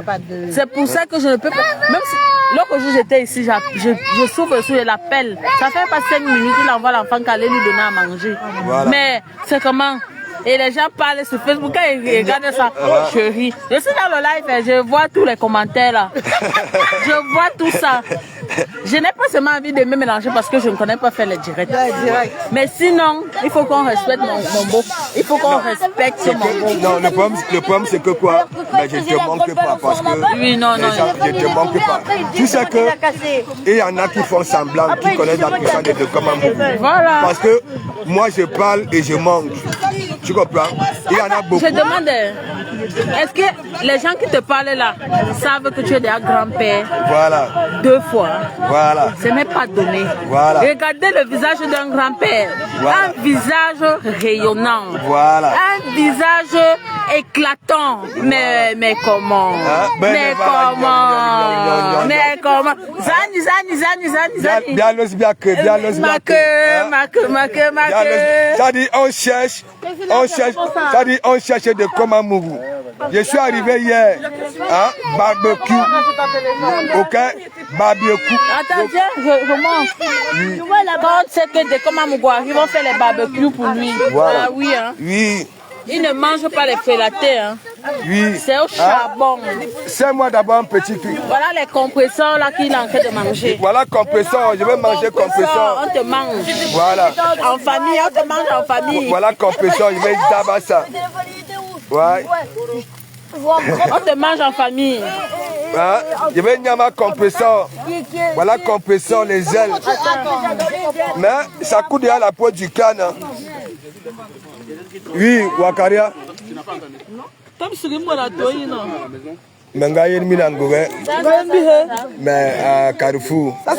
C'est pour ça que je ne peux pas... Même si l'autre jour j'étais ici, je souffre sur l'appel. Ça fait pas 5 minutes, il envoie l'enfant qu'aller lui donner à manger. Voilà. Mais c'est comment? Et les gens parlent sur Facebook, quand ils regardent ça, je ris. Je suis dans le live et je vois tous les commentaires là. Je vois tout ça. Je n'ai pas seulement envie de me mélanger parce que je ne connais pas faire les directs. Mais sinon, il faut qu'on respecte mon beau. Il faut qu'on respecte mon beau. Non, le problème c'est que quoi? Mais je ne te manque pas parce que oui, non, non, je ne te manque pas. Tu sais que il y en a qui font semblant, qui connaissent la puissance de Komamougou. Voilà. Parce que moi je parle et je mange. Tu comprends? Il y en a beaucoup. Je demande, est-ce que les gens qui te parlent là savent que tu es déjà grand-père? Voilà. 2 fois. Voilà. Ce n'est pas donné. Voilà. Regardez le visage d'un grand-père. Voilà. Un visage rayonnant. Voilà. Un visage éclatant. Mais comment? Hein? Mais comment? Mais comment? Zani. Ça dit on cherche de Komamougou. Je suis arrivé hier, hein, barbecue, ok, barbecue. Attends, je monte. Quand c'est que de Komamougou arrive, on fait les barbecues pour lui. Voilà. Ah oui, hein. Oui. Il ne mange pas les félatés, hein. Oui. C'est au charbon. C'est moi d'abord un petit truc. Voilà les compresseurs là qu'il est en train de manger. Voilà compresseur, je vais manger compresseur. On te mange. Voilà. En famille, on te mange en famille. Voilà compresseur, je vais d'abord ça. Ouais. On te mange en famille. Hein? Je vais nyama compresseur. Voilà compresseur, les ailes. Mais ça coûte déjà la peau du canne. Hein. Oui, Wakaria. Mais à Carrefour. Ça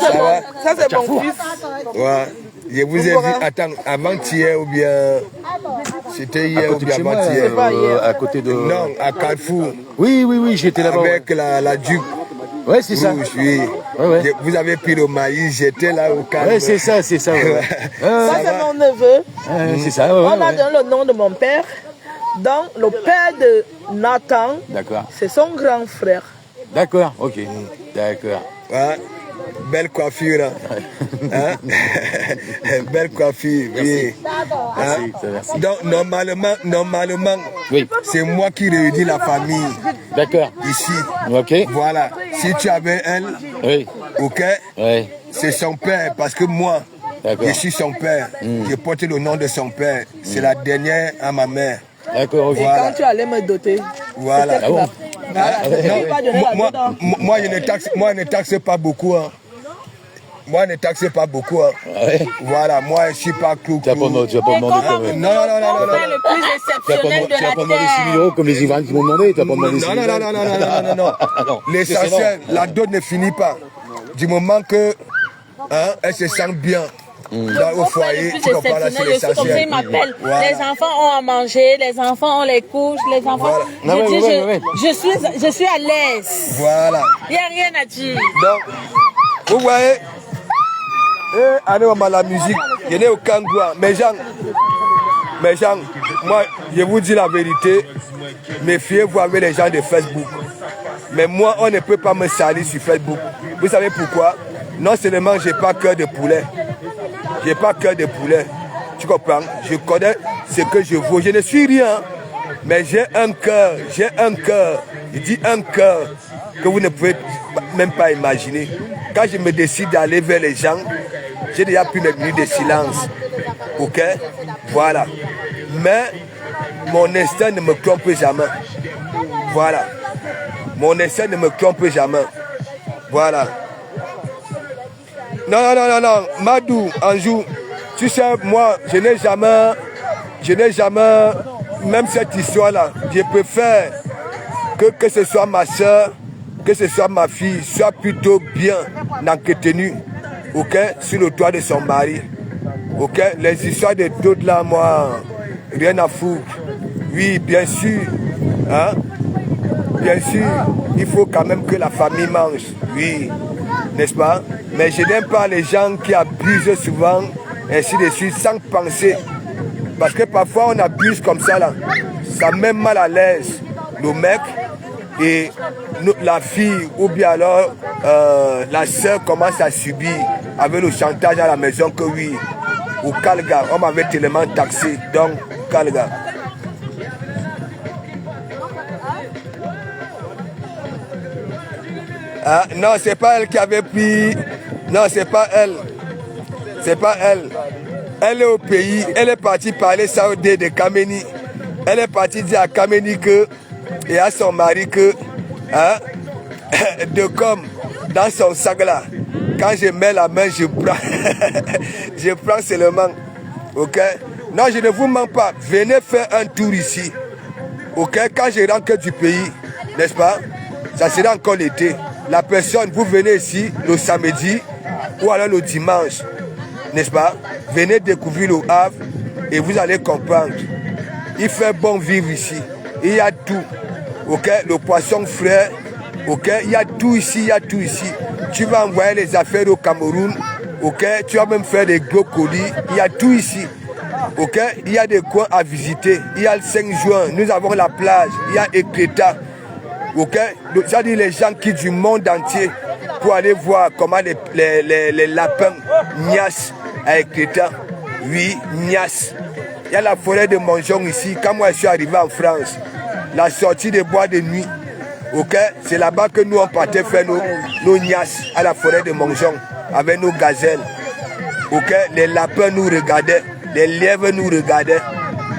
c'est mon fils. Ouais. Je vous ai vu, attends, avant-hier ou bien. C'était hier ou bien avant-hier. À côté de. Non, à Carrefour. Oui, j'étais là-bas. Avec la Duc. Oui, c'est ça. Rouge, oui. Ouais. Vous avez pris le maïs, j'étais là au calme. Oui, c'est ça. Ouais. Ça, c'est mon neveu. C'est ça. On a donné le nom de mon père. Donc, le père de Nathan, c'est son grand frère. D'accord, ok. D'accord. Ouais. Belle coiffure. Hein? Belle coiffure, oui. Merci. Donc, normalement, oui. C'est moi qui réunis la famille. D'accord. Ici. Ok. Voilà. Si tu avais elle, oui. ok, oui. C'est son père, parce que moi, je suis son père. Je porte le nom de son père. C'est la dernière à ma mère. D'accord, ok. Et quand tu allais me doter, voilà. Ah bon? Moi, je ne taxe pas beaucoup. Hein. Moi, ne taxe pas beaucoup. Hein. Ouais. Voilà, moi, je ne suis pas clou. Tu vas pas demander quand même. Non. Le plus exceptionnel de la terre. Tu vas pas demander 6 000 € comme les Ivoiriens qui m'ont demandé. Tu vas pas demander 6 000 €. Non. L'essentiel, la dot ne finit pas. Du moment que elle se sent bien. Au foyer, tu comprends là, c'est l'essentiel. Comme ça, il m'appelle. Voilà. Les enfants ont à manger, les enfants ont les couches, les enfants. Voilà. Je suis à l'aise. Voilà. Il n'y a rien à dire. Donc, vous voyez, allez, on a la musique. Il y a au Kangoua. Mes gens, moi, je vous dis la vérité. Méfiez-vous avec les gens de Facebook. Mais moi, on ne peut pas me salir sur Facebook. Vous savez pourquoi? Non seulement je n'ai pas cœur de poulet. Je n'ai pas cœur de poulet. Tu comprends? Je connais ce que je vaux. Je ne suis rien. Mais j'ai un cœur. Je dis un cœur que vous ne pouvez même pas imaginer. Quand je me décide d'aller vers les gens, j'ai déjà pris mes minutes de silence. Ok? Voilà. Mais mon instinct ne me trompe jamais. Voilà. Mon instinct ne me trompe jamais. Voilà. Non. Madou, Anjou, tu sais, moi, je n'ai jamais, même cette histoire-là, je préfère que ce soit ma soeur, que ce soit ma fille, soit plutôt bien entretenue, ok, sur le toit de son mari. Ok, les histoires de d'autres là, moi, rien à foutre. Oui, bien sûr, Hein? Bien sûr, il faut quand même que la famille mange, oui, n'est-ce pas? Mais je n'aime pas les gens qui abusent souvent, ainsi de suite, sans penser. Parce que parfois on abuse comme ça là, ça met mal à l'aise le mec et la fille ou bien alors la soeur commence à subir avec le chantage à la maison que oui, au Calga, on m'avait tellement taxé, donc Calga. Ah, non, c'est pas elle qui avait pris. Non, c'est pas elle. C'est pas elle. Elle est au pays. Elle est partie parler saoudien de Kameni. Elle est partie dire à Kameni que et à son mari que hein, de comme dans son sac là. Quand je mets la main, je prends. Je prends seulement. Ok? Non, je ne vous mens pas. Venez faire un tour ici. Ok? Quand je rentre du pays, n'est-ce pas? Ça sera encore l'été. La personne, vous venez ici le samedi ou alors le dimanche, n'est-ce pas? Venez découvrir le Havre et vous allez comprendre. Il fait bon vivre ici. Il y a tout. Ok? Le poisson frais. Ok? Il y a tout ici, il y a tout ici. Tu vas envoyer les affaires au Cameroun. Ok? Tu vas même faire des gros colis. Il y a tout ici. Ok? Il y a des coins à visiter. Il y a le 5 juin. Nous avons la plage. Il y a Ekreta. Ok, c'est-à-dire les gens qui du monde entier pour aller voir comment les lapins niassent avec l'État. Oui, niassent. Il y a la forêt de Monjon ici. Quand moi je suis arrivé en France, la sortie des bois de nuit, ok, c'est là-bas que nous on partait faire nos niasses à la forêt de Monjon avec nos gazelles. Ok, les lapins nous regardaient, les lièvres nous regardaient.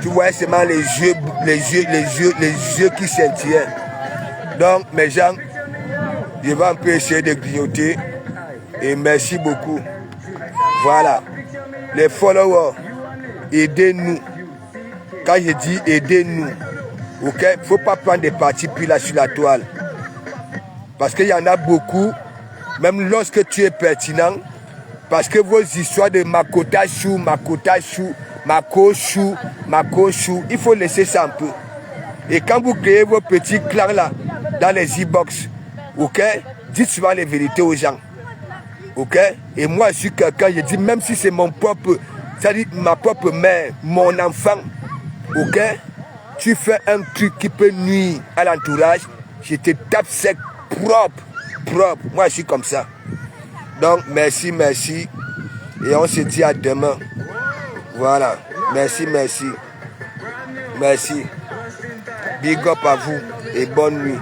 Tu vois seulement les yeux qui scintillaient. Donc, mes gens, je vais un peu essayer de grignoter. Et merci beaucoup. Voilà. Les followers, aidez-nous. Quand je dis aidez-nous, ok, il ne faut pas prendre des partis puis là sur la toile. Parce qu'il y en a beaucoup, même lorsque tu es pertinent, parce que vos histoires de Makota Chou, Mako Chou, il faut laisser ça un peu. Et quand vous créez vos petits clans là, dans les e-box, ok, dites souvent les vérités aux gens. Ok? Et moi, je suis quelqu'un, je dis, même si c'est mon propre, c'est-à-dire ma propre mère, mon enfant, ok, tu fais un truc qui peut nuire à l'entourage, je te tape sec, propre. Moi, je suis comme ça. Donc, merci. Et on se dit à demain. Voilà. Merci. Big up à vous et bonne nuit.